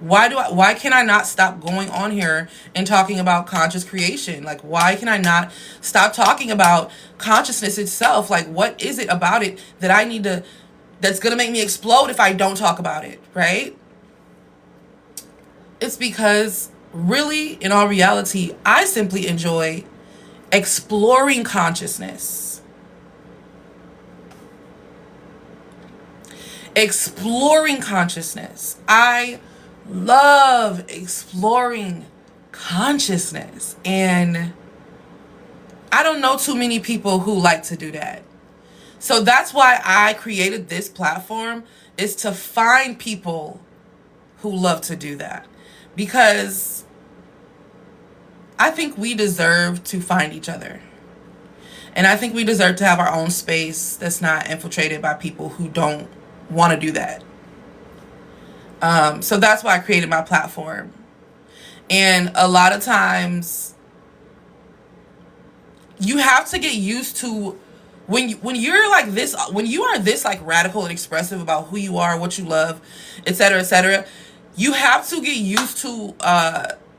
Why can I not stop going on here and talking about conscious creation? Like, why can I not stop talking about consciousness itself? Like, what is it about it that I need to, that's going to make me explode if I don't talk about it, right? It's because really, in all reality, I simply enjoy exploring consciousness. Exploring consciousness. I love exploring consciousness. And I don't know too many people who like to do that. So that's why I created this platform, is to find people who love to do that. Because I think we deserve to find each other. And I think we deserve to have our own space that's not infiltrated by people who don't want to do that. So that's why I created my platform. And a lot of times you have to get used to when you're like this, when you are this like radical and expressive about who you are, what you love, etc., you have to get used to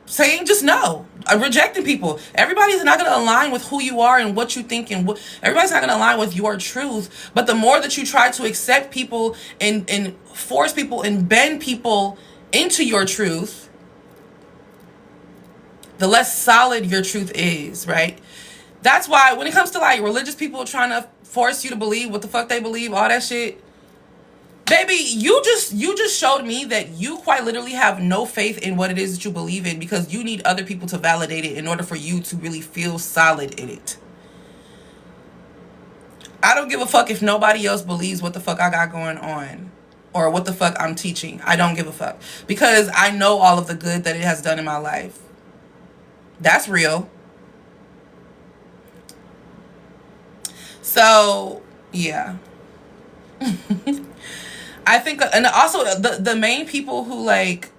saying just no, rejecting people. Everybody's not going to align with who you are and what you think, and everybody's not going to align with your truth. But the more that you try to accept people and force people and bend people into your truth, the less solid your truth is, right? That's why when it comes to like religious people trying to force you to believe what the fuck they believe, all that shit, baby, you just showed me that you quite literally have no faith in what it is that you believe in, because you need other people to validate it in order for you to really feel solid in it. I don't give a fuck if nobody else believes what the fuck I got going on or what the fuck I'm teaching. I don't give a fuck, because I know all of the good that it has done in my life. That's real. So, yeah. I think, and also the main people who like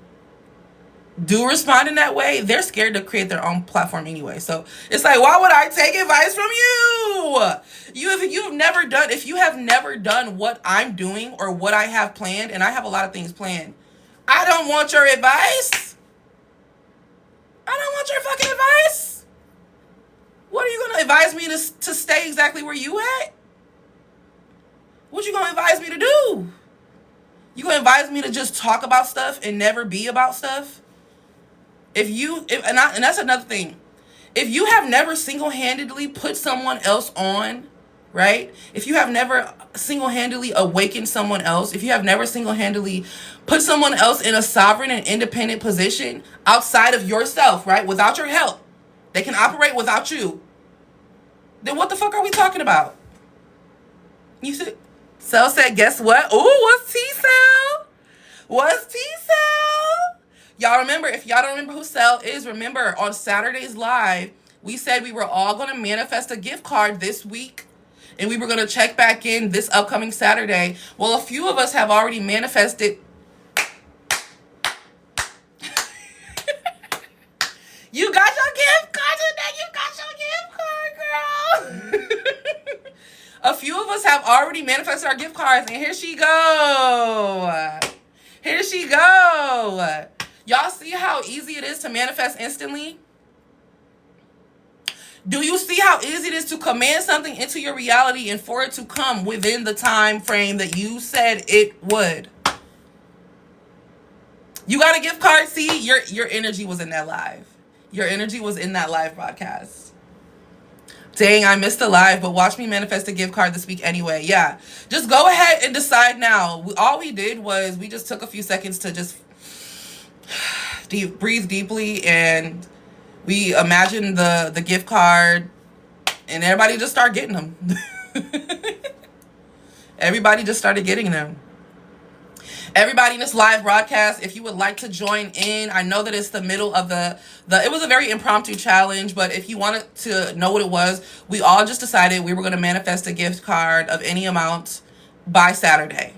do respond in that way, they're scared to create their own platform anyway. So it's like, why would I take advice from you? If you have never done what I'm doing or what I have planned, and I have a lot of things planned, I don't want your advice. I don't want your fucking advice. What are you going to advise me to stay exactly where you at? What you going to advise me to do? You going to advise me to just talk about stuff and never be about stuff? And that's another thing. If you have never single-handedly put someone else on, right? If you have never single-handedly awakened someone else, if you have never single-handedly put someone else in a sovereign and independent position outside of yourself, right? Without your help, they can operate without you. Then what the fuck are we talking about? You see? Cell said, guess what? Ooh, what's T-Cell? What's T-Cell? Y'all remember, if y'all don't remember who Cell is, remember on Saturday's live, we said we were all going to manifest a gift card this week. And we were going to check back in this upcoming Saturday. Well, a few of us have already manifested. You got your gift card today. You got your gift card, girl. A few of us have already manifested our gift cards. And here she go. Here she go. Y'all see how easy it is to manifest instantly? Do you see how easy it is to command something into your reality and for it to come within the time frame that you said it would? You got a gift card? See, your energy was in that live. Your energy was in that live broadcast. Dang, I missed the live, but watch me manifest a gift card this week anyway. Yeah, just go ahead and decide now. All we did was we just took a few seconds to just breathe deeply, and we imagined the gift card, and everybody just started getting them. Everybody just started getting them. Everybody in this live broadcast, if you would like to join in, I know that it's the middle of it was a very impromptu challenge, but if you wanted to know what it was, we all just decided we were going to manifest a gift card of any amount by Saturday.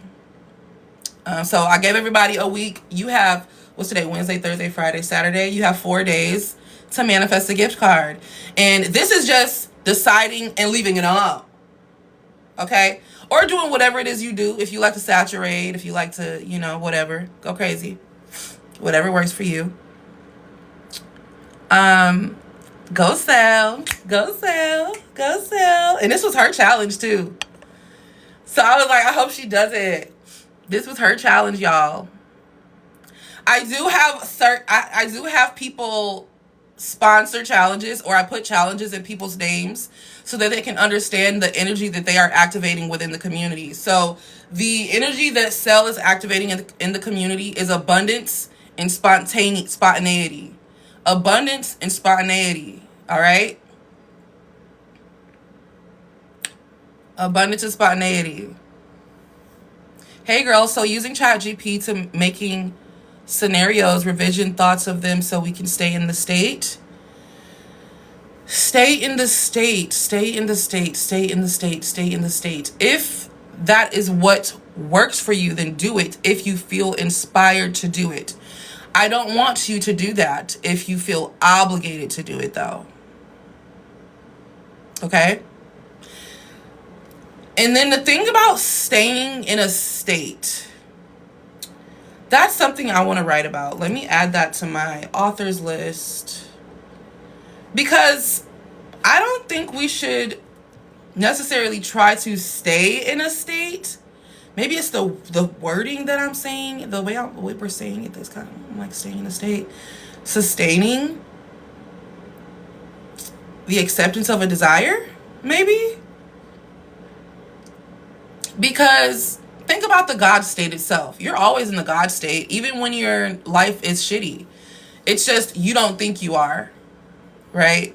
So I gave everybody a week. You have, what's today? Wednesday, Thursday, Friday, Saturday. You have 4 days to manifest a gift card. And this is just deciding and leaving it alone. Okay? Or doing whatever it is you do. If you like to saturate, if you like to, whatever, go crazy. Whatever works for you. Go sell, go sell, go sell. And this was her challenge too. So I was like, I hope she does it. This was her challenge, y'all. I do have people sponsor challenges, or I put challenges in people's names so that they can understand the energy that they are activating within the community. So the energy that Cell is activating in the community is abundance and spontaneity. Abundance and spontaneity. All right? Abundance and spontaneity. Hey girl, so using ChatGPT to making scenarios, revision thoughts of them so we can stay in the state. Stay in the state, stay in the state, stay in the state, stay in the state. If that is what works for you, then do it if you feel inspired to do it. I don't want you to do that if you feel obligated to do it though. Okay? And then the thing about staying in a state, that's something I want to write about. Let me add that to my authors list. Because I don't think we should necessarily try to stay in a state. Maybe it's the wording that I'm saying, the way we're saying it, that's kind of like staying in a state. Sustaining the acceptance of a desire, maybe? Because think about the God state itself. You're always in the God state, even when your life is shitty. It's just you don't think you are, right?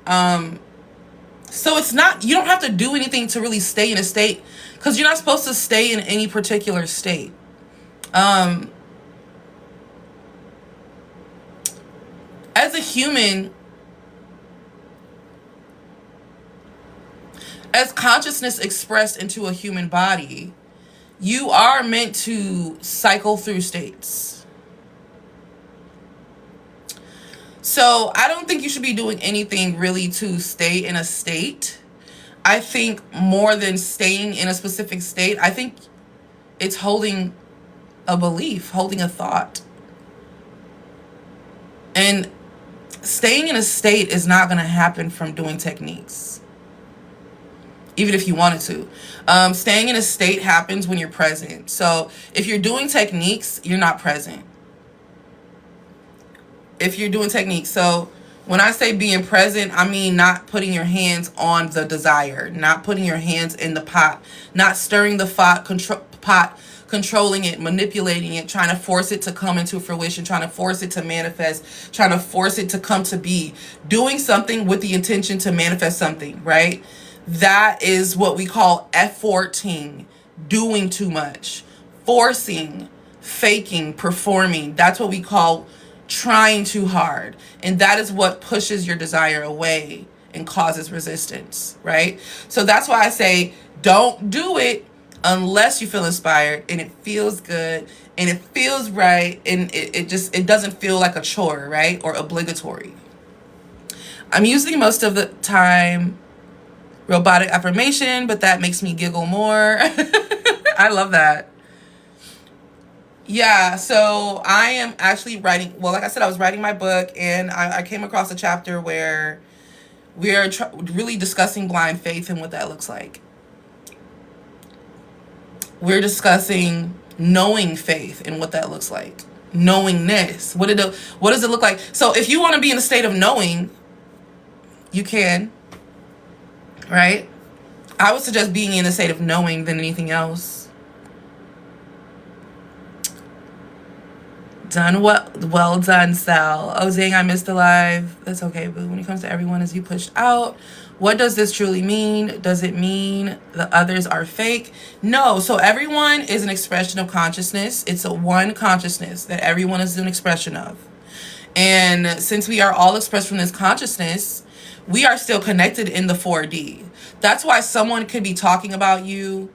So it's not, you don't have to do anything to really stay in a state, because you're not supposed to stay in any particular state. As a human, as consciousness expressed into a human body, you are meant to cycle through states. So I don't think you should be doing anything really to stay in a state. I think more than staying in a specific state, I think it's holding a belief, holding a thought. And staying in a state is not going to happen from doing techniques, even if you wanted to. Staying in a state happens when you're present. So if you're doing techniques, you're not present. If you're doing techniques. So when I say being present, I mean not putting your hands on the desire, not putting your hands in the pot, not stirring the pot, controlling it, manipulating it, trying to force it to come into fruition, trying to force it to manifest, trying to force it to come to be, doing something with the intention to manifest something, right? That is what we call efforting, doing too much, forcing, faking, performing. That's what we call trying too hard. And that is what pushes your desire away and causes resistance, right? So that's why I say don't do it unless you feel inspired and it feels good and it feels right, and it doesn't feel like a chore, right? Or obligatory. I'm using most of the time robotic affirmation, but that makes me giggle more. I love that. Yeah, so I am actually writing, well, like I said, I was writing my book, and I came across a chapter where we are really discussing blind faith and what that looks like. We're discussing knowing faith and what that looks like. Knowingness. What does it look like? So if you want to be in a state of knowing, you can, right? I would suggest being in a state of knowing than anything else. Done well done, Sal. Oh, dang, I missed the live. That's okay, boo. When it comes to everyone as you pushed out, what does this truly mean? Does it mean the others are fake? No. So everyone is an expression of consciousness. It's a one consciousness that everyone is an expression of. And since we are all expressed from this consciousness, we are still connected in the 4D. That's why someone could be talking about you,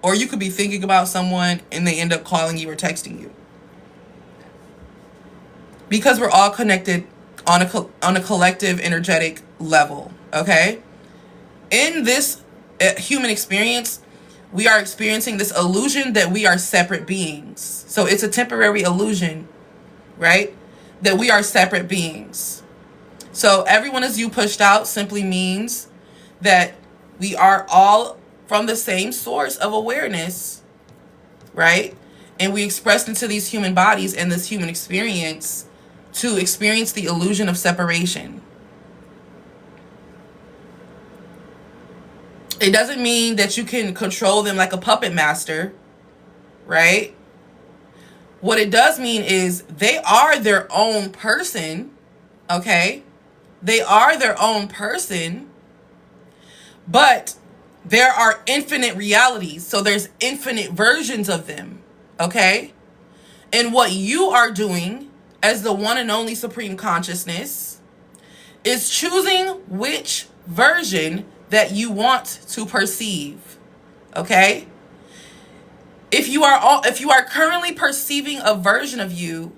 or you could be thinking about someone and they end up calling you or texting you. Because we're all connected on a collective energetic level, okay? In this human experience, we are experiencing this illusion that we are separate beings. So it's a temporary illusion, right? That we are separate beings. So everyone is you pushed out simply means that we are all from the same source of awareness, right? And we expressed into these human bodies and this human experience to experience the illusion of separation. It doesn't mean that you can control them like a puppet master, right? What it does mean is they are their own person, okay? They are their own person, but there are infinite realities. So there's infinite versions of them, okay? And what you are doing as the one and only supreme consciousness is choosing which version that you want to perceive, okay? If you are currently perceiving a version of you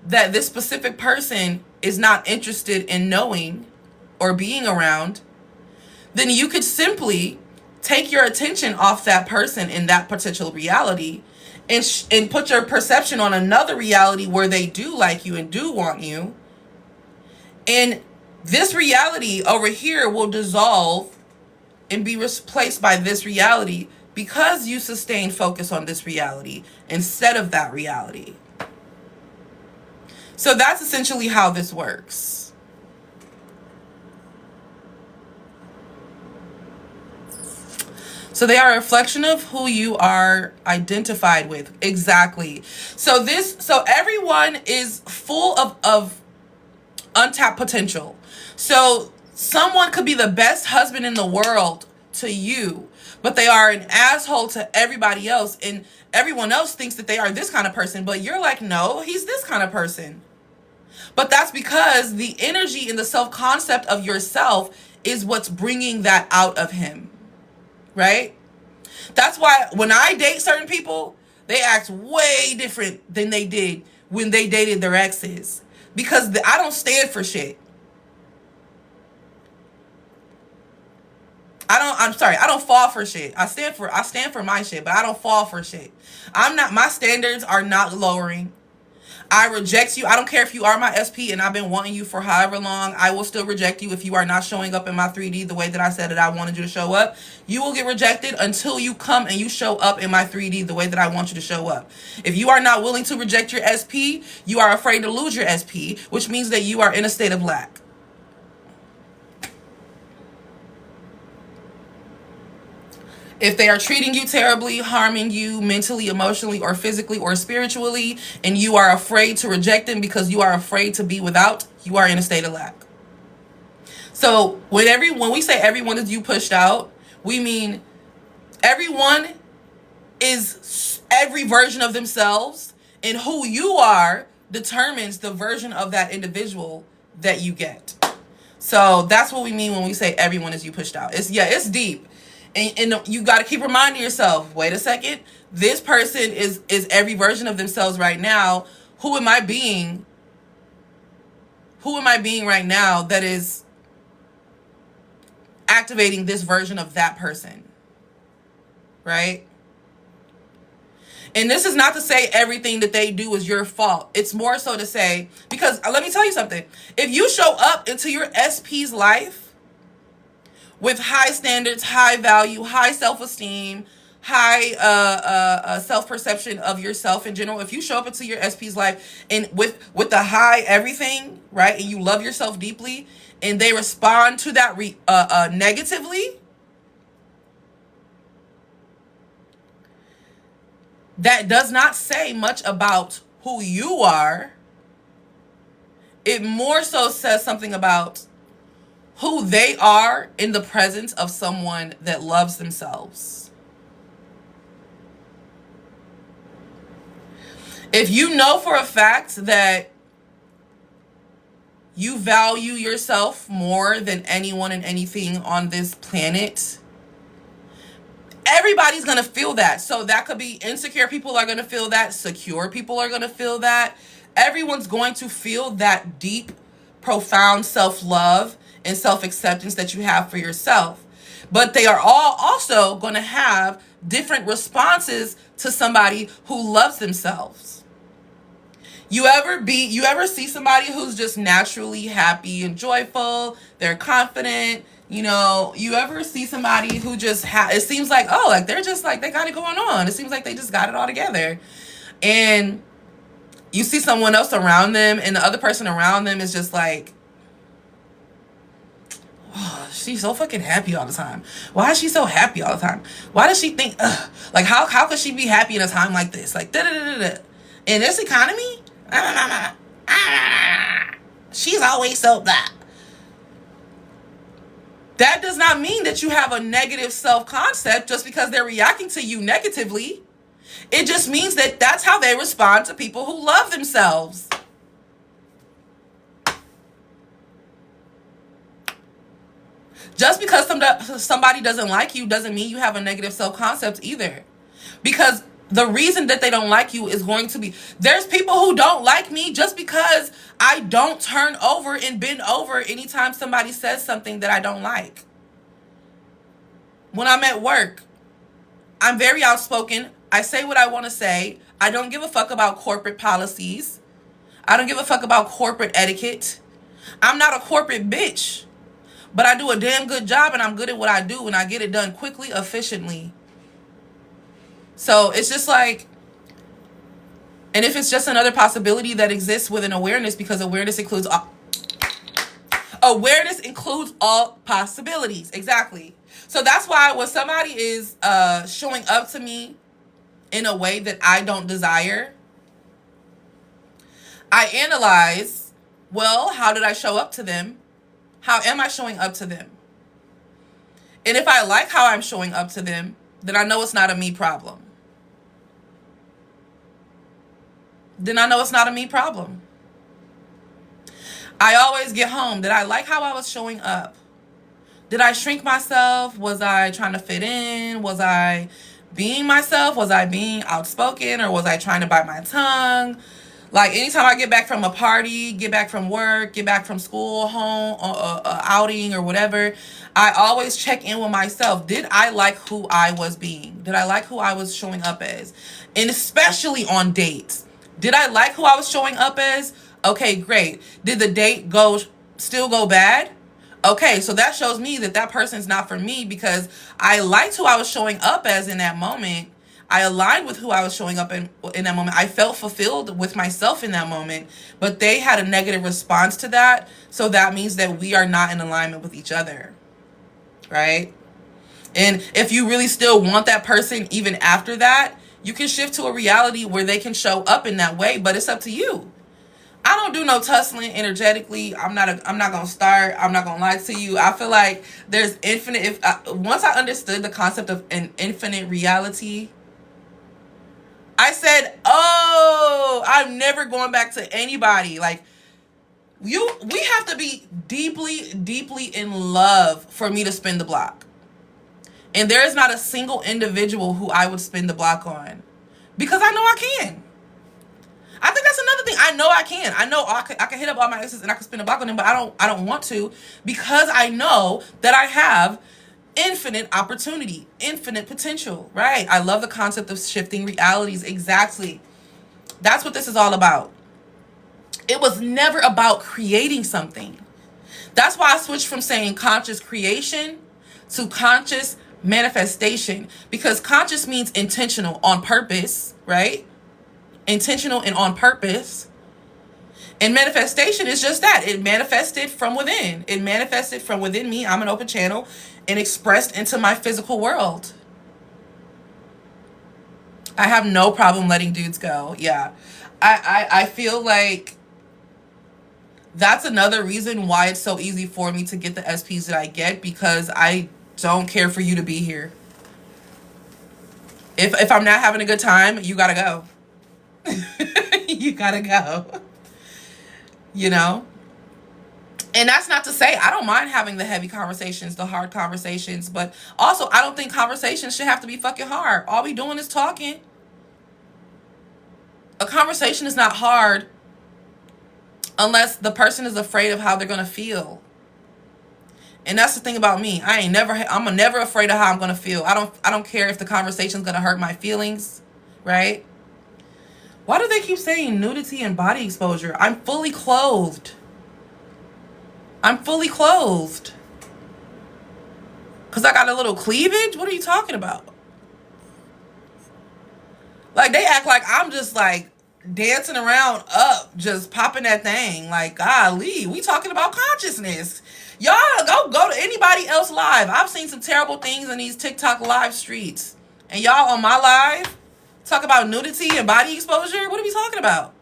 that this specific person is not interested in knowing or being around, then you could simply take your attention off that person in that potential reality and put your perception on another reality where they do like you and do want you. And this reality over here will dissolve and be replaced by this reality because you sustain focus on this reality instead of that reality. So that's essentially how this works. So they are a reflection of who you are identified with. Exactly. So everyone is full of untapped potential. So someone could be the best husband in the world to you, but they are an asshole to everybody else, and everyone else thinks that they are this kind of person, but you're like, no, he's this kind of person. But that's because the energy and the self-concept of yourself is what's bringing that out of him, right? That's why when I date certain people, they act way different than they did when they dated their exes, because I don't stand for shit. I don't fall for shit. I stand for my shit, but I don't fall for shit. My standards are not lowering. I reject you. I don't care if you are my SP and I've been wanting you for however long. I will still reject you if you are not showing up in my 3D the way that I said that I wanted you to show up. You will get rejected until you come and you show up in my 3D the way that I want you to show up. If you are not willing to reject your SP, you are afraid to lose your SP, which means that you are in a state of lack. If they are treating you terribly, harming you mentally, emotionally, or physically, or spiritually, and you are afraid to reject them because you are afraid to be without, you are in a state of lack. So when we say everyone is you pushed out, we mean everyone is every version of themselves, and who you are determines the version of that individual that you get. So that's what we mean when we say everyone is you pushed out. It's deep. And you got to keep reminding yourself, wait a second, this person is every version of themselves right now. Who am I being? Who am I being right now that is activating this version of that person? Right? And this is not to say everything that they do is your fault. It's more so to say, because let me tell you something. If you show up into your SP's life with high standards, high value, high self-esteem, high self-perception of yourself in general, if you show up into your SP's life and with the high everything, right, and you love yourself deeply, and they respond to that negatively, that does not say much about who you are. It more so says something about who they are in the presence of someone that loves themselves. If you know for a fact that you value yourself more than anyone and anything on this planet, everybody's going to feel that. So that could be insecure people are going to feel that. Secure people are going to feel that. Everyone's going to feel that deep, profound self-love and self-acceptance that you have for yourself. But they are all also going to have different responses to somebody who loves themselves. You ever see somebody who's just naturally happy and joyful, they're confident, you ever see somebody who just it seems like, oh, like they're just like, they got it going on. It seems like they just got it all together. And you see someone else around them and the other person around them is just like, oh, she's so fucking happy all the time. Why is she so happy all the time? Why does she think, like, how could she be happy in a time like this? Like, in this economy, she's always so blah. That does not mean that you have a negative self-concept just because they're reacting to you negatively. It just means that that's how they respond to people who love themselves. Just because somebody doesn't like you doesn't mean you have a negative self-concept either. Because the reason that they don't like you is going to be, there's people who don't like me just because I don't turn over and bend over anytime somebody says something that I don't like. When I'm at work, I'm very outspoken. I say what I want to say. I don't give a fuck about corporate policies. I don't give a fuck about corporate etiquette. I'm not a corporate bitch. But I do a damn good job and I'm good at what I do and I get it done quickly, efficiently. So it's just like, and if it's just another possibility that exists within awareness, because awareness includes all possibilities. Exactly. So that's why when somebody is showing up to me in a way that I don't desire, I analyze, well, how did I show up to them? How am I showing up to them? And if I like how I'm showing up to them, then I know it's not a me problem. I always get home. Did I like how I was showing up? Did I shrink myself? Was I trying to fit in? Was I being myself? Was I being outspoken? Or was I trying to bite my tongue? Like anytime I get back from a party, get back from work, get back from school, home, outing or whatever, I always check in with myself. Did I like who I was being? Did I like who I was showing up as? And especially on dates. Did I like who I was showing up as? Okay, great. Did the date still go bad? Okay, so that shows me that that person's not for me because I liked who I was showing up as in that moment. I aligned with who I was showing up in that moment. I felt fulfilled with myself in that moment, but they had a negative response to that. So that means that we are not in alignment with each other, right? And if you really still want that person even after that, you can shift to a reality where they can show up in that way, but it's up to you. I don't do no tussling energetically. I'm not gonna start. I'm not gonna lie to you. I feel like there's infinite. Once I understood the concept of an infinite reality, I said, oh, I'm never going back to anybody. Like, we have to be deeply, deeply in love for me to spin the block. And there is not a single individual who I would spin the block on. Because I know I can. I think that's another thing. I know I can. I know I can hit up all my exes and I can spin the block on them, but I don't want to, because I know that I have infinite opportunity, infinite potential, right? I love the concept of shifting realities. Exactly. That's what this is all about. It was never about creating something. That's why I switched from saying conscious creation to conscious manifestation, because conscious means intentional, on purpose, right? Intentional and on purpose. And manifestation is just that. It manifested from within. It manifested from within me. I'm an open channel and expressed into my physical world. I have no problem letting dudes go. Yeah. I feel like that's another reason why it's so easy for me to get the SPs that I get, because I don't care for you to be here. If I'm not having a good time, you gotta go. You gotta go. You know? And that's not to say I don't mind having the heavy conversations, the hard conversations, but also I don't think conversations should have to be fucking hard. All we doing is talking. A conversation is not hard unless the person is afraid of how they're going to feel. And that's the thing about me. I'm never afraid of how I'm gonna feel. I don't care if the conversation's gonna hurt my feelings, right? Why do they keep saying nudity and body exposure? I'm fully clothed. I'm fully clothed. Cause I got a little cleavage? What are you talking about? Like, they act like I'm just like dancing around up, just popping that thing. Like, golly, we talking about consciousness. Y'all go to anybody else live. I've seen some terrible things in these TikTok live streets. And y'all on my live talk about nudity and body exposure? What are we talking about?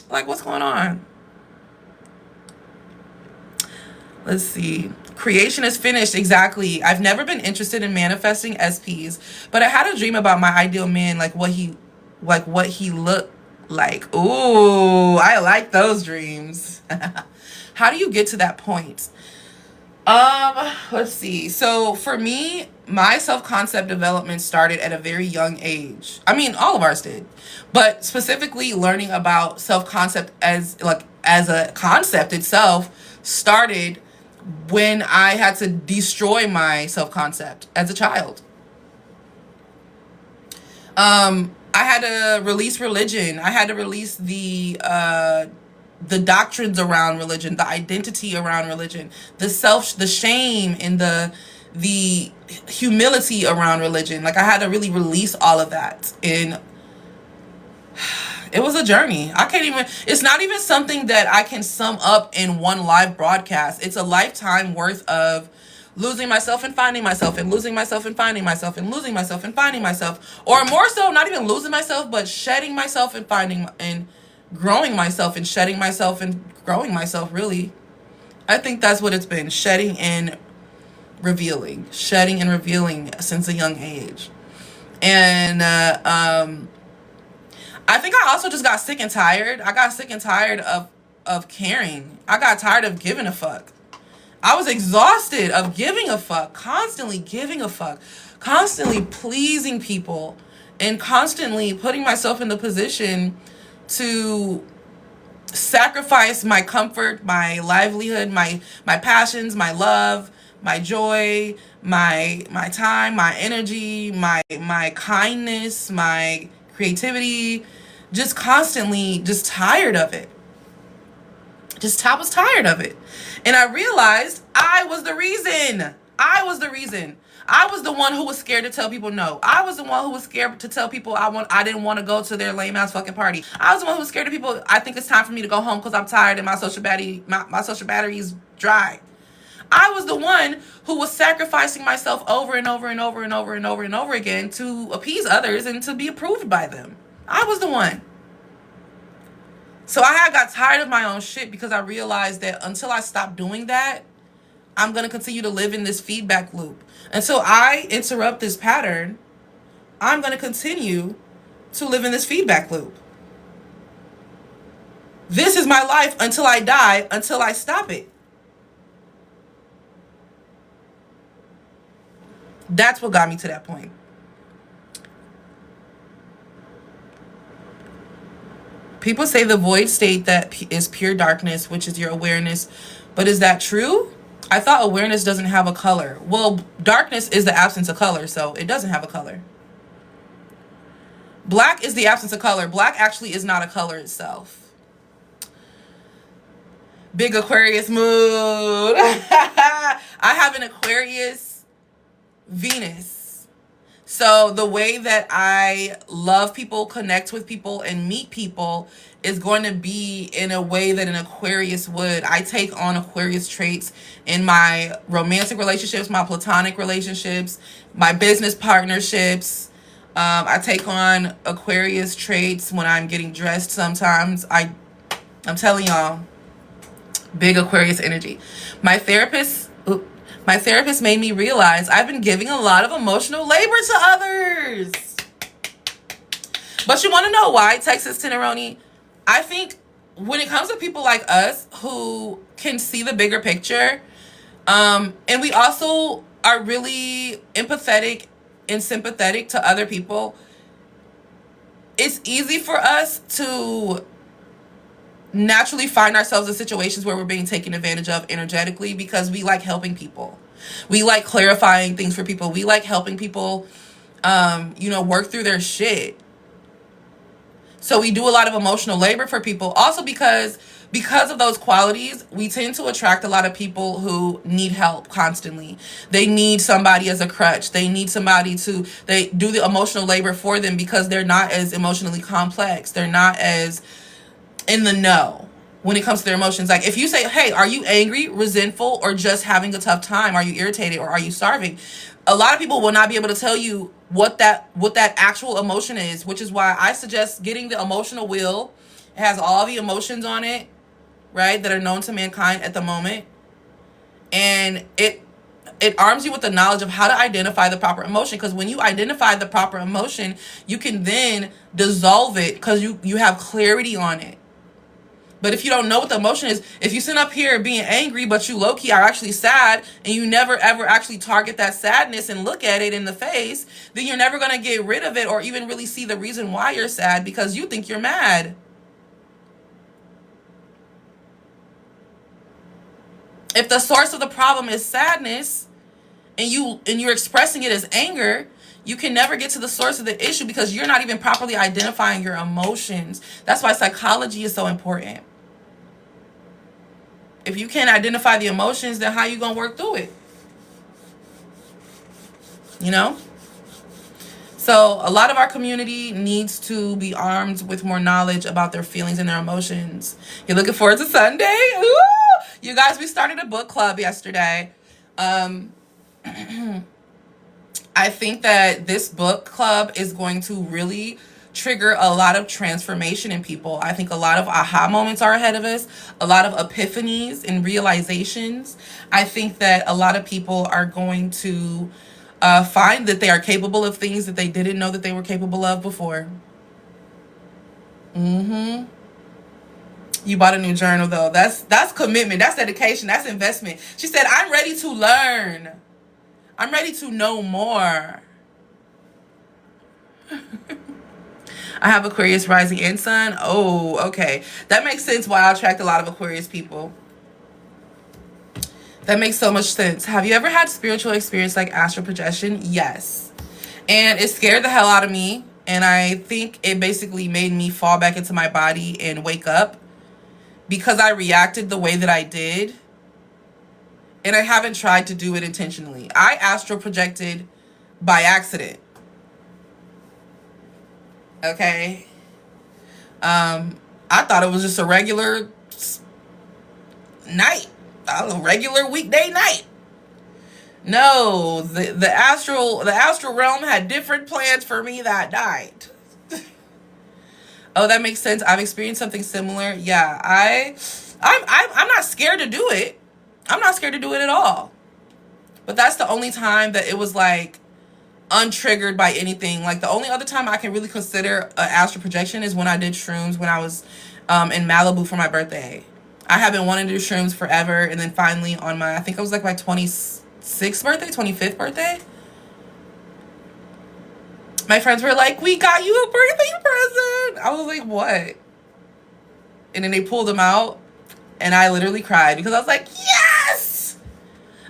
Like, what's going on? Let's see. Creation is finished. Exactly. I've never been interested in manifesting SPs, but I had a dream about my ideal man, like what he looked like. Ooh, I like those dreams. How do you get to that point? Let's see. So for me, my self-concept development started at a very young age. I mean, all of ours did. But specifically learning about self-concept as a concept itself started when I had to destroy my self-concept as a child. I had to release religion. I had to release the doctrines around religion, the identity around religion, the shame, and the humility around religion. Like, I had to really release all of that. And it was a journey. It's not even something that I can sum up in one live broadcast. It's a lifetime worth of losing myself and finding myself, and losing myself and finding myself, and losing myself and finding myself. Or more so, not even losing myself, but shedding myself and finding and growing myself, and shedding myself and growing myself, really. I think that's what it's been. Shedding and revealing since a young age. And I think I also just got sick and tired. I got sick and tired of caring. I got tired of giving a fuck. I was exhausted of giving a fuck, constantly giving a fuck, constantly pleasing people, and constantly putting myself in the position to sacrifice my comfort, my livelihood, my passions, my love, my joy, my time, my energy, my kindness, my creativity, just constantly just tired of it. I was tired of it. And I realized I was the reason. I was the one who was scared to tell people no. I was the one who was scared to tell people I didn't want to go to their lame ass fucking party. I was the one who was scared of people. I think it's time for me to go home because I'm tired and my social battery is dry. I was the one who was sacrificing myself over and over and over and over and over and over again to appease others and to be approved by them. I was the one. So I got tired of my own shit because I realized that until I stop doing that, I'm going to continue to live in this feedback loop. Until I interrupt this pattern, I'm going to continue to live in this feedback loop. This is my life until I die, until I stop it. That's what got me to that point. People say the void state that is pure darkness, which is your awareness. But is that true? I thought awareness doesn't have a color. Well, darkness is the absence of color, so it doesn't have a color. Black is the absence of color. Black actually is not a color itself. Big Aquarius mood. I have an Aquarius Venus. So the way that I love people, connect with people, and meet people is going to be in a way that an Aquarius would. I take on Aquarius traits in my romantic relationships, my platonic relationships, my business partnerships. I take on Aquarius traits when I'm getting dressed sometimes. I'm telling y'all, big Aquarius energy. My therapist made me realize I've been giving a lot of emotional labor to others. But you want to know why, Texas Teneroni? I think when it comes to people like us who can see the bigger picture, and we also are really empathetic and sympathetic to other people, it's easy for us to naturally find ourselves in situations where we're being taken advantage of energetically because we like helping people. We like clarifying things for people. We like helping people, work through their shit. So we do a lot of emotional labor for people. Also because of those qualities, we tend to attract a lot of people who need help constantly. They need somebody as a crutch. They need somebody they do the emotional labor for them because they're not as emotionally complex. They're not as in the know when it comes to their emotions. Like if you say, hey, are you angry, resentful, or just having a tough time? Are you irritated or are you starving? A lot of people will not be able to tell you what that actual emotion is, which is why I suggest getting the emotional wheel. It has all the emotions on it, right, that are known to mankind at the moment. And it arms you with the knowledge of how to identify the proper emotion. Because when you identify the proper emotion, you can then dissolve it because you have clarity on it. But if you don't know what the emotion is, if you sit up here being angry, but you low-key are actually sad, and you never ever actually target that sadness and look at it in the face, then you're never going to get rid of it or even really see the reason why you're sad because you think you're mad. If the source of the problem is sadness and you're expressing it as anger, you can never get to the source of the issue because you're not even properly identifying your emotions. That's why psychology is so important. If you can't identify the emotions, then how you going to work through it? So a lot of our community needs to be armed with more knowledge about their feelings and their emotions. You're looking forward to Sunday? Ooh! You guys, we started a book club yesterday. I think that this book club is going to really trigger a lot of transformation in people. I think a lot of aha moments are ahead of us, a lot of epiphanies and realizations. I think that a lot of people are going to find that they are capable of things that they didn't know that they were capable of before. You bought a new journal though. That's commitment. That's dedication. That's investment. She said, I'm ready to learn. I'm ready to know more. I have Aquarius rising and sun. Oh, okay. That makes sense why I attract a lot of Aquarius people. That makes so much sense. Have you ever had spiritual experience like astral projection? Yes. And it scared the hell out of me. And I think it basically made me fall back into my body and wake up because I reacted the way that I did. And I haven't tried to do it intentionally. I astral projected by accident. Okay. I thought it was just a regular night, a regular weekday night. No, the astral realm had different plans for me that night. Oh, that makes sense. I've experienced something similar. Yeah, I'm not scared to do it. I'm not scared to do it at all. But that's the only time that it was like untriggered by anything. Like the only other time I can really consider an astral projection is when I did shrooms when I was in Malibu for my birthday. I have been wanting to do shrooms forever, and then finally on I think it was like my 26th birthday, 25th birthday, my friends were like, we got you a birthday present. I was like, what? And then they pulled them out, and I literally cried because I was like, yes!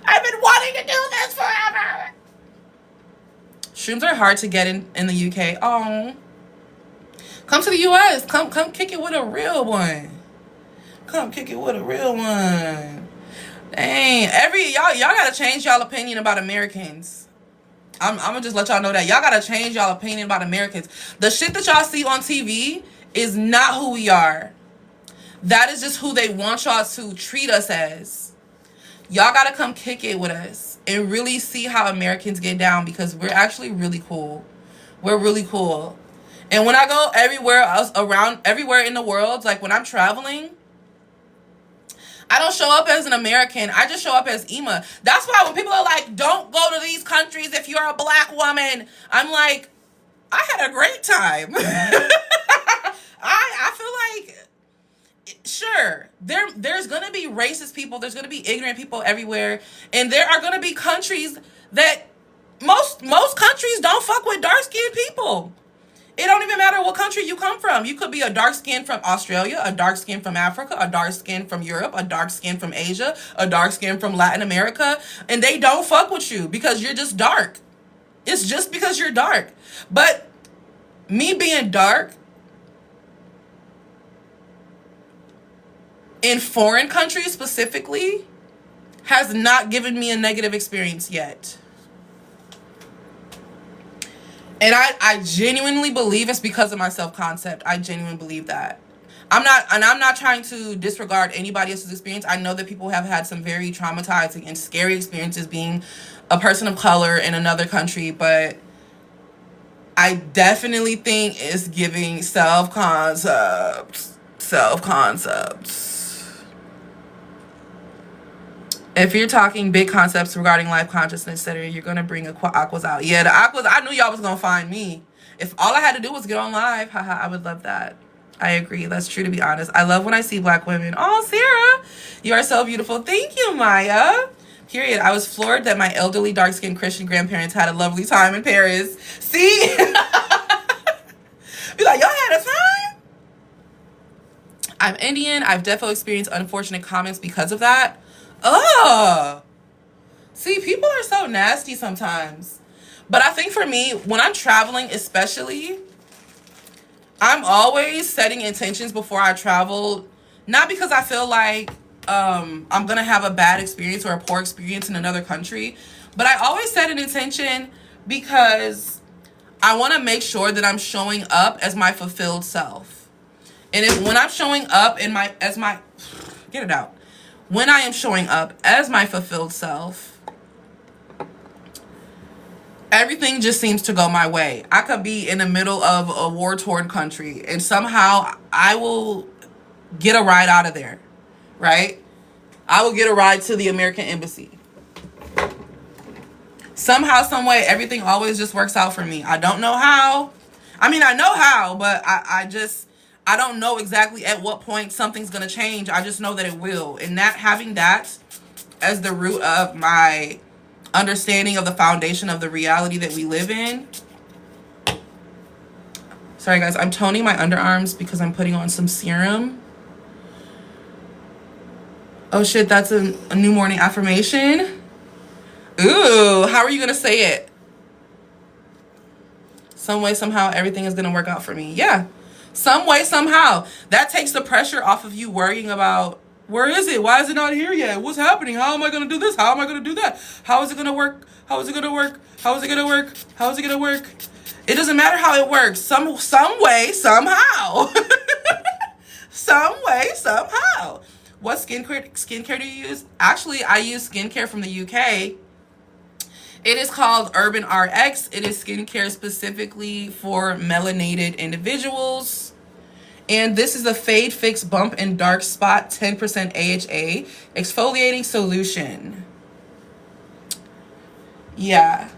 I've been wanting to do this forever. Shrooms are hard to get in the UK. Oh, come to the US. Come kick it with a real one. Come kick it with a real one. Dang, y'all gotta change y'all opinion about Americans. I'm gonna just let y'all know that y'all gotta change y'all opinion about Americans. The shit that y'all see on TV is not who we are. That is just who they want y'all to treat us as. Y'all gotta come kick it with us and really see how Americans get down because we're actually really cool. We're really cool. And when I go everywhere in the world, like when I'm traveling, I don't show up as an American. I just show up as Ima. That's why when people are like, don't go to these countries if you're a black woman, I'm like, I had a great time. I feel like, sure, there's going to be racist people. There's going to be ignorant people everywhere. And there are going to be countries that most countries don't fuck with dark-skinned people. It don't even matter what country you come from. You could be a dark skin from Australia, a dark skin from Africa, a dark skin from Europe, a dark skin from Asia, a dark skin from Latin America, and they don't fuck with you because you're just dark. It's just because you're dark. But me being dark in foreign countries specifically has not given me a negative experience yet. And I genuinely believe it's because of my self-concept. I genuinely believe that. I'm not trying to disregard anybody else's experience. I know that people have had some very traumatizing and scary experiences being a person of color in another country, but I definitely think it's giving self-concepts. If you're talking big concepts regarding life consciousness, etc., you're going to bring aquas out. Yeah, the aquas, I knew y'all was going to find me. If all I had to do was get on live, haha, I would love that. I agree. That's true, to be honest. I love when I see black women. Oh, Sarah, you are so beautiful. Thank you, Maya. Period. I was floored that my elderly, dark-skinned Christian grandparents had a lovely time in Paris. See? Be like, y'all had a time? I'm Indian. I've definitely experienced unfortunate comments because of that. Ugh. See, people are so nasty sometimes. But I think for me, when I'm traveling especially, I'm always setting intentions before I travel. Not because I feel like I'm going to have a bad experience or a poor experience in another country. But I always set an intention because I want to make sure that I'm showing up as my fulfilled self. And when I'm showing up when I am showing up as my fulfilled self, everything just seems to go my way. I could be in the middle of a war-torn country and somehow I will get a ride out of there, right? I will get a ride to the American embassy. Somehow, some way, everything always just works out for me. I don't know how. I mean, I know how, but I don't know exactly at what point something's going to change. I just know that it will. And having that as the root of my understanding of the foundation of the reality that we live in. Sorry, guys. I'm toning my underarms because I'm putting on some serum. Oh, shit. That's a new morning affirmation. Ooh. How are you going to say it? Some way, somehow, everything is going to work out for me. Yeah. Some way, somehow. That takes the pressure off of you worrying about, where is it? Why is it not here yet? What's happening? How am I going to do this? How am I going to do that? How is it going to work? How is it going to work? How is it going to work? How is it going to work? It doesn't matter how it works. Some way, somehow. Some way, somehow. What skincare do you use? Actually, I use skincare from the UK. It is called Urban RX. It is skincare specifically for melanated individuals. And this is a Fade Fix Bump and Dark Spot 10% AHA exfoliating solution. Yeah.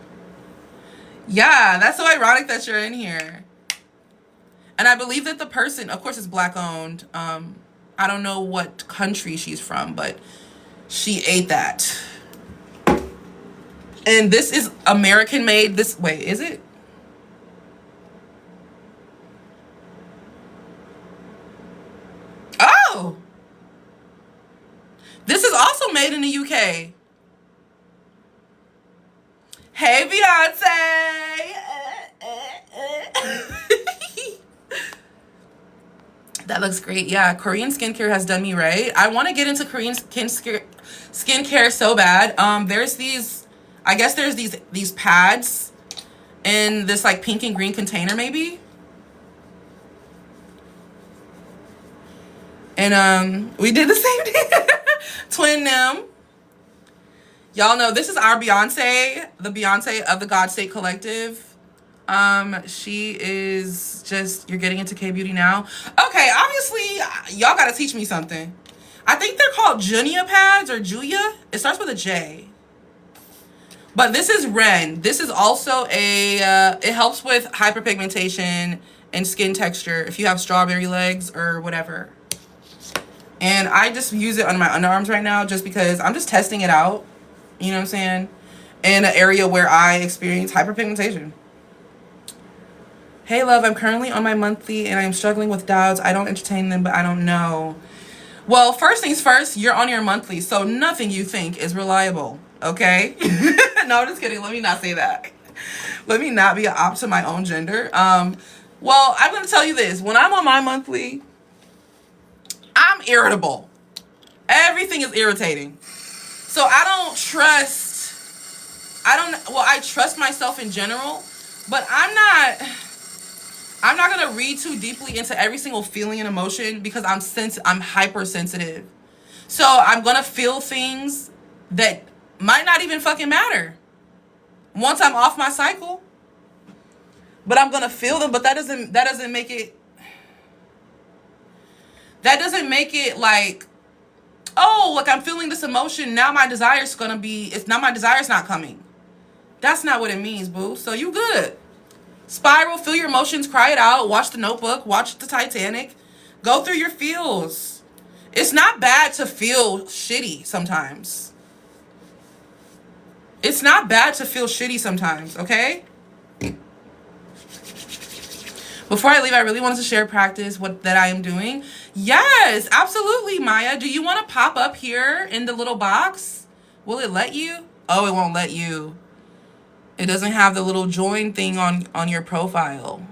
Yeah, that's so ironic that you're in here. And I believe that the person, of course, is black owned. I don't know what country she's from, but she ate that. And this is American made. Wait, is it? Oh! This is also made in the UK. Hey, Beyonce! That looks great. Yeah, Korean skincare has done me right. I want to get into Korean skincare so bad. There's these, I guess there's these pads in this like pink and green container maybe. And we did the same thing. Twin them. Y'all know this is our Beyonce, the Beyonce of the God State Collective. She is just, you're getting into K-beauty now. Okay, obviously, y'all gotta teach me something. I think they're called Junia pads or Julia. It starts with a J. But this is Ren. This is also it helps with hyperpigmentation and skin texture if you have strawberry legs or whatever. And I just use it on my underarms right now just because I'm just testing it out. You know what I'm saying? In an area where I experience hyperpigmentation. Hey, love, I'm currently on my monthly and I'm struggling with doubts. I don't entertain them, but I don't know. Well, first things first, you're on your monthly, so nothing you think is reliable, okay? No, I'm just kidding. Let me not say that. Let me not be an op to my own gender. Well, I'm going to tell you this. When I'm on my monthly, I'm irritable. Everything is irritating. So I trust myself in general, but I'm not going to read too deeply into every single feeling and emotion because I'm hypersensitive. So I'm going to feel things that might not even fucking matter once I'm off my cycle. But I'm going to feel them, but that doesn't make it like, oh, look, I'm feeling this emotion. Now my desire's not coming. That's not what it means, boo. So you good. Spiral, feel your emotions, cry it out, watch The Notebook, watch the Titanic, go through your feels. It's not bad to feel shitty sometimes. It's not bad to feel shitty sometimes, okay? Before I leave, I really wanted to share practice that I am doing. Yes, absolutely, Maya. Do you want to pop up here in the little box? Will it let you? Oh, it won't let you. It doesn't have the little join thing on your profile.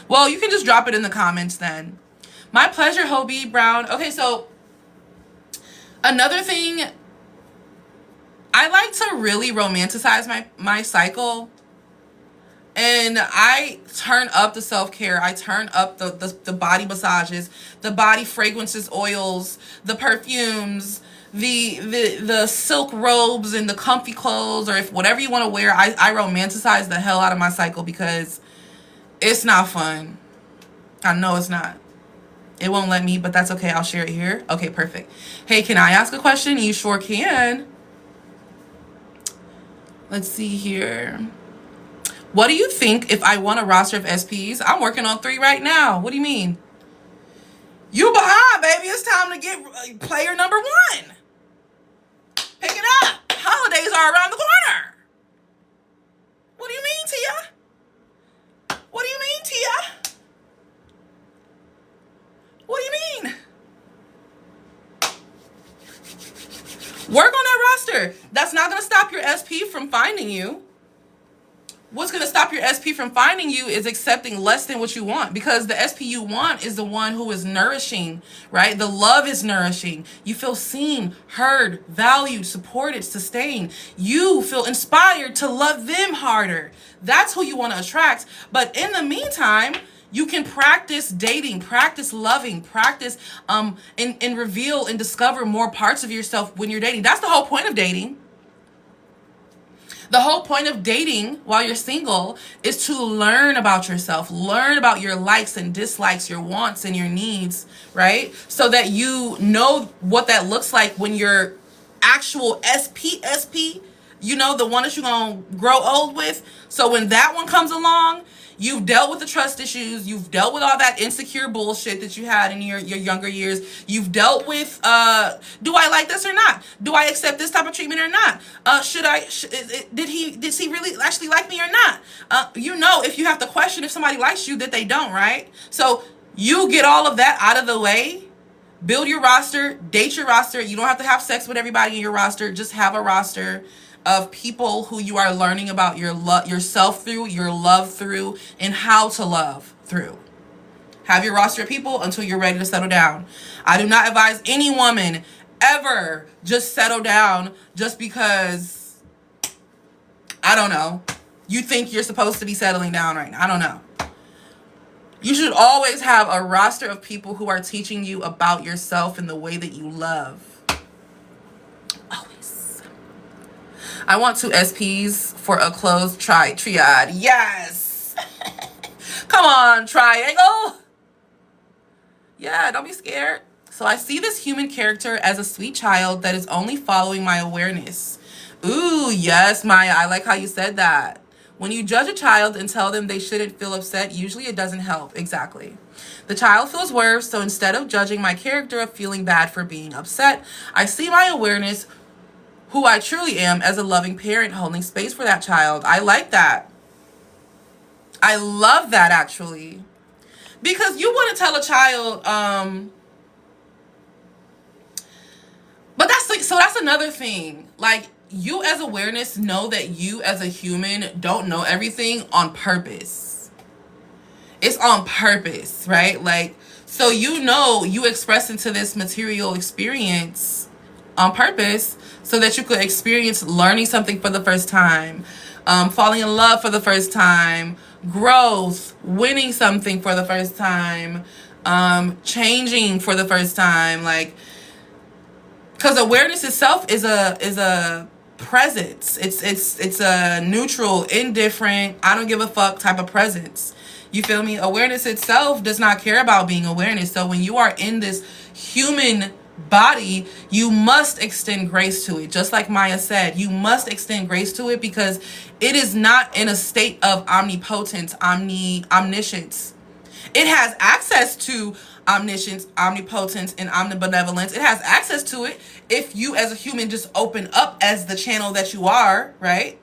Well, you can just drop it in the comments then. My pleasure, Hobie Brown. Okay, so another thing, I like to really romanticize my cycle. And I turn up the self-care. I turn up the body massages, the body fragrances, oils, the perfumes, the silk robes and the comfy clothes, or if whatever you want to wear. I romanticize the hell out of my cycle because it's not fun. I know it's not. It won't let me, but that's okay. I'll share it here. Okay, perfect. Hey, can I ask a question? You sure can. Let's see here. What do you think if I want a roster of SPs? I'm working on 3 right now. What do you mean? You behind, baby. It's time to get player number 1. Pick it up. Holidays are around the corner. What do you mean, Tia? What do you mean, Tia? What do you mean? Work on that roster. That's not going to stop your SP from finding you. What's going to stop your SP from finding you is accepting less than what you want, because the SP you want is the one who is nourishing, right? The love is nourishing. You feel seen, heard, valued, supported, sustained. You feel inspired to love them harder. That's who you want to attract. But in the meantime, you can practice dating, practice loving, practice and reveal and discover more parts of yourself when you're dating. That's the whole point of dating. The whole point of dating while you're single is to learn about yourself, learn about your likes and dislikes, your wants and your needs, right? So that you know what that looks like when your actual SP, you know, the one that you're going to grow old with. So when that one comes along, you've dealt with the trust issues. You've dealt with all that insecure bullshit that you had in your younger years. You've dealt with, do I like this or not? Do I accept this type of treatment or not? Did he really actually like me or not? You know, if you have to question if somebody likes you, that they don't, right? So you get all of that out of the way. Build your roster, date your roster. You don't have to have sex with everybody in your roster. Just have a roster of people who you are learning about yourself through, your love through, and how to love through. Have your roster of people until you're ready to settle down. I do not advise any woman ever just settle down just because, I don't know, you think you're supposed to be settling down right now. I don't know. You should always have a roster of people who are teaching you about yourself and the way that you love. I want 2 SPs for a closed triad. Yes. Come on, triangle. Yeah, don't be scared. So I see this human character as a sweet child that is only following my awareness. Ooh, yes, Maya. I like how you said that. When you judge a child and tell them they shouldn't feel upset, usually it doesn't help. Exactly. The child feels worse, so instead of judging my character of feeling bad for being upset, I see my awareness, who I truly am, as a loving parent holding space for that child. I like that. I love that, actually. Because you wouldn't tell a child, but that's like, so that's another thing. Like, you as awareness know that you as a human don't know everything on purpose. It's on purpose, right? Like, so you know you express into this material experience on purpose so that you could experience learning something for the first time, falling in love for the first time, growth, winning something for the first time, changing for the first time. Like, because awareness itself is a presence. It's a neutral, indifferent, I don't give a fuck type of presence. You feel me? Awareness itself does not care about being awareness. So when you are in this human body, you must extend grace to it. Just like Maya said, you must extend grace to it because it is not in a state of omnipotence, omniscience. It has access to omniscience, omnipotence, and omnibenevolence. It has access to it if you as a human just open up as the channel that you are, right?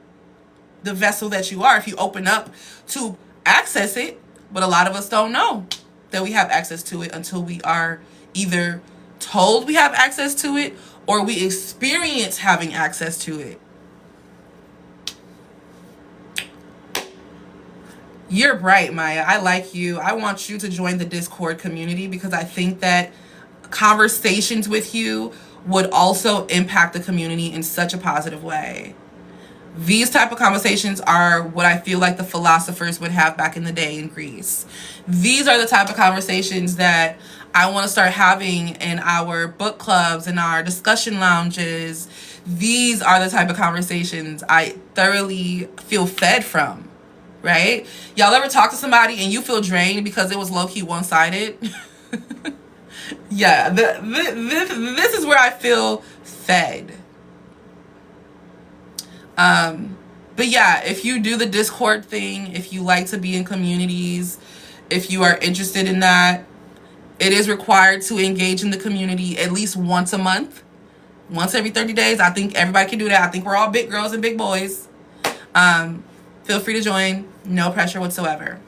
The vessel that you are, if you open up to access it. But a lot of us don't know that we have access to it until we are either told we have access to it or we experience having access to it. You're bright, Maya. I like you. I want you to join the Discord community because I think that conversations with you would also impact the community in such a positive way. These type of conversations are what I feel like the philosophers would have back in the day in Greece. These are the type of conversations that I want to start having in our book clubs, in our discussion lounges. These are the type of conversations I thoroughly feel fed from. Right? Y'all ever talk to somebody and you feel drained because it was low-key one-sided? Yeah, this is where I feel fed. But yeah, if you do the Discord thing, if you like to be in communities, if you are interested in that, it is required to engage in the community at least once a month. Once every 30 days. I think everybody can do that. I think we're all big girls and big boys. Feel free to join. No pressure whatsoever.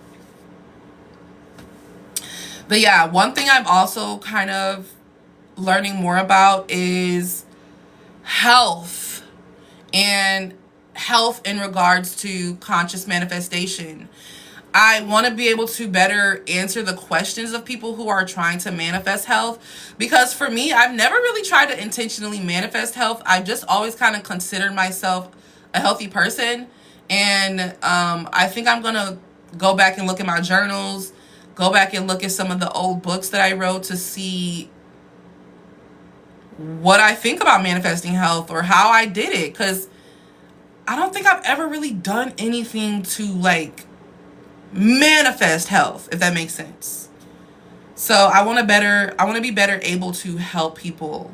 But yeah, one thing I'm also kind of learning more about is health. And health in regards to conscious manifestation. I want to be able to better answer the questions of people who are trying to manifest health. Because for me, I've never really tried to intentionally manifest health. I've just always kind of considered myself a healthy person. And I think I'm going to go back and look at my journals, go back and look at some of the old books that I wrote to see what I think about manifesting health or how I did it. Because I don't think I've ever really done anything to like manifest health, if that makes sense. So I want to be better able to help people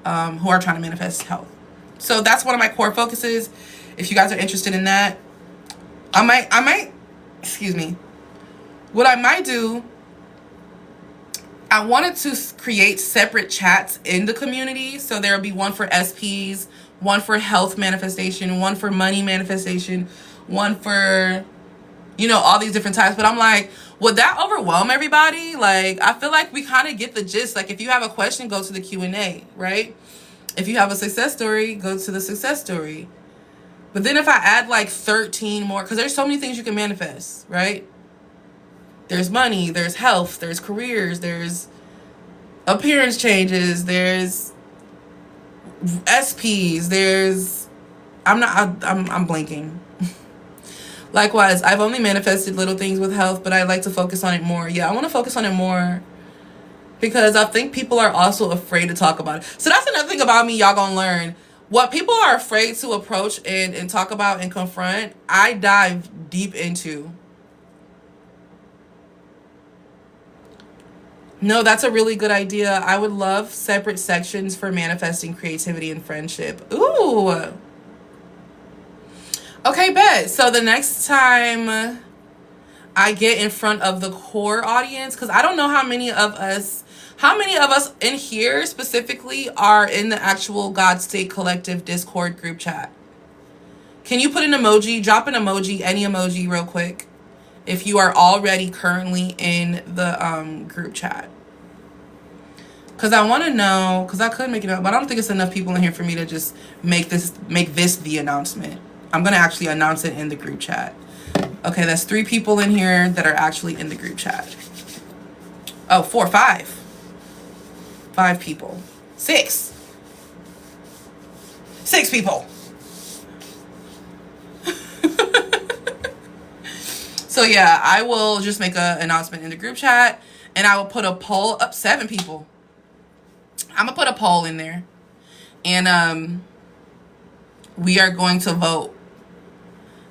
who are trying to manifest health. So that's one of my core focuses. If you guys are interested in that, I might, excuse me. What I might do, I wanted to create separate chats in the community. So there will be one for SPs, one for health manifestation, one for money manifestation, one for, all these different types. But I'm like, would that overwhelm everybody? Like, I feel like we kind of get the gist. Like, if you have a question, go to the Q&A, right? If you have a success story, go to the success story. But then if I add like 13 more, because there's so many things you can manifest, right? There's money, there's health, there's careers, there's appearance changes, there's SPs, there's, I'm blanking. Likewise, I've only manifested little things with health, but I like to focus on it more. Yeah, I want to focus on it more because I think people are also afraid to talk about it. So that's another thing about me y'all gonna learn. What people are afraid to approach and talk about and confront, I dive deep into. No, that's a really good idea. I would love separate sections for manifesting creativity and friendship. Ooh. Okay, bet. So the next time I get in front of the core audience, because I don't know how many of us in here specifically are in the actual God State Collective Discord group chat. Can you put an emoji, drop an emoji, any emoji real quick, if you are already currently in the group chat. Because I want to know, because I could make it up, but I don't think it's enough people in here for me to just make this the announcement. I'm going to actually announce it in the group chat. Okay, that's 3 people in here that are actually in the group chat. Oh, 4, 5. 5 people. 6. 6 people. So yeah, I will just make an announcement in the group chat, and I will put a poll up. 7 people. I'm gonna put a poll in there, and we are going to vote.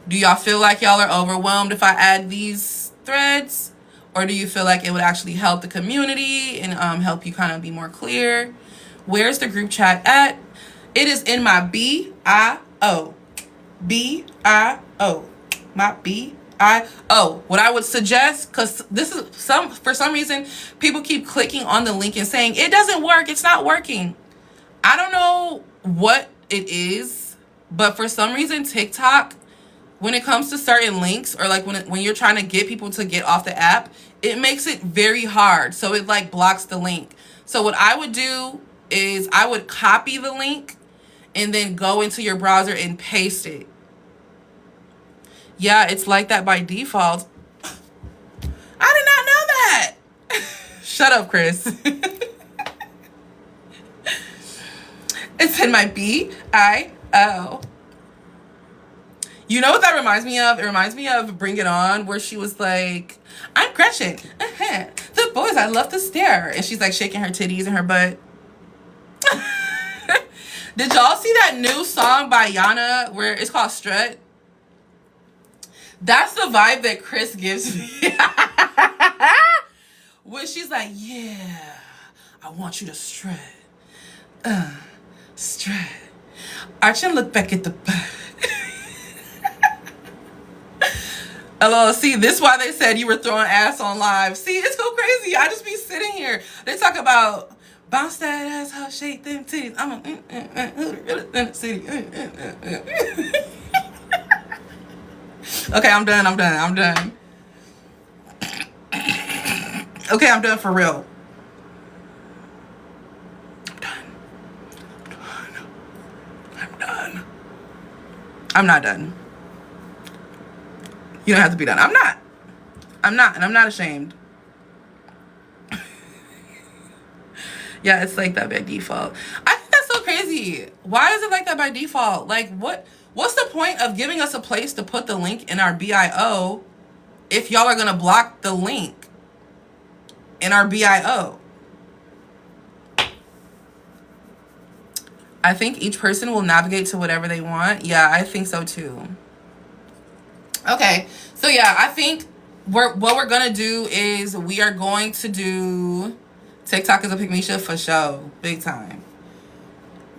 Do y'all feel like y'all are overwhelmed if I add these threads, or do you feel like it would actually help the community and help you kind of be more clear? Where's the group chat at? It is in my bio. Bio. My bio. What I would suggest, because this is for some reason people keep clicking on the link and saying it doesn't work, it's not working. I don't know what it is, but for some reason TikTok, when it comes to certain links, or like when you're trying to get people to get off the app, it makes it very hard. So it like blocks the link. So what I would do is I would copy the link and then go into your browser and paste it. Yeah, it's like that by default. I did not know that. Shut up, Chris. It's in my bio. You know what that reminds me of? It reminds me of Bring It On, where she was like, I'm Gretchen. The boys I love to stare. And she's like shaking her titties and her butt. Did y'all see that new song by Yana where it's called Strut? That's the vibe that Chris gives me. When she's like, yeah, I want you to strut. Strut. Arch and look back at the butt. LOL, see, this is why they said you were throwing ass on live. See, it's so crazy. I just be sitting here. They talk about bounce that ass, how shake them titties. I'm a city. Okay, I'm done. Okay, I'm done for real. I'm done. I'm not done. You don't have to be done. I'm not, and I'm not ashamed. Yeah, it's like that by default. I think that's so crazy. Why is it like that by default? Like, what's the point of giving us a place to put the link in our bio if y'all are gonna block the link in our bio? I think each person will navigate to whatever they want. Yeah, I think so too. Okay, so yeah, I think what we're gonna do is we are going to do TikTok is a Pygmisha for show, big time.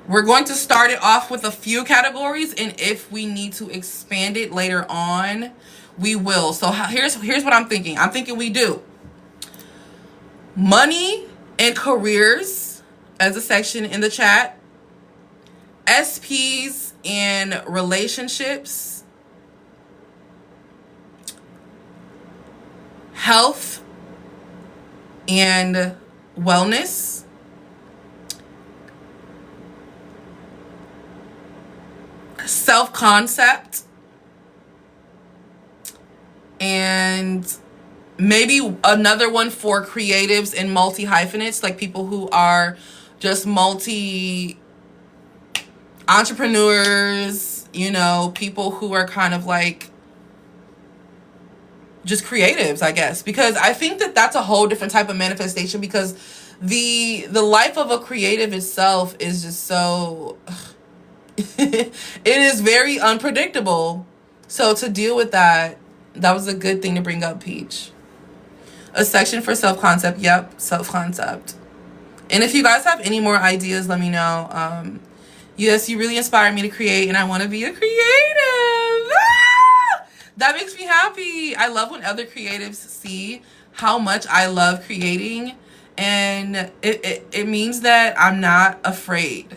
We're going to start it off with a few categories, and if we need to expand it later on, we will. So here's what I'm thinking. I'm thinking we do money and careers as a section in the chat, SPs and relationships, health and wellness, self-concept, and maybe another one for creatives and multi-hyphenates, like people who are just multi-entrepreneurs, you know, people who are kind of like just creatives, I guess, because I think that that's a whole different type of manifestation, because the life of a creative itself is just so it is very unpredictable. So to deal with that was a good thing to bring up, Peach. A section for self-concept. Yep, self-concept. And if you guys have any more ideas, let me know. Yes, you really inspire me to create, and I want to be a creative. That makes me happy. I love when other creatives see how much I love creating, and it means that I'm not afraid.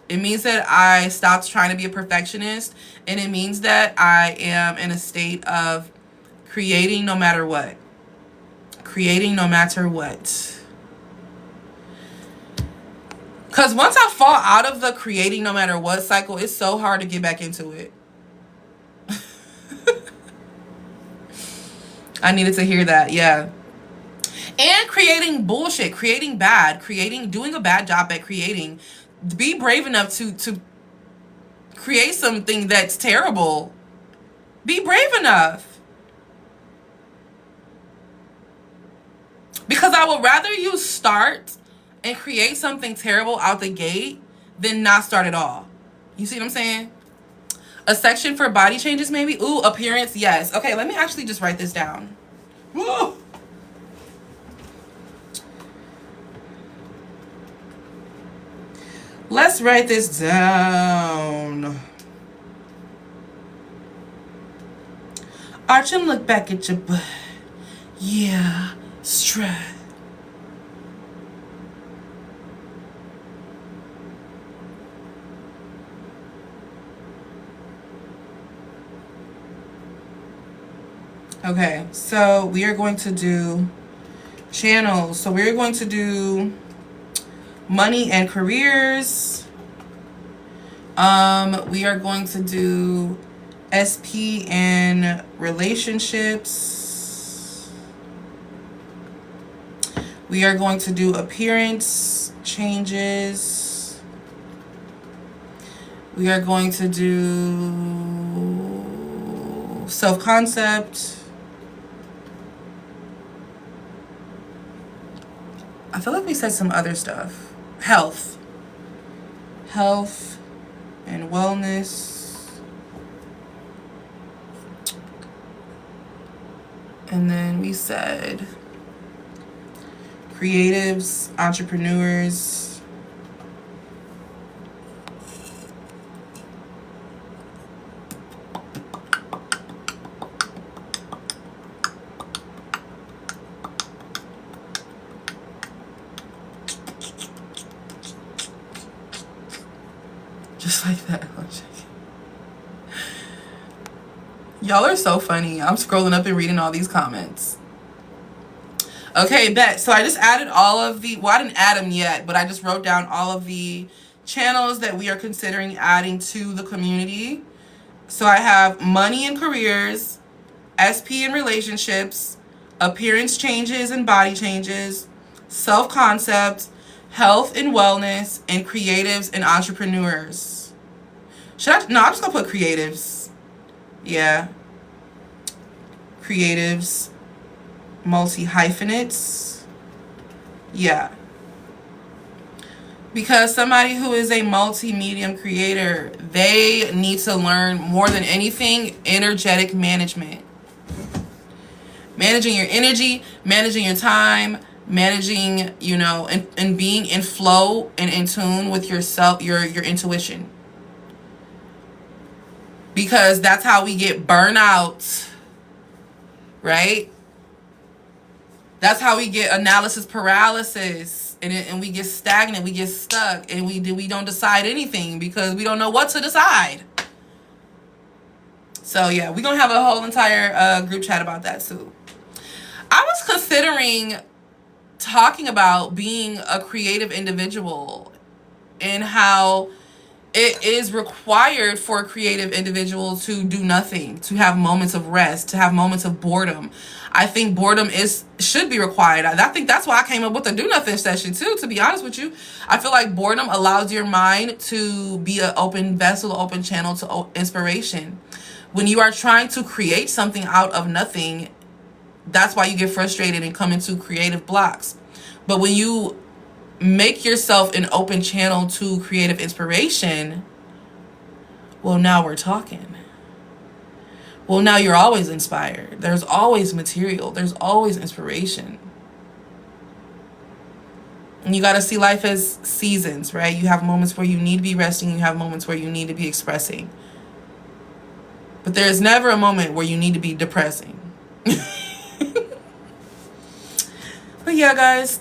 It means that I stopped trying to be a perfectionist, and it means that I am in a state of Creating no matter what. Creating no matter what. Because once I fall out of the creating no matter what cycle, it's so hard to get back into it. I needed to hear that. Yeah. And creating bullshit, creating bad, doing a bad job at creating. Be brave enough to create something that's terrible. Be brave enough. Because I would rather you start and create something terrible out the gate than not start at all. You see what I'm saying? A section for body changes, maybe? Ooh, appearance, yes. Okay, let me actually just write this down. Woo! Let's write this down. Arch and look back at your butt. Yeah, strut. Okay, so we are going to do channels. So we're going to do money and careers. We are going to do SP and relationships. We are going to do appearance changes. We are going to do self-concept. I feel like we said some other stuff. Health and wellness. And then we said creatives, entrepreneurs. Just like that. Y'all are so funny. I'm scrolling up and reading all these comments. Okay, bet. So I just added all of the, well, I didn't add them yet, but I just wrote down all of the channels that we are considering adding to the community. So I have money and careers, SP and relationships, appearance changes and body changes, self-concept, health and wellness, and creatives and entrepreneurs. Should I? No, I'm just gonna put creatives. Yeah. Creatives, multi-hyphenates. Yeah. Because somebody who is a multi-medium creator, they need to learn more than anything, energetic management. Managing your energy, managing your time, managing, you know, and being in flow and in tune with yourself, your intuition. Because that's how we get burnout, right? That's how we get analysis paralysis, and we get stagnant, we get stuck, and we don't decide anything because we don't know what to decide. So yeah, we're gonna have a whole entire group chat about that too. I was considering talking about being a creative individual and how it is required for a creative individual to do nothing, to have moments of rest, to have moments of boredom. I think boredom should be required. I think that's why I came up with the do nothing session too, to be honest with you. I feel like boredom allows your mind to be an open vessel, open channel to inspiration. When you are trying to create something out of nothing, that's why you get frustrated and come into creative blocks. But when you make yourself an open channel to creative inspiration, well, now we're talking. Well, now you're always inspired. There's always material. There's always inspiration. And you got to see life as seasons, right? You have moments where you need to be resting. You have moments where you need to be expressing. But there's never a moment where you need to be depressing. But yeah, guys,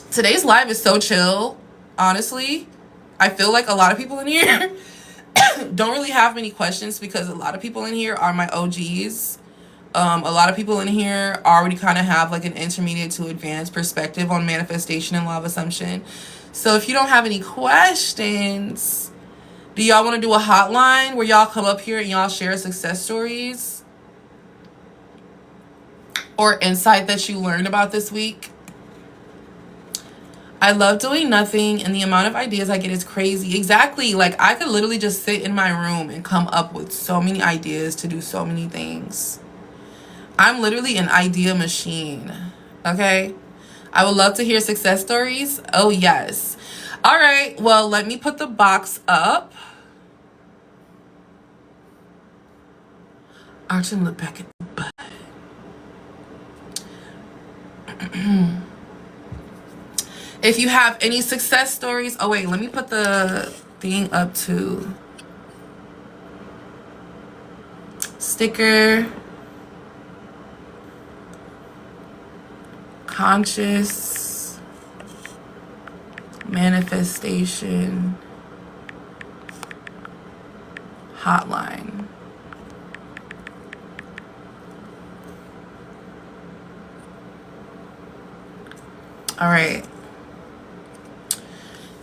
today's live is so chill, honestly. I feel like a lot of people in here don't really have many questions because a lot of people in here are my OGs. A lot of people in here already kind of have like an intermediate to advanced perspective on manifestation and law of assumption. So if you don't have any questions, do y'all want to do a hotline where y'all come up here and y'all share success stories or insight that you learned about this week? I love doing nothing, and the amount of ideas I get is crazy. Exactly. Like, I could literally just sit in my room and come up with so many ideas to do so many things. I'm literally an idea machine. Okay? I would love to hear success stories. Oh, yes. All right. Well, let me put the box up. Arch and look back at the butt. If you have any success stories, oh wait, let me put the thing up too. Sticker, conscious, manifestation, hotline. All right.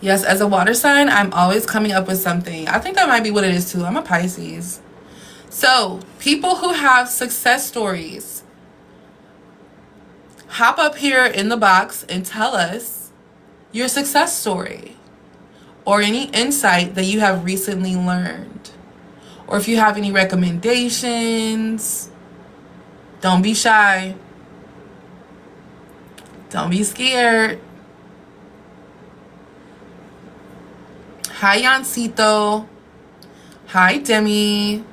Yes, as a water sign, I'm always coming up with something. I think that might be what it is too. I'm a Pisces. So, people who have success stories, hop up here in the box and tell us your success story or any insight that you have recently learned. Or if you have any recommendations, don't be shy. Don't be scared. Hi, Yancito. Hi, Demi.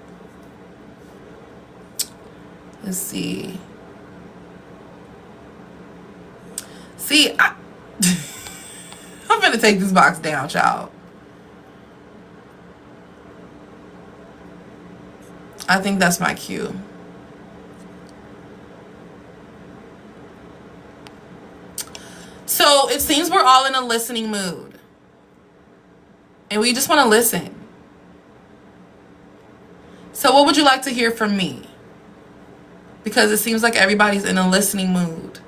Let's see. I'm gonna take this box down, child. I think that's my cue. So it seems we're all in a listening mood. And we just want to listen. So what would you like to hear from me? Because it seems like everybody's in a listening mood.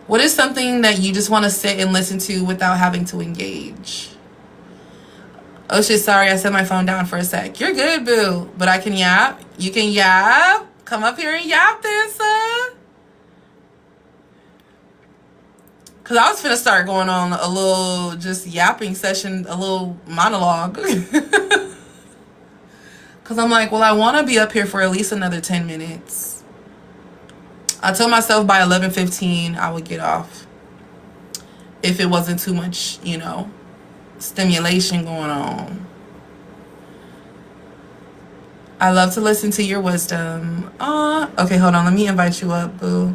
What is something that you just want to sit and listen to without having to engage? Oh shit, sorry, I set my phone down for a sec. You're good, boo. But I can yap. You can yap. Come up here and yap then, son. Because I was finna start going on a little just yapping session, a little monologue. Because I'm like, well, I want to be up here for at least another 10 minutes. I told myself by 11:15 I would get off. If it wasn't too much, stimulation going on. I love to listen to your wisdom. Okay, hold on. Let me invite you up, boo.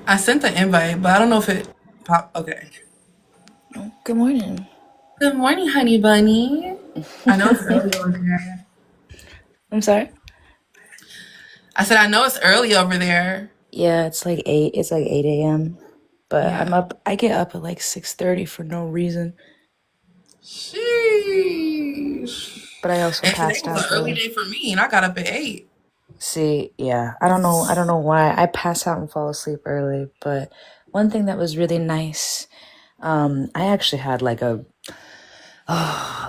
I sent the invite, but I don't know if it popped. Okay. Good morning. Good morning, honey bunny. I know it's early over there. I'm sorry? I said, I know it's early over there. Yeah, it's like 8. It's like 8 a.m. But Yeah. I get up at like 6:30 for no reason. Sheesh. But I also And today passed was an out early though. day for me, and I got up at 8. See, yeah. I don't know why. I pass out and fall asleep early, but one thing that was really nice, I actually had like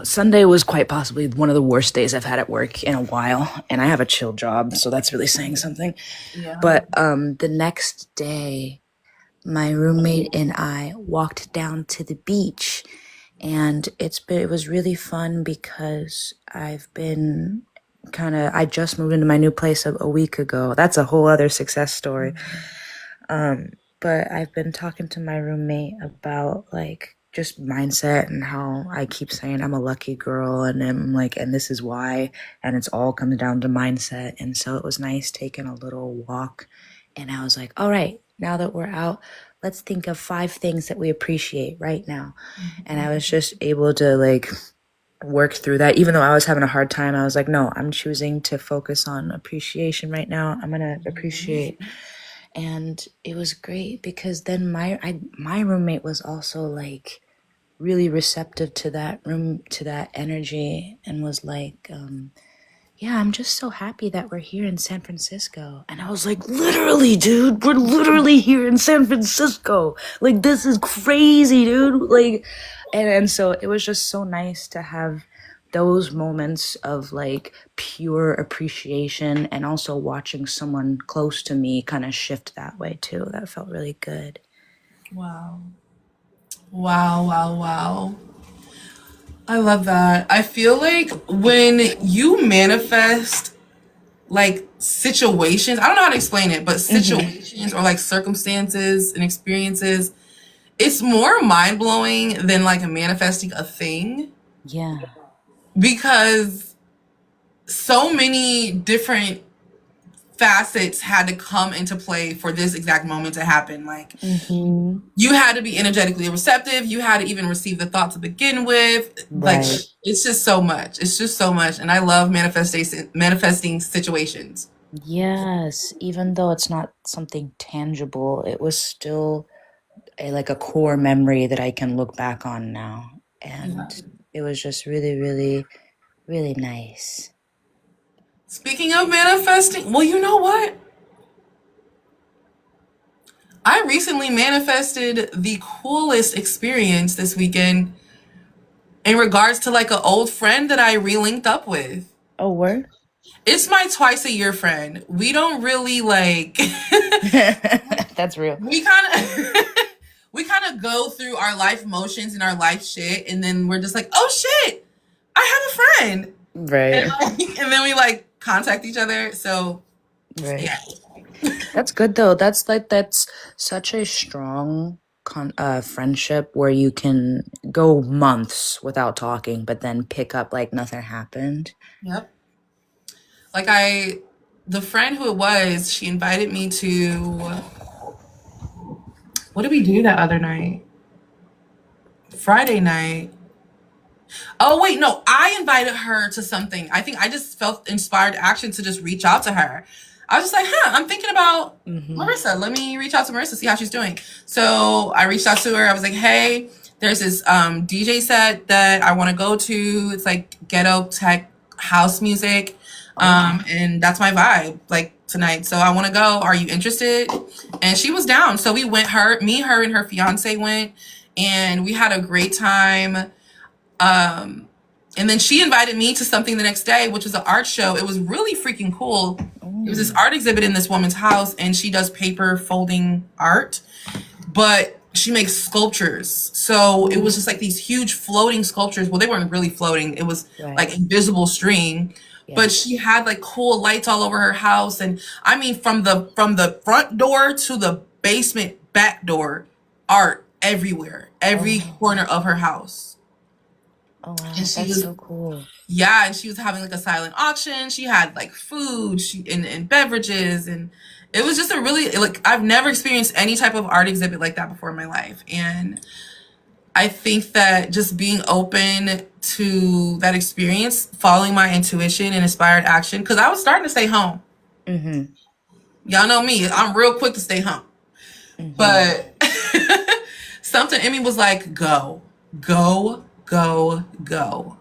Sunday was quite possibly one of the worst days I've had at work in a while, and I have a chill job, so that's really saying something. Yeah. But the next day, my roommate and I walked down to the beach, and it was really fun because I just moved into my new place a week ago. That's a whole other success story. But I've been talking to my roommate about like just mindset and how I keep saying I'm a lucky girl, and I'm like, and this is why, and it's all comes down to mindset. And so it was nice taking a little walk, and I was like, all right, now that we're out, let's think of 5 things that we appreciate right now. And I was just able to like work through that. Even though I was having a hard time, I was like, no, I'm choosing to focus on appreciation right now. I'm going to appreciate. And it was great because then my roommate was also like really receptive to that energy, and was like, yeah, I'm just so happy that we're here in San Francisco. And I was like, literally, dude, we're literally here in San Francisco. Like, this is crazy, dude. Like, and so it was just so nice to have those moments of like pure appreciation, and also watching someone close to me kind of shift that way too. That felt really good. Wow. Wow, wow, wow. I love that. I feel like when you manifest like situations, I don't know how to explain it, but situations or like circumstances and experiences, it's more mind blowing than like manifesting a thing, Yeah. because so many different facets had to come into play for this exact moment to happen. Like, you had to be energetically receptive. You had to even receive the thought to begin with. Like, Right. it's just so much. It's just so much. And I love manifesting situations. Yes, even though it's not something tangible, it was still like a core memory that I can look back on now. Yeah. And it was just really, really, really nice. Speaking of manifesting, well, you know what? I recently manifested the coolest experience this weekend in regards to like an old friend that I re-linked up with. Oh, word? It's my twice a year friend. We don't really like That's real. we kind of we kind of go through our life motions and our life shit, and then we're just like, oh shit, I have a friend, and, Right. and then we like contact each other. So Right. yeah, That's good though. That's such a strong friendship where you can go months without talking, but then pick up like nothing happened. yep. Like the friend who it was, she invited me to, what did we do that other night? Friday night. Oh wait, no, I invited her to something. I think I just felt inspired action to just reach out to her. I was just like, I'm thinking about Marissa. Let me reach out to Marissa, see how she's doing. So I reached out to her. I was like, hey, there's this DJ set that I want to go to. It's like ghetto tech house music. And that's my vibe like tonight. So I want to go. Are you interested? And she was down. So we went, her and her fiance went, and we had a great time. And then she invited me to something the next day, which was an art show. It was really freaking cool. It was this art exhibit in this woman's house, and she does paper folding art, but she makes sculptures. So it was just like these huge floating sculptures. Well, they weren't really floating. It was Right. like invisible string. Yeah. But she had like cool lights all over her house, and I mean from the front door to the basement back door, art everywhere, every corner of her house. Oh wow, And she that's was, so cool. yeah, and she was having like a silent auction. She had like food, and beverages, and it was just a really, like, I've never experienced any type of art exhibit like that before in my life. And I think that just being open to that experience, following my intuition and inspired action, because I was starting to stay home. Y'all know me, I'm real quick to stay home. But something in me was like, go, go, go, go.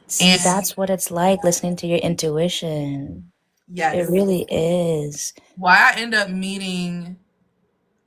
See, And that's what it's like listening to your intuition. It yes, really is. why I end up meeting.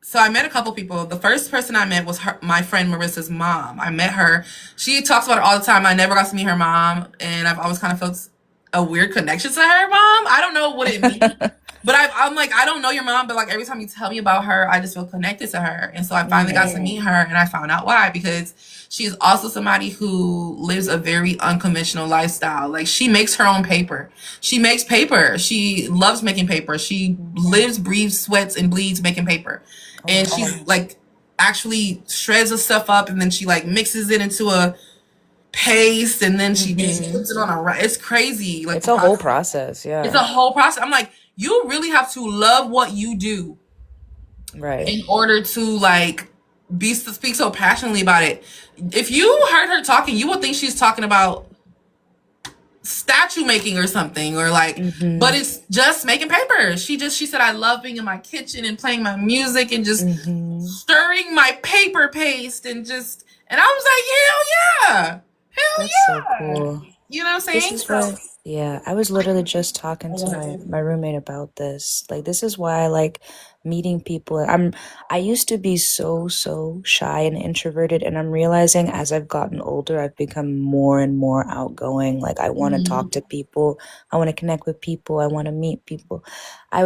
So I met a couple people. The first person I met was my friend Marissa's mom. I met her. She talks about it all the time. I never got to meet her mom, and I've always kind of felt a weird connection to her mom. I don't know what it means, but I'm like, I don't know your mom, but like every time you tell me about her, I just feel connected to her. And so I finally got to meet her, and I found out why, because she's also somebody who lives a very unconventional lifestyle. Like, she makes her own paper. She makes paper. She loves making paper. She lives, breathes, sweats, and bleeds making paper. And she like actually shreds the stuff up, and then she like mixes it into a paste, and then she puts it on a it's crazy. Like, It's a whole process, it's yeah. a whole process. I'm like, you really have to love what you do Right. in order to like speak so passionately about it. If you heard her talking, you would think she's talking about statue making or something, or like, but it's just making paper. She said, I love being in my kitchen and playing my music and just stirring my paper paste and just, and I was like, hell yeah, That's so hell yeah. cool. You know what I'm This saying? is So why, yeah, I was literally just talking to my roommate about this. Like, this is why I like meeting people. I used to be so shy and introverted, and I'm realizing as I've gotten older, I've become more and more outgoing. Like, I want to talk to people, I want to connect with people, I want to meet people. I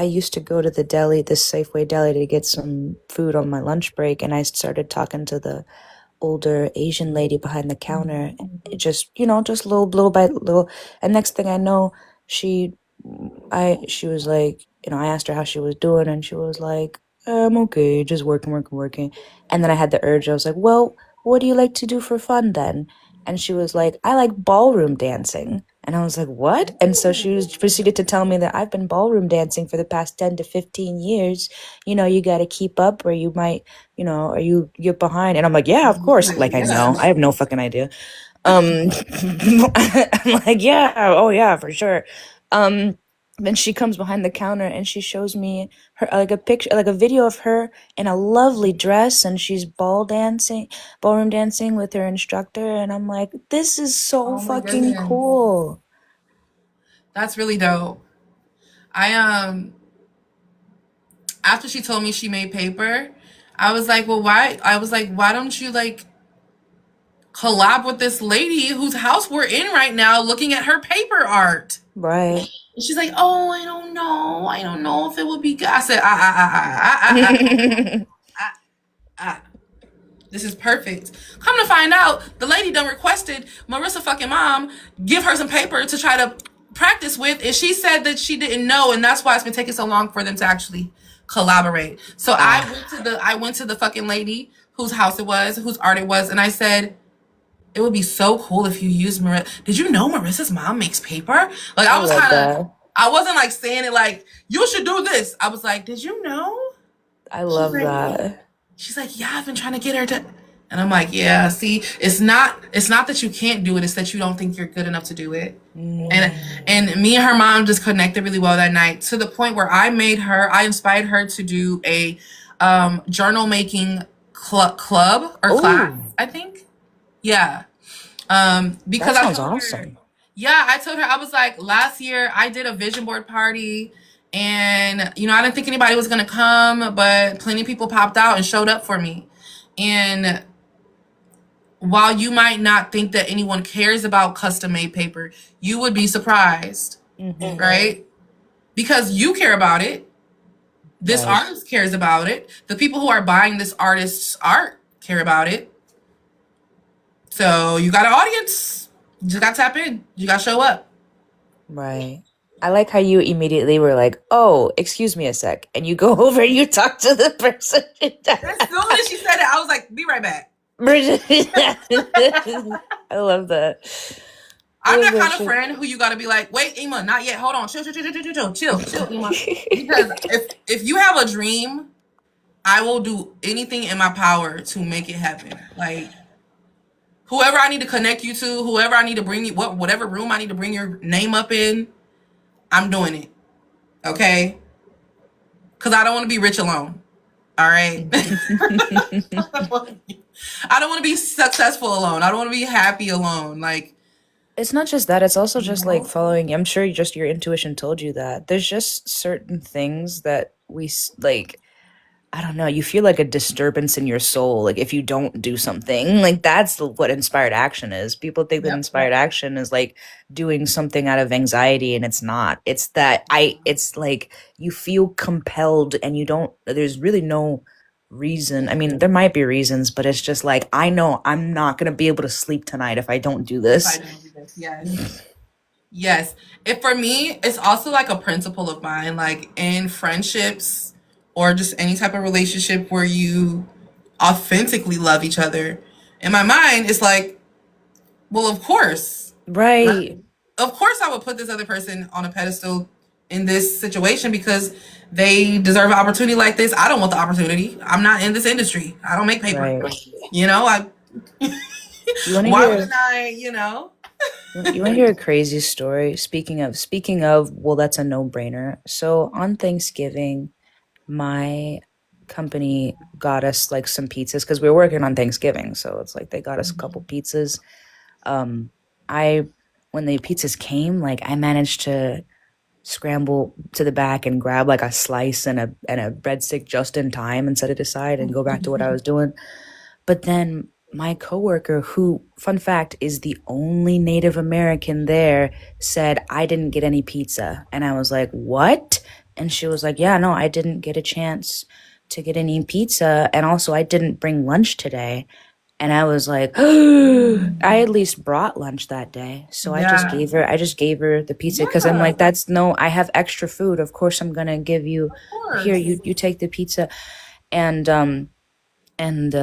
used to go to the deli, this Safeway deli, to get some food on my lunch break, and I started talking to the older Asian lady behind the counter. It just, just little by little. And next thing I know, she she was like, I asked her how she was doing, and she was like, I'm okay, just working. And then I had the urge. I was like, well, what do you like to do for fun then? And she was like, I like ballroom dancing. And I was like, what? And so proceeded to tell me that I've been ballroom dancing for the past 10 to 15 years. You got to keep up or you might, or you get behind. And I'm like, yeah, of course. Like, I know. I have no fucking idea. I'm like, yeah, oh yeah, for sure. Then she comes behind the counter and she shows me her like a picture, like a video of her in a lovely dress, and she's ballroom dancing with her instructor, and I'm like, this is so oh my fucking goodness, cool. that's really dope. I After she told me she made paper, I was like, well, why? I was like, why don't you like collab with this lady whose house we're in right now, looking at her paper art? Right. And she's like, oh, I don't know. I don't know if it would be good. I said, ah. This is perfect. Come to find out, the lady done requested Marissa fucking mom give her some paper to try to practice with, and she said that she didn't know, and that's why it's been taking so long for them to actually collaborate. So I went to the fucking lady whose house it was, whose art it was, and I said, it would be so cool if you used Marissa. Did you know Marissa's mom makes paper? Like, I was love kind of, that. I wasn't like saying it like, you should do this. I was like, did you know? I love that. She's like, yeah, I've been trying to get her to, and I'm like, yeah, see, it's not that you can't do it, it's that you don't think you're good enough to do it. And me and her mom just connected really well that night, to the point where I inspired her to do a journal making club or class, I think. Yeah. Because That sounds awesome. yeah, I told her, I was like, last year I did a vision board party, and I didn't think anybody was gonna come, but plenty of people popped out and showed up for me. And while you might not think that anyone cares about custom made paper, you would be surprised, right? Because you care about it. This Right. artist cares about it. The people who are buying this artist's art care about it. So you got an audience. You just got to tap in. You got to show up. Right. I like how you immediately were like, oh, excuse me a sec. And you go over and you talk to the person. As soon as she said it, I was like, be right back. I love that. I'm that kind of friend who you got to be like, wait, Ima, not yet. Hold on. Chill, Ima. Because if you have a dream, I will do anything in my power to make it happen. Like, whoever I need to connect you to, whoever I need to bring you, whatever room I need to bring your name up in, I'm doing it. Okay? Because I don't want to be rich alone. All right? I don't want to be successful alone. I don't want to be happy alone. Like, it's not just that, it's also just like following, I'm sure just your intuition told you that. There's just certain things that like, I don't know, you feel like a disturbance in your soul, like if you don't do something. Like that's what inspired action is. People think that inspired action is like doing something out of anxiety, and it's not. It's that it's like you feel compelled, and there's really no reason. I mean, there might be reasons, but it's just like, I know I'm not going to be able to sleep tonight if I don't do this. Yes. Yes. For me, it's also like a principle of mine, like in friendships or just any type of relationship where you authentically love each other. In my mind, it's like, well, of course. Right. Of course I would put this other person on a pedestal in this situation because they deserve an opportunity like this. I don't want the opportunity. I'm not in this industry. I don't make paper. Right. Why wouldn't I, You want to hear a crazy story? Speaking of, well, that's a no-brainer. So on Thanksgiving, my company got us like some pizzas because we were working on Thanksgiving. So it's like they got us a couple pizzas. Um, I when the pizzas came, like I managed to scramble to the back and grab like a slice and a breadstick just in time and set it aside and go back to what I was doing. But then my coworker, who, fun fact, is the only Native American there, said, I didn't get any pizza. And I was like, what? And she was like, yeah, no, I didn't get a chance to get any pizza. And also, I didn't bring lunch today. And I was like, I at least brought lunch that day. So Yeah, I just gave her the pizza because I'm yeah, like, that's no, I have extra food. Of course, I'm gonna give you of here, course. you take the pizza. And yeah, and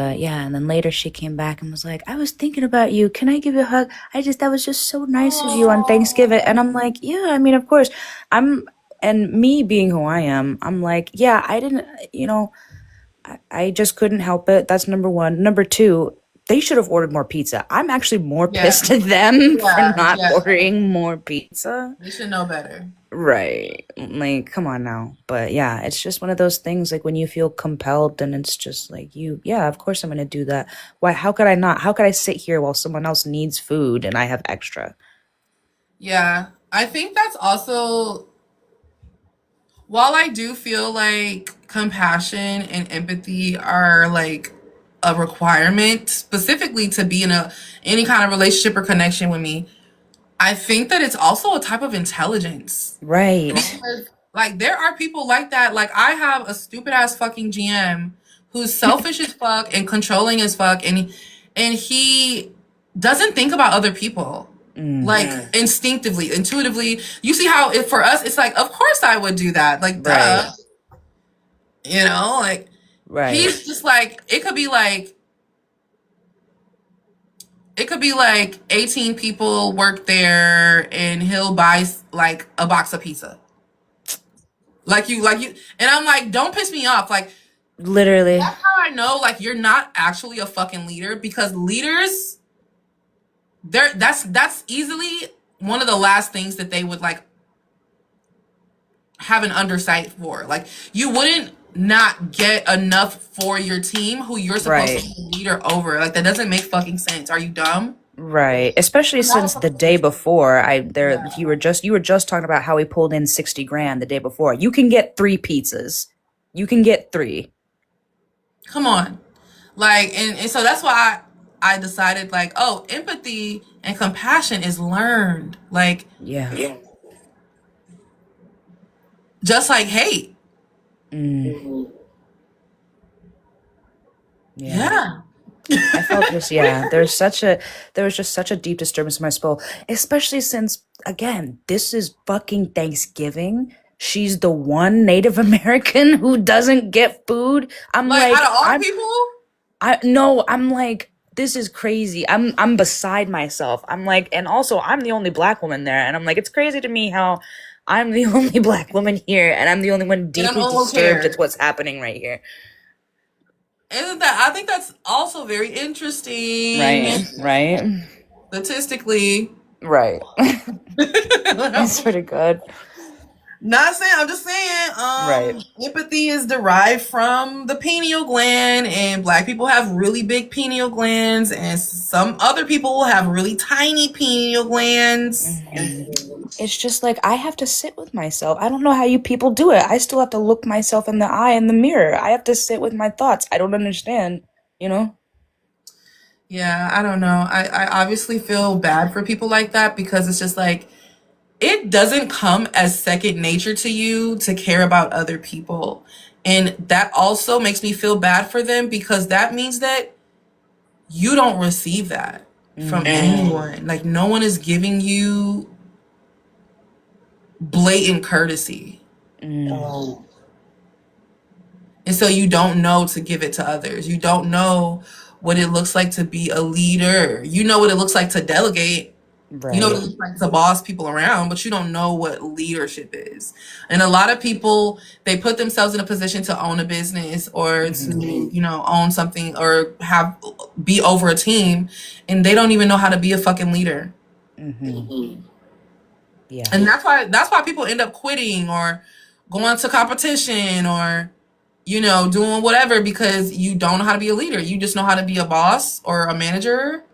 then later she came back and was like, I was thinking about you. Can I give you a hug? That was just so nice of you on Thanksgiving. And I'm like, yeah, I mean, of course. I'm and me being who I am, I'm like, yeah, I didn't, I just couldn't help it. That's number one. Number two, they should have ordered more pizza. I'm actually more Yeah, pissed at them for yeah, not yeah. ordering more pizza. You should know better. Right. Like, come on now. But yeah, it's just one of those things like when you feel compelled and it's just like yeah, of course I'm gonna do that. Why, how could I not? How could I sit here while someone else needs food and I have extra? Yeah, I think that's also, while I do feel like compassion and empathy are like a requirement specifically to be in a any kind of relationship or connection with me, I think that it's also a type of intelligence. Right. Like there are people like that. Like I have a stupid ass fucking GM who's selfish as fuck and controlling as fuck, and he doesn't think about other people. Mm, Like instinctively, intuitively. You see how if for us it's like, of course I would do that. Like right. duh. You know, like Right. he's just like it could be like 18 people work there and he'll buy like a box of pizza. Like you and I'm like, don't piss me off. Like Literally. that's how I know like you're not actually a fucking leader, because leaders, that's easily one of the last things that they would like have an undersight for. Like you wouldn't not get enough for your team who you're supposed to Right. be a leader over. Like that doesn't make fucking sense. Are you dumb? Right. Especially since the day before Yeah. you were just talking about how he pulled in 60 grand the day before. You can get three pizzas. You can get three. Come on. Like and so that's why I decided like, oh, empathy and compassion is learned. Like Yeah. just like hate. Mm, yeah. Yeah. I felt just there was just such a deep disturbance in my soul, especially since again, this is fucking Thanksgiving. She's the one Native American who doesn't get food. Like out of all the people, I no, I'm like, this is crazy. I'm beside myself. I'm like, and also I'm the only black woman there, and I'm like, it's crazy to me how I'm the only black woman here, and I'm the only one they don't deeply almost disturbed at care. what's happening right here. Isn't that? I think that's also very interesting Right, right, statistically. right. I swear to God. Not saying, I'm just saying, Right. empathy is derived from the pineal gland, and black people have really big pineal glands, and some other people will have really tiny pineal glands. Mhm. It's just like I have to sit with myself. I don't know how you people do it. I still have to look myself in the eye in the mirror. I have to sit with my thoughts. I don't understand, you know? Yeah, I don't know. I obviously feel bad for people like that, because it's just like, it doesn't come as second nature to you to care about other people. And that also makes me feel bad for them, because that means that you don't receive that from anyone. Like no one is giving you blatant courtesy. Mm, And so you don't know to give it to others. You don't know what it looks like to be a leader. You know what it looks like to delegate. You know what it right. looks like to boss people around, but you don't know what leadership is. And a lot of people, they put themselves in a position to own a business or to, Mhm. own something or be over a team, and they don't even know how to be a fucking leader. Yeah. And that's why people end up quitting or going to competition or doing whatever, because you don't know how to be a leader. You just know how to be a boss or a manager,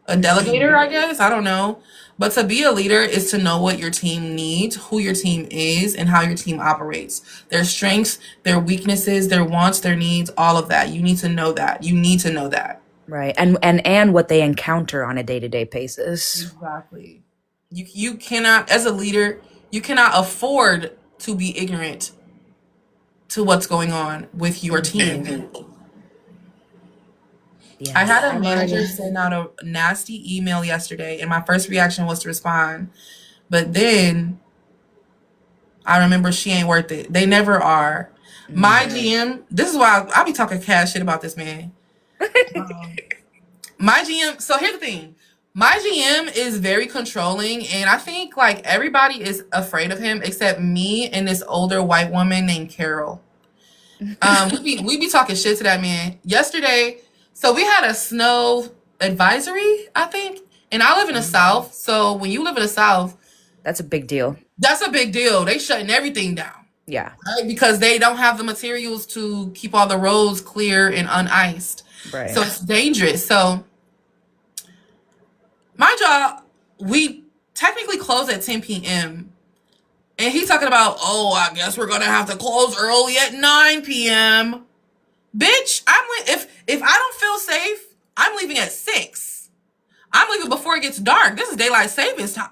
a delegator, I guess. I don't know. But to be a leader is to know what your team needs, who your team is, and how your team operates. Their strengths, their weaknesses, their wants, their needs, all of that. You need to know that. You need to know that. Right. And what they encounter on a day-to-day basis. Exactly. You cannot, as a leader, you cannot afford to be ignorant to what's going on with your team. Yeah. I had a manager send out a nasty email yesterday, and my first reaction was to respond. But then I remember she ain't worth it. They never are. My GM, this is why I be talking cash shit about this man. My GM, so here's the thing. My GM is very controlling, and I think like everybody is afraid of him except me and this older white woman named Carol. We be talking shit to that man. Yesterday, so we had a snow advisory, I think, and I live in the South. So when you live in the South, that's a big deal. That's a big deal. They shutting everything down. Yeah. Right? Because they don't have the materials to keep all the roads clear and uniced. Right. So it's dangerous. So my job, we technically close at 10 p.m. And he's talking about, oh, I guess we're gonna have to close early at 9 p.m. Bitch, if I don't feel safe, I'm leaving at 6. I'm leaving before it gets dark. This is daylight savings time.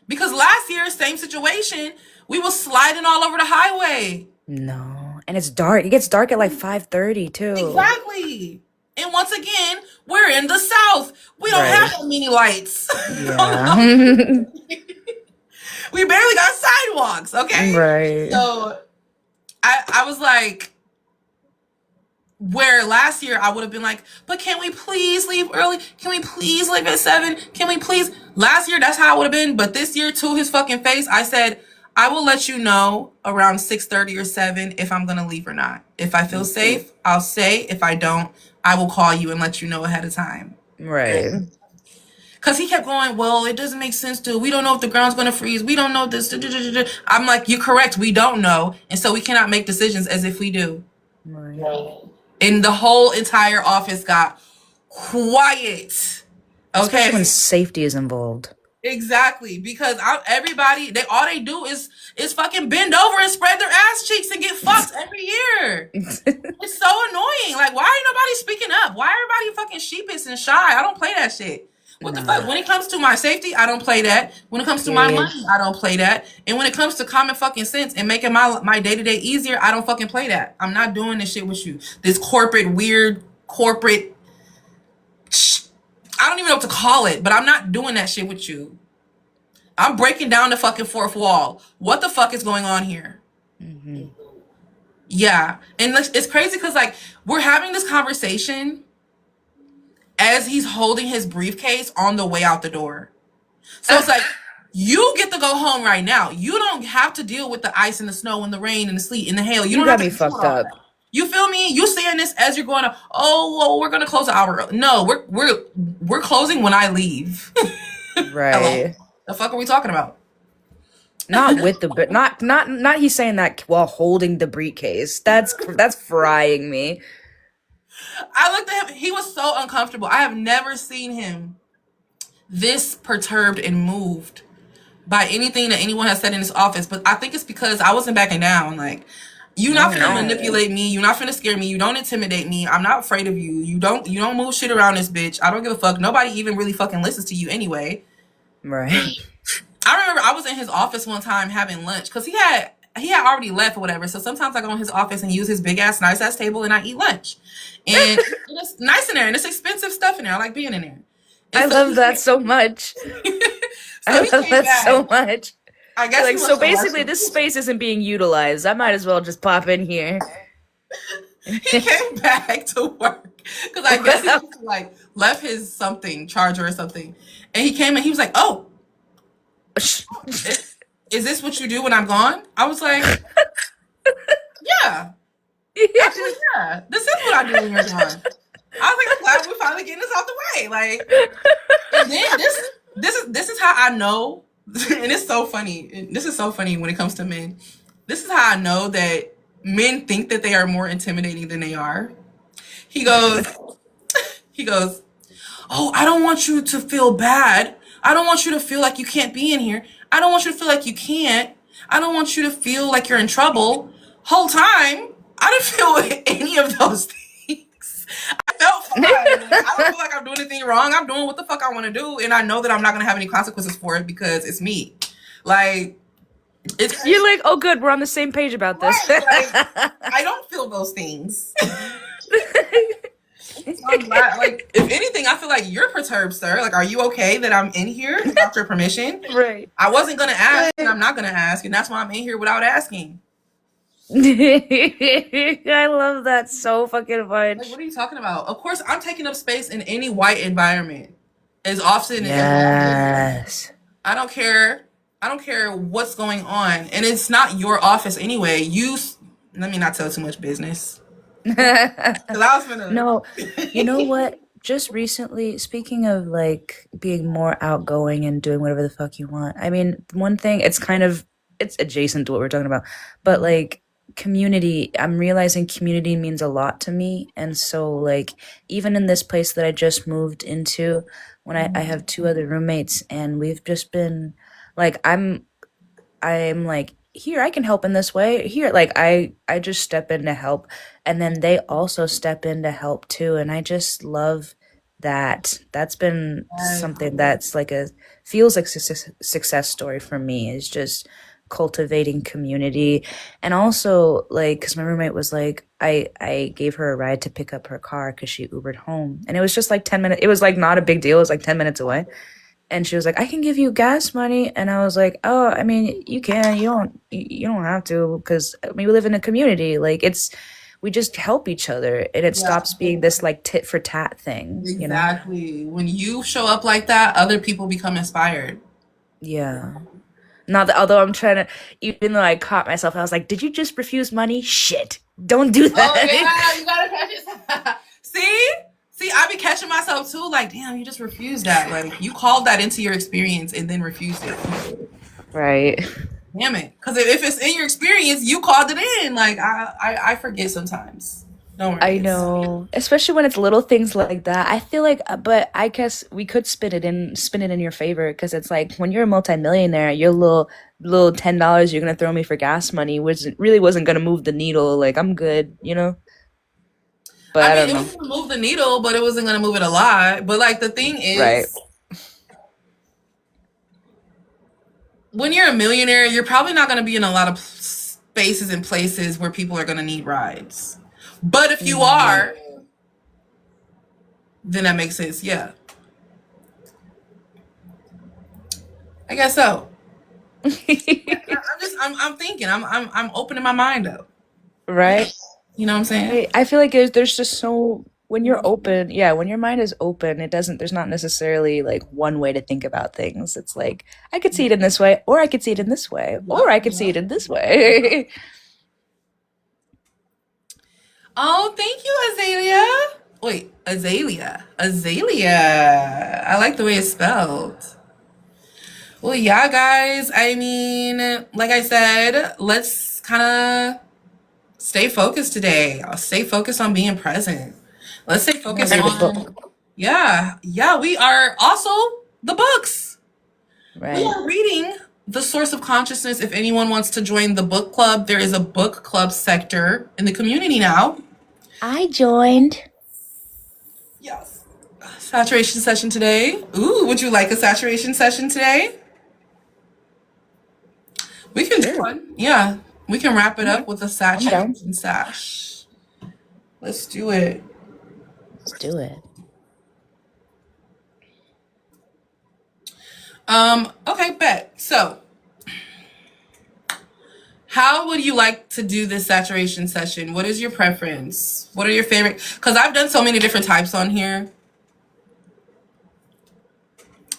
Because last year, same situation, we was sliding all over the highway. No, and it's dark. It gets dark at like 5:30 too. Exactly. And once again, we're in the South. We don't have that many lights. Yeah. We barely got sidewalks, okay? Right. So I was like, where last year I would have been like, but can we please leave early? Can we please leave at 7? Can we please? Last year, that's how I would have been. But this year, to his fucking face, I said, I will let you know around 6:30 or 7 if I'm going to leave or not. If I feel safe, I'll stay. If I don't, I will call you and let you know ahead of time. Right. Because he kept going, well, it doesn't make sense to. We don't know if the ground's going to freeze. We don't know this. I'm like, you're correct. We don't know. And so we cannot make decisions as if we do. Right. And the whole entire office got quiet. Okay. Especially when safety is involved. Exactly. Because everybody, all they do is fucking bend over and spread their ass cheeks and get fucked every year. It's so annoying. Like, why ain't nobody speaking up? Why everybody fucking sheepish and shy? I don't play that shit. What the fuck? When it comes to my safety, I don't play that. When it comes to my money, I don't play that. And when it comes to common fucking sense and making my day-to-day easier, I don't fucking play that. I'm not doing this shit with you. This weird corporate, I don't even know what to call it, but I'm not doing that shit with you. I'm breaking down the fucking fourth wall. What the fuck is going on here? Mm-hmm. Yeah. And it's crazy because like we're having this conversation as he's holding his briefcase on the way out the door. So it's like, you get to go home right now. You don't have to deal with the ice and the snow and the rain and the sleet and the hail. You don't got have to me fucked up. You feel me? You saying this as you're going to, oh, well, we're going to close an hour early. No, we're closing when I leave. Right. Hello. The fuck are we talking about? Not with the not he's saying that while holding the briefcase. That's frying me. I looked at him. He was so uncomfortable. I have never seen him this perturbed and moved by anything that anyone has said in this office. But I think it's because I wasn't backing down. Like, you're not finna manipulate me. You're not finna scare me. You don't intimidate me. I'm not afraid of you. You don't move shit around this bitch. I don't give a fuck. Nobody even really fucking listens to you anyway. Right. I remember I was in his office one time having lunch because he had already left or whatever. So sometimes I go in his office and use his big ass, nice ass table and I eat lunch. And it's nice in there and it's expensive stuff in there. I like being in there. And I love that so much. I love that so much. I guess like so basically this space isn't being utilized. I might as well just pop in here. He came back to work because I guess he like left his charger or something. And he came and he was like, oh, is this what you do when I'm gone? I was like, yeah. Actually, yeah. This is what I do when you're gone. I was like, I'm glad we're finally getting this out the way. Like, and then this is how I know, and it's so funny. This is so funny when it comes to men. This is how I know that men think that they are more intimidating than they are. He goes, he goes, oh, I don't want you to feel bad. I don't want you to feel like you can't be in here. I don't want you to feel like you can't. I don't want you to feel like you're in trouble. Whole time, I didn't feel any of those things. I felt fine. I don't feel like I'm doing anything wrong. I'm doing what the fuck I want to do, and I know that I'm not gonna have any consequences for it because it's me. Like, it's You're like, oh, good, we're on the same page about this. right. Like, I don't feel those things. So I'm glad, like, if anything, I feel like you're perturbed, sir. Like, are you okay that I'm in here without your permission? Right. I wasn't gonna ask, and I'm not gonna ask, and that's why I'm in here without asking. I love that so fucking Like, much. what are you talking about? Of course, I'm taking up space in any white environment as often as Yes. I don't care. I don't care what's going on, and it's not your office anyway. Let me not tell too much business. 'Cause I was gonna. No, you know what? Just recently, speaking of like being more outgoing and doing whatever the fuck you want. I mean, one thing, it's adjacent to what we're talking about, but like community, I'm realizing community means a lot to me. And so like even in this place that I just moved into, when I have two other roommates and we've just been like I'm like, here, I can help in this way. Here, like I just step in to help, and then they also step in to help too. And I just love that. That's been something that's like a feels like success story for me, is just cultivating community. And also like because my roommate was like, I gave her a ride to pick up her car because she Ubered home, and it was just like 10 minutes. It was like not a big deal. It was like 10 minutes away, and she was like, I can give you gas money. And I was like, oh, I mean, you can. You don't have to, because I mean, we live in a community. Like we just help each other, and it Yeah, stops being this like tit for tat thing, you know? exactly. When you show up like that, other people become inspired. Yeah. Not that, although I'm trying to, even though I caught myself, I was like, did you just refuse money? Shit. Don't do Oh that. yeah, you gotta catch yourself. See, I be catching myself too. Like, damn, you just refused that. Like, you called that into your experience and then refused it. Right. Damn it. Because if it's in your experience, you called it in. Like, I forget sometimes. Don't I worry. know, especially when it's little things like that. I feel like, but I guess we could spin it in your favor, because it's like when you're a multimillionaire, your little $10 you're gonna throw me for gas money, which really wasn't gonna move the needle. Like I'm good, you know. But I I mean, don't it know. was gonna move the needle, but it wasn't gonna move it a lot. But like the thing Right. is, when you're a millionaire, you're probably not gonna be in a lot of spaces and places where people are gonna need rides. But if you Mm. are, then that makes sense. Yeah, I guess so. I'm thinking. I'm opening my mind up. Right. You know what I'm saying? I feel like there's just so when you're open, yeah, when your mind is open, it doesn't there's not necessarily like one way to think about things. It's like I could see it in this way, or I could see it in this way, or Yep. I could see it in this way. Oh, thank you, Azalea. Wait, Azalea. Azalea. I like the way it's spelled. Well, yeah, guys. I mean, like I said, let's kind of stay focused today. I'll stay focused on being present. Let's stay I'm gonna focused read a on, book. yeah, we are also the books. We Right. are reading The Source of Consciousness. If anyone wants to join the book club, there is a book club sector in the community now. I joined. Yes. Saturation session today. Ooh, would you like a saturation session today? We can do Sure. one. Yeah. We can wrap it Yeah, up with a I'm down. saturation sash. Let's do it. Let's do it. Okay, bet. So, how would you like to do this saturation session? What is your preference? What are your favorite? Because I've done so many different types on here.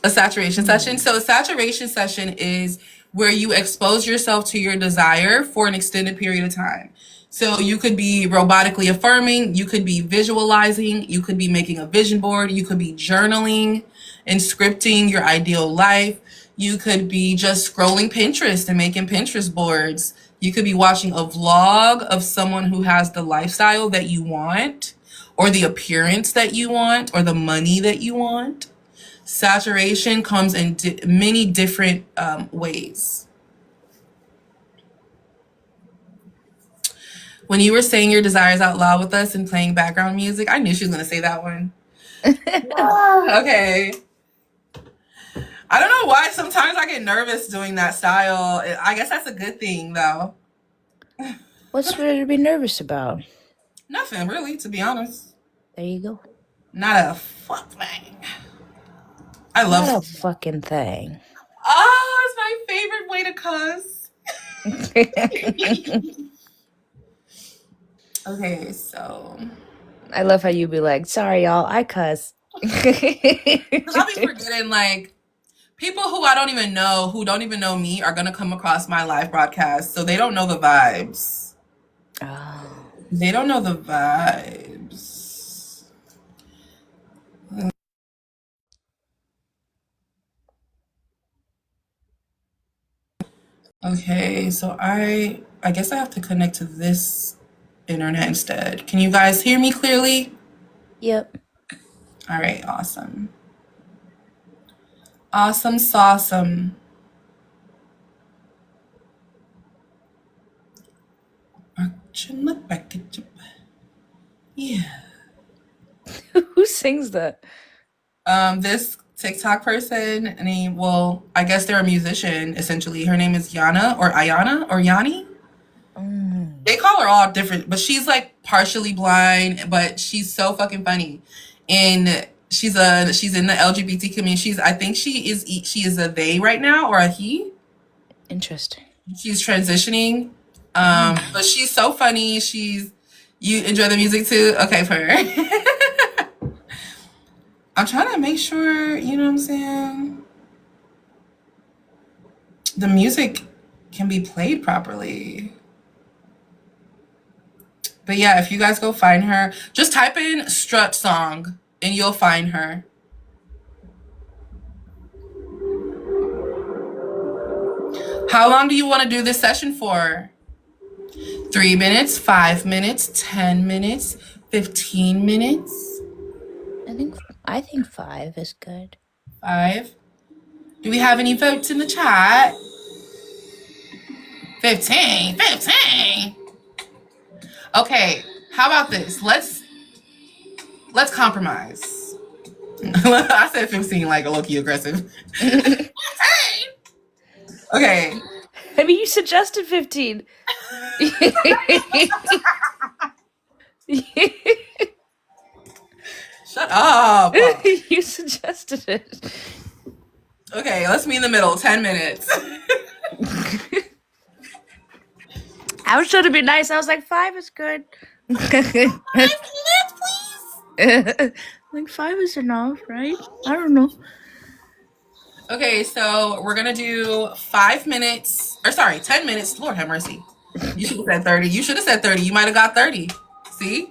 A saturation session. So, a saturation session is where you expose yourself to your desire for an extended period of time. So you could be robotically affirming, you could be visualizing, you could be making a vision board, you could be journaling and scripting your ideal life. You could be just scrolling Pinterest and making Pinterest boards. You could be watching a vlog of someone who has the lifestyle that you want, or the appearance that you want, or the money that you want. Saturation comes in many different ways. When you were saying your desires out loud with us and playing background music, I knew she was going to say that one. Okay. I don't know why sometimes I get nervous doing that style. I guess that's a good thing, though. What's there to be nervous about? Nothing, really, to be honest. There you go. Not a fuck thing. I love Not a fucking thing. Oh, it's my favorite way to cuss. Okay, so I love how you be like, sorry, y'all, I cuss. I'll be forgetting, like, people who I don't even know, who don't even know me, are going to come across my live broadcast, so they don't know the vibes. Oh. They don't know the vibes. Okay, so I guess I have to connect to this internet instead. Can you guys hear me clearly? Yep. All right, awesome. Awesome sauceum. Yeah. Who sings that? This TikTok person named, well, I guess they're a musician, essentially. Her name is Yana or Ayana or Yanni. They call her all different, but she's like partially blind, but she's so fucking funny. And she's in the LGBT community. I think she is a they right now, or a he. Interesting. She's transitioning. But she's so funny. You enjoy the music too? Okay, for her. I'm trying to make sure, you know what I'm saying, the music can be played properly. But yeah, if you guys go find her, just type in strut song and you'll find her. How long do you want to do this session for? 3 minutes, 5 minutes, 10 minutes, 15 minutes? I think 5 is good. 5. Do we have any votes in the chat? 15. Okay, how about this? Let's compromise. I said 15 like a low-key aggressive. 15. Okay. I mean, you suggested 15. Shut up. You suggested it. Okay, let's meet in the middle. 10 minutes. I was trying to be nice. I was like, 5 is good. 5 minutes, please. Like 5 is enough, right? I don't know. Okay, so we're gonna do 5 minutes, or sorry, 10 minutes. Lord have mercy. You should have said 30. You should have said 30. You might have got 30. See?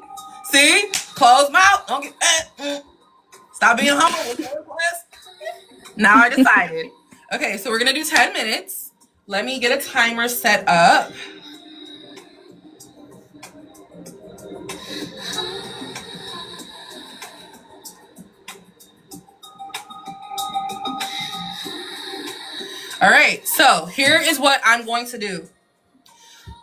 Close mouth. Don't get. Stop being humble. Now I decided. Okay, so we're gonna do 10 minutes. Let me get a timer set up. All right, so here is what I'm going to do.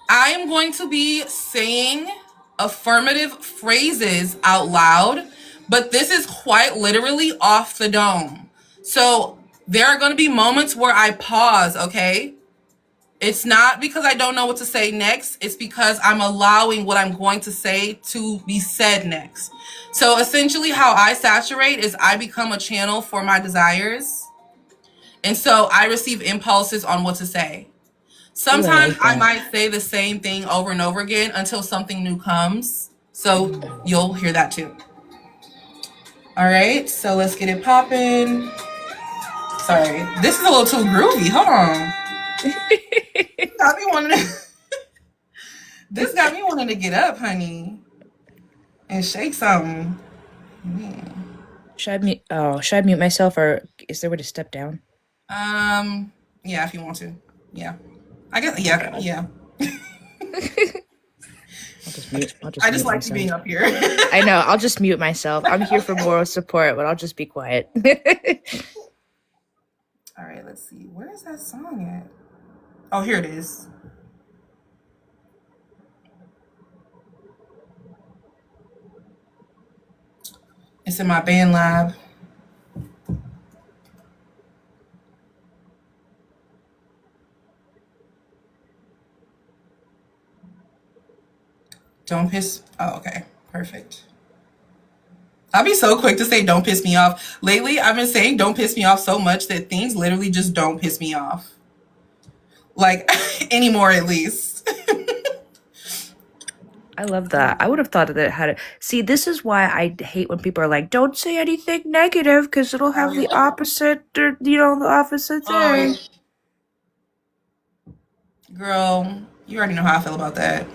I am going to be saying affirmative phrases out loud, but this is quite literally off the dome. So there are going to be moments where I pause, okay? It's not because I don't know what to say next. It's because I'm allowing what I'm going to say to be said next. So essentially how I saturate is I become a channel for my desires. And so I receive impulses on what to say. Sometimes I might say the same thing over and over again until something new comes. So you'll hear that too. All right, so let's get it popping. Sorry, this is a little too groovy. Hold on. I be wanting to. This got me wanting to get up, honey, and shake something. Should I mute myself, or is there a way to step down? Um, yeah, if you want to. Yeah. I guess, Okay. yeah. I'll just I just mute like you myself. being up here. I know. I'll just mute myself. I'm here for moral support, but I'll just be quiet. All right, let's see. Where is that song at? Oh, here it is. It's in my band lab. Don't piss. Oh, okay. Perfect. I'll be so quick to say don't piss me off. Lately, I've been saying don't piss me off so much that things literally just don't piss me off. Like, anymore at least. I love that. I would have thought that it had it. See, this is why I hate when people are like, "Don't say anything negative because it'll have the opposite, or the opposite thing." Girl, you already know how I feel about that.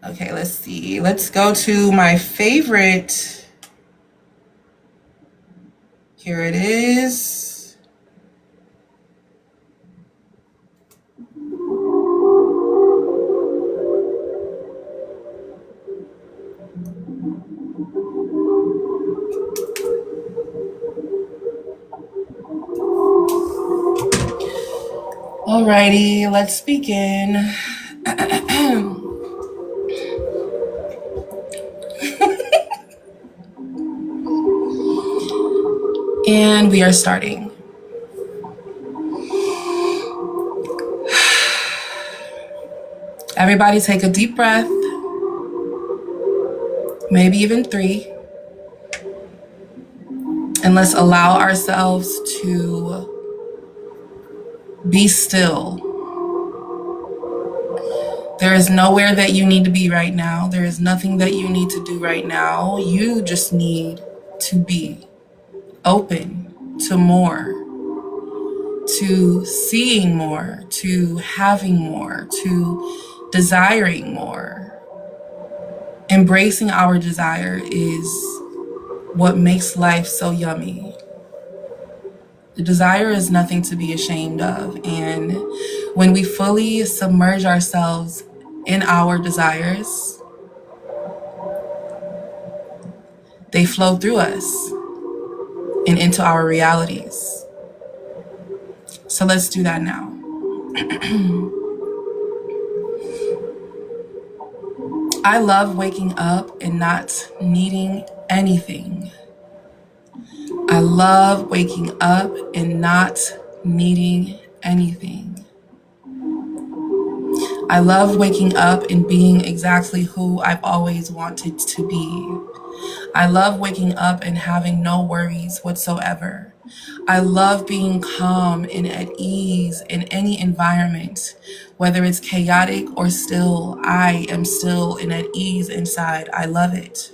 Okay, let's see. Let's go to my favorite. Here it is. Alrighty, let's begin. And we are starting. Everybody take a deep breath. Maybe even 3. And let's allow ourselves to be still. There is nowhere that you need to be right now. There is nothing that you need to do right now. You just need to be open to more, to seeing more, to having more, to desiring more. Embracing our desire is what makes life so yummy. The desire is nothing to be ashamed of. And when we fully submerge ourselves in our desires, they flow through us and into our realities. So let's do that now. I love waking up and not needing anything. I love waking up and not needing anything. I love waking up and being exactly who I've always wanted to be. I love waking up and having no worries whatsoever. I love being calm and at ease in any environment, whether it's chaotic or still. I am still and at ease inside. I love it.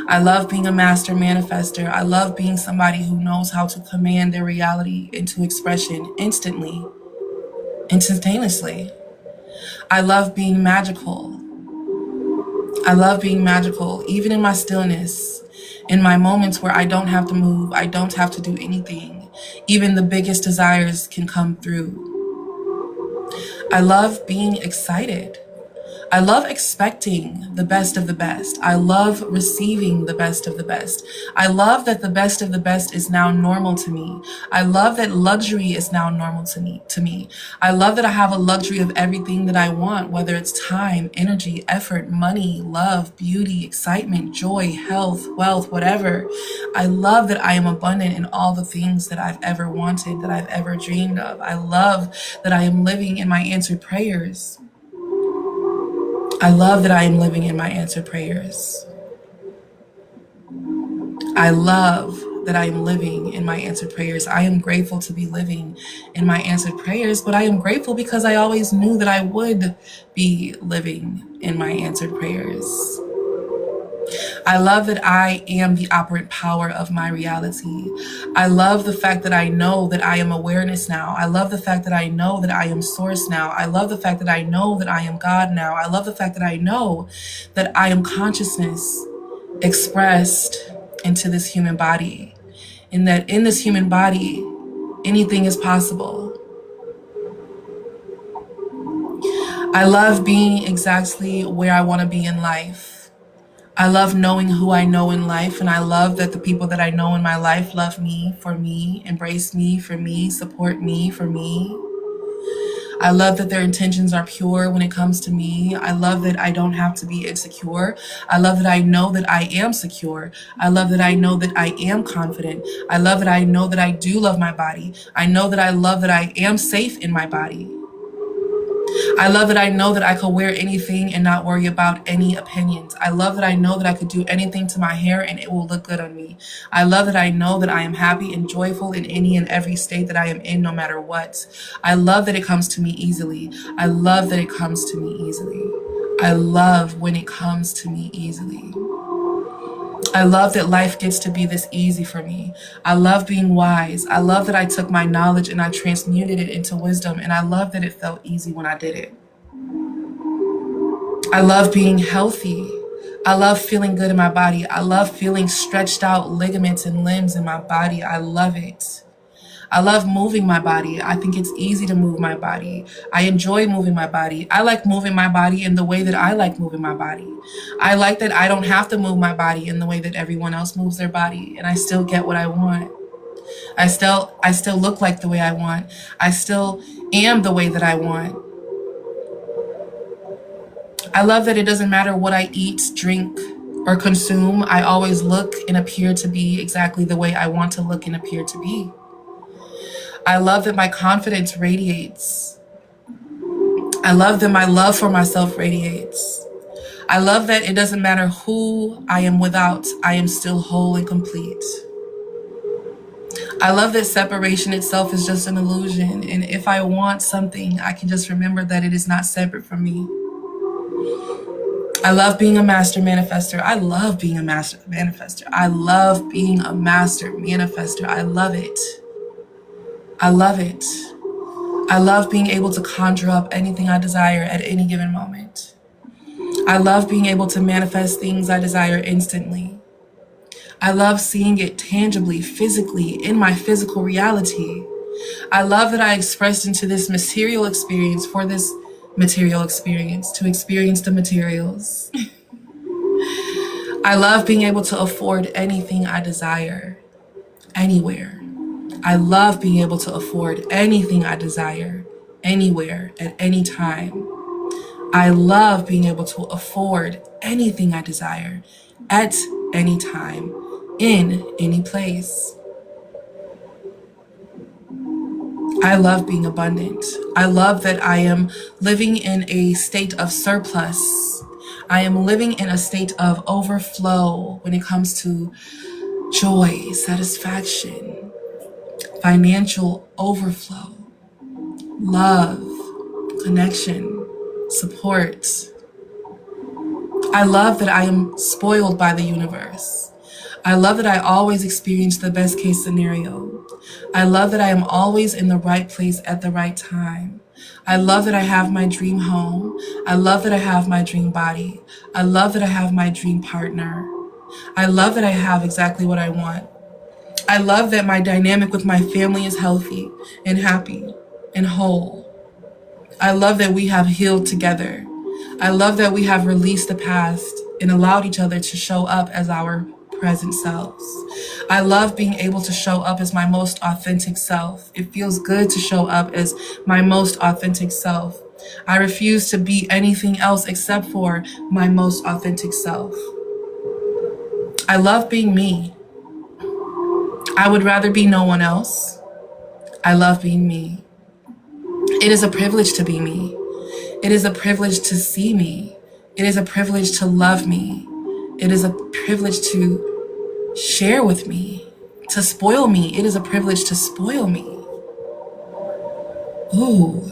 I love being a master manifester. I love being somebody who knows how to command their reality into expression instantly, instantaneously. I love being magical. I love being magical, even in my stillness, in my moments where I don't have to move, I don't have to do anything. Even the biggest desires can come through. I love being excited. I love expecting the best of the best. I love receiving the best of the best. I love that the best of the best is now normal to me. I love that luxury is now normal to me. I love that I have a luxury of everything that I want, whether it's time, energy, effort, money, love, beauty, excitement, joy, health, wealth, whatever. I love that I am abundant in all the things that I've ever wanted, that I've ever dreamed of. I love that I am living in my answered prayers. I love that I am living in my answered prayers. I love that I am living in my answered prayers. I am grateful to be living in my answered prayers, but I am grateful because I always knew that I would be living in my answered prayers. I love that I am the operant power of my reality. I love the fact that I know that I am awareness now. I love the fact that I know that I am source now. I love the fact that I know that I am God now. I love the fact that I know that I am consciousness expressed into this human body. And that in this human body, anything is possible. I love being exactly where I want to be in life. I love knowing who I know in life, and I love that the people that I know in my life love me, for me, embrace me, for me, support me, for me. I love that their intentions are pure when it comes to me. I love that I don't have to be insecure. I love that I know that I am secure. I love that I know that I am confident. I love that I know that I do love my body. I know that I love that I am safe in my body. I love that I know that I could wear anything and not worry about any opinions. I love that I know that I could do anything to my hair and it will look good on me. I love that I know that I am happy and joyful in any and every state that I am in, no matter what. I love that it comes to me easily. I love that it comes to me easily. I love when it comes to me easily. I love that life gets to be this easy for me. I love being wise. I love that I took my knowledge and I transmuted it into wisdom, and I love that it felt easy when I did it. I love being healthy. I love feeling good in my body. I love feeling stretched out ligaments and limbs in my body. I love it. I love moving my body. I think it's easy to move my body. I enjoy moving my body. I like moving my body in the way that I like moving my body. I like that I don't have to move my body in the way that everyone else moves their body, and I still get what I want. I still look like the way I want. I still am the way that I want. I love that it doesn't matter what I eat, drink, or consume. I always look and appear to be exactly the way I want to look and appear to be. I love that my confidence radiates. I love that my love for myself radiates. I love that it doesn't matter who I am without, I am still whole and complete. I love that separation itself is just an illusion, and if I want something, I can just remember that it is not separate from me. I love being a master manifester. I love being a master manifester. I love being a master manifester. I love it. I love it. I love being able to conjure up anything I desire at any given moment. I love being able to manifest things I desire instantly. I love seeing it tangibly, physically, in my physical reality. I love that I expressed into this material experience for this material experience, to experience the materials. I love being able to afford anything I desire, anywhere. I love being able to afford anything I desire, anywhere, at any time. I love being able to afford anything I desire, at any time, in any place. I love being abundant. I love that I am living in a state of surplus. I am living in a state of overflow when it comes to joy, satisfaction, financial overflow, love, connection, support. I love that I am spoiled by the universe. I love that I always experience the best case scenario. I love that I am always in the right place at the right time. I love that I have my dream home. I love that I have my dream body. I love that I have my dream partner. I love that I have exactly what I want. I love that my dynamic with my family is healthy and happy and whole. I love that we have healed together. I love that we have released the past and allowed each other to show up as our present selves. I love being able to show up as my most authentic self. It feels good to show up as my most authentic self. I refuse to be anything else except for my most authentic self. I love being me. I would rather be no one else. I love being me. It is a privilege to be me. It is a privilege to see me. It is a privilege to love me. It is a privilege to share with me, to spoil me. It is a privilege to spoil me. Ooh,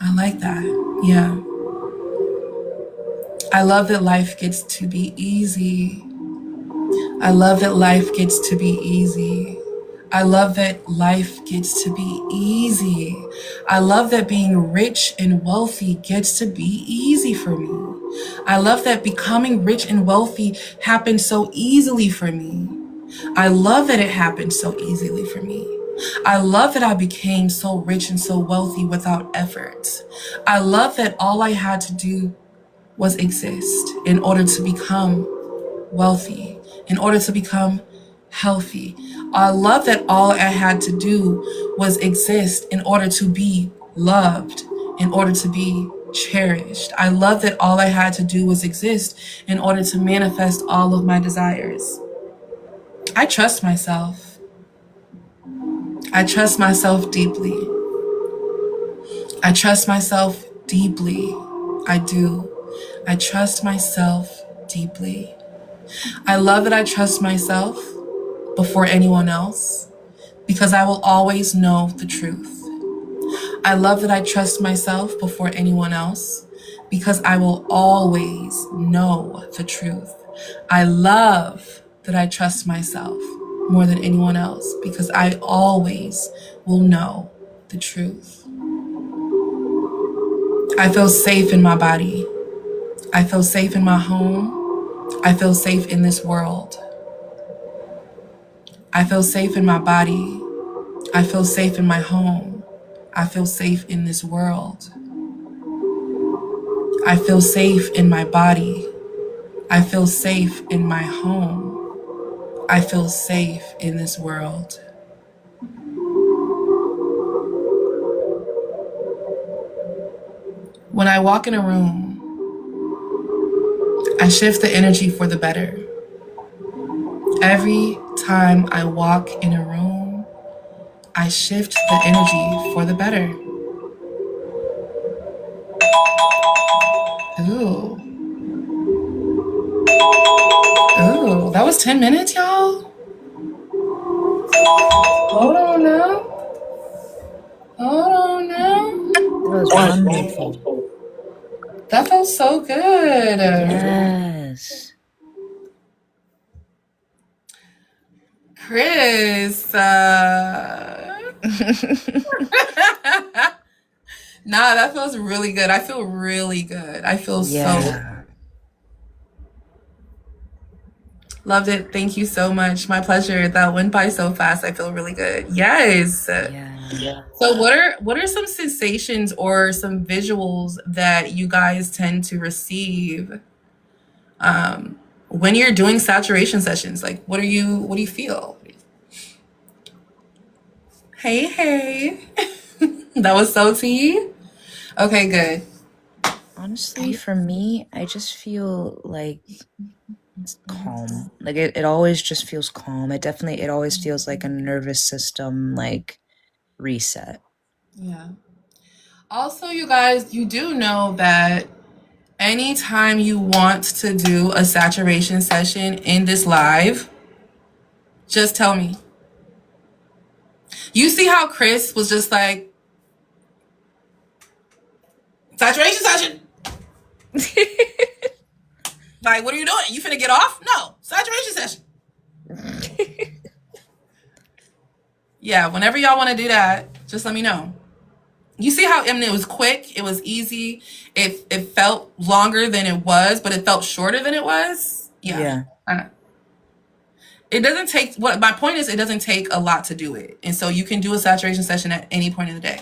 I like that. Yeah. I love that life gets to be easy. I love that life gets to be easy. I love that life gets to be easy. I love that being rich and wealthy gets to be easy for me. I love that becoming rich and wealthy happened so easily for me. I love that it happened so easily for me. I love that I became so rich and so wealthy without effort. I love that all I had to do was exist in order to become wealthy, in order to become healthy. I love that all I had to do was exist in order to be loved, in order to be cherished. I love that all I had to do was exist in order to manifest all of my desires. I trust myself. I trust myself deeply. I trust myself deeply. I do. I trust myself deeply. I love that I trust myself before anyone else because I will always know the truth. I love that I trust myself before anyone else because I will always know the truth. I love that I trust myself more than anyone else because I always will know the truth. I feel safe in my body. I feel safe in my home. I feel safe in this world. I feel safe in my body. I feel safe in my home. I feel safe in this world. I feel safe in my body. I feel safe in my home. I feel safe in this world. When I walk in a room, I shift the energy for the better. Every time I walk in a room, I shift the energy for the better. Ooh. Ooh, that was 10 minutes, y'all? Hold on now. Hold on now. That was wonderful. That felt so good. Yes. Chris, nah, that feels really good. I feel really good. I feel so Yeah. loved it. Thank you so much. My pleasure. That went by so fast. I feel really good. Yes. Yeah. So what are some sensations or some visuals that you guys tend to receive when you're doing saturation sessions? Like what do you feel? Hey. That was so tea. Okay, good. Honestly, for me, I just feel like it's calm. Like it always just feels calm. It always feels like a nervous system like reset. Yeah. Also, you guys, you do know that anytime you want to do a saturation session in this live, just tell me. You see how Chris was just like, saturation session. Like, what are you doing? You finna get off? No, saturation session. Yeah, whenever y'all want to do that, just let me know. You see how, I mean, it was quick, it was easy, it felt longer than it was, but it felt shorter than it was. Yeah. It doesn't take, what my point is, it doesn't take a lot to do it. And so you can do a saturation session at any point in the day.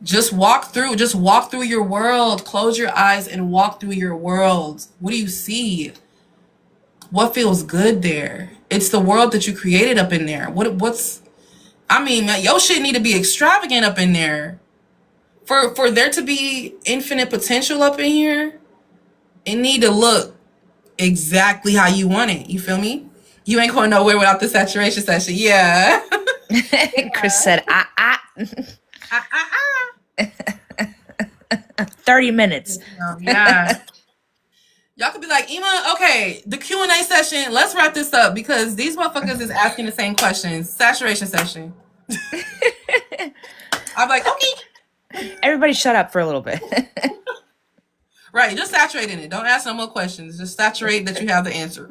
Just walk through your world. Close your eyes and walk through your world. What do you see? What feels good there? It's the world that you created up in there. I mean, your shit need to be extravagant up in there. For there to be infinite potential up in here, it need to look exactly how you want it. You feel me? You ain't going nowhere without the saturation session. Yeah. Chris said, Ah, ah, ah. 30 minutes. Yeah. Y'all could be like, Ema, okay, the Q&A session, let's wrap this up because these motherfuckers is asking the same questions. Saturation session. I'm like, okay. Everybody shut up for a little bit. Right? Right, just saturate in it. Don't ask no more questions. Just saturate that you have the answer.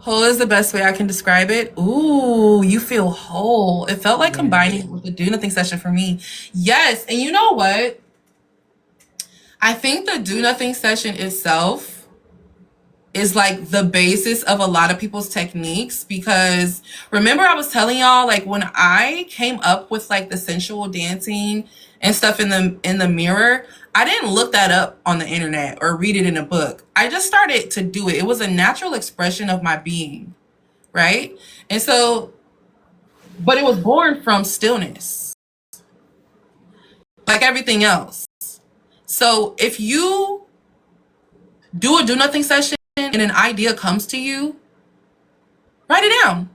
Whole is the best way I can describe it. Ooh, you feel whole. It felt like Yeah. combining with the do nothing session for me. Yes, and you know what? I think the do nothing session itself is like the basis of a lot of people's techniques, because remember I was telling y'all, like, when I came up with like the sensual dancing and stuff in the mirror, I didn't look that up on the internet or read it in a book. I just started to do it. It was a natural expression of my being, right? And so, but it was born from stillness, like everything else. So if you do a do nothing session and an idea comes to you, write it down.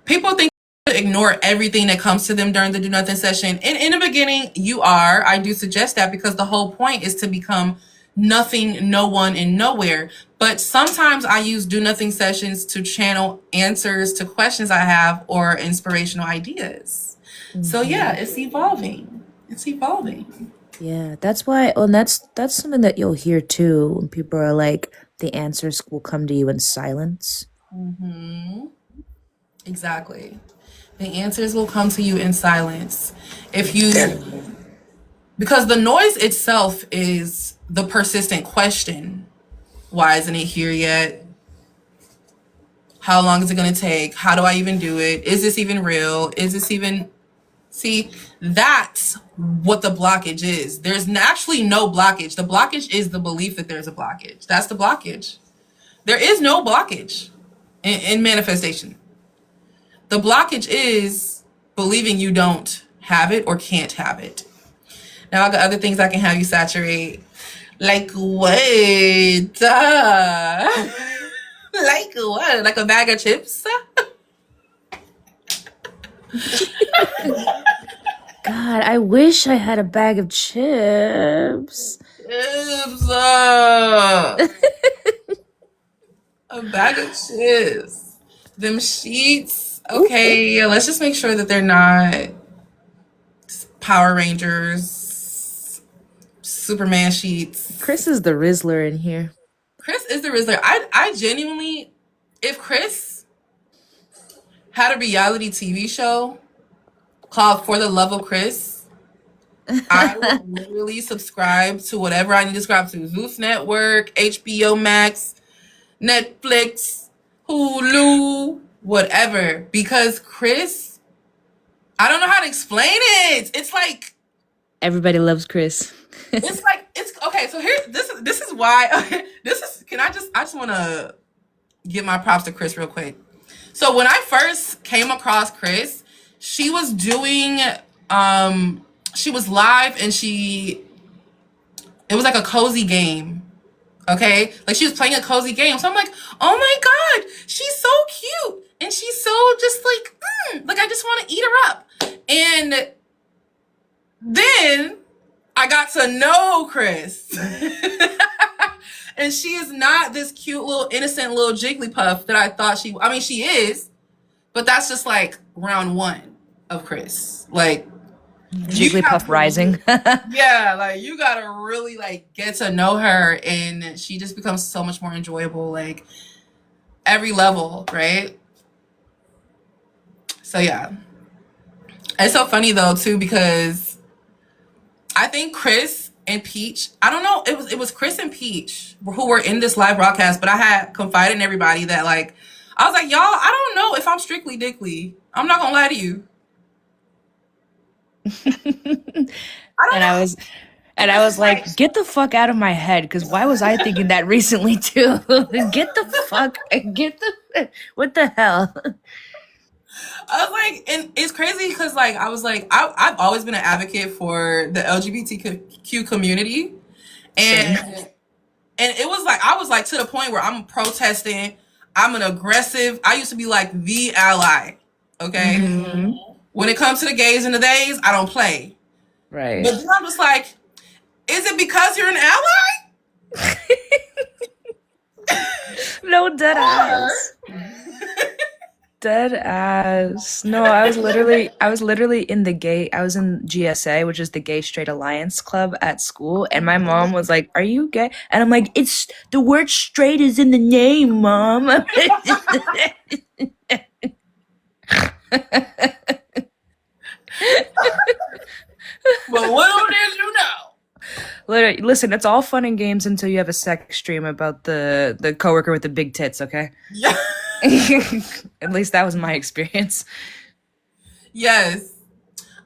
People think to ignore everything that comes to them during the do nothing session. And in the beginning, you are. I do suggest that, because the whole point is to become nothing, no one, and nowhere. But sometimes I use do nothing sessions to channel answers to questions I have or inspirational ideas. So yeah, it's evolving. It's evolving. Yeah, that's why. Well, that's something that you'll hear too when people are like, the answers will come to you in silence. Exactly. The answers will come to you in silence. If you, because the noise itself is the persistent question. Why isn't it here yet? How long is it going to take? How do I even do it? Is this even real? Is this even, see, that's what the blockage is. There's actually no blockage. The blockage is the belief that there's a blockage. That's the blockage. There is no blockage in manifestation. The blockage is believing you don't have it or can't have it. Now I got other things I can have you saturate. Like what? Like what? Like a bag of chips? God, I wish I had a bag of chips. Chips. A bag of chips. Them sheets. Okay, yeah, let's just make sure that they're not Power Rangers, Superman sheets. Chris is the Rizzler in here. Chris is the Rizzler. I genuinely, if Chris had a reality TV show called For the Love of Chris, I would literally subscribe to whatever I need to subscribe to. Zeus Network, HBO Max, Netflix, Hulu, whatever. Because Chris, I don't know how to explain it. It's like, Everybody loves Chris. it's like, it's okay. So here, this is why this is. Can I just want to give my props to Chris real quick. So when I first came across Chris, she was doing, she was live, and it was like a cozy game. Okay, like she was playing a cozy game. So I'm like, oh my god, she's so cute, and she's so just like I just want to eat her up. And then I got to know Chris. And she is not this cute little innocent little Jigglypuff that I thought she, I mean, she is, but that's just like round one of Chris. Like, Jigglypuff Rising. yeah, like you gotta really like get to know her, and she just becomes so much more enjoyable, like every level, right? So yeah. It's so funny though too, because I think Chris and Peach, I don't know, it was Chris and Peach who were in this live broadcast, but I had confided in everybody that like, I was like, y'all, I don't know if I'm strictly dickly. I'm not gonna lie to you. And I was like, get the fuck out of my head, because why was I thinking that recently too? What the hell? I was like, and it's crazy because like I was like, I've always been an advocate for the LGBTQ community, and it was like I was like to the point where I'm protesting. I'm an aggressive. I used to be like the ally. Okay, when it comes to the gays and the days, I don't play. Right. But then I'm just like, is it because you're an ally? No dead eyes. Dead ass. No, I was literally in the gay, I was in GSA, which is the Gay Straight Alliance Club at school, and my mom was like, "Are you gay?" And I'm like, "It's the word straight is in the name, mom." But little did you know. Literally, listen, it's all fun and games until you have a sex stream about the coworker with the big tits, okay? Yeah. At least that was my experience. Yes.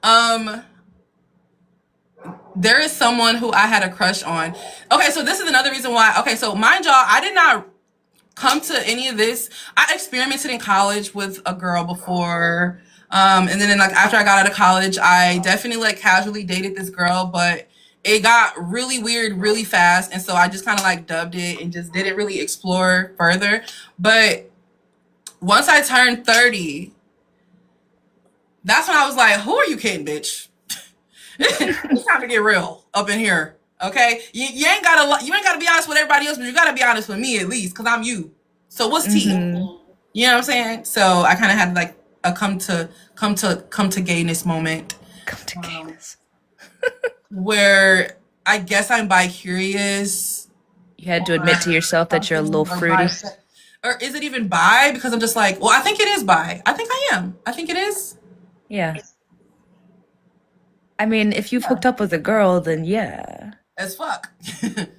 Um, there is someone who I had a crush on. Okay, so this is another reason why. Okay, so mind y'all, I did not come to any of this. I experimented in college with a girl before. And then like after I got out of college, I definitely like casually dated this girl, but it got really weird really fast. And so I just kind of like dubbed it and just didn't really explore further. But once I turned 30, that's when I was like, who are you kidding, bitch? It's time to get real up in here. Okay, you ain't gotta be honest with everybody else, but you gotta be honest with me at least, cause I'm you. So what's tea? Hmm. You know what I'm saying? So I kind of had like a come to gayness moment, Come to um, gayness. where I guess I'm bi curious, You had to or admit to yourself that you're a little something, or fruity. or is it even bi? Because I'm just like, well, I think it is bi. I think I am. I think it is. Yeah. I mean, if you've hooked up with a girl, then yeah. As fuck.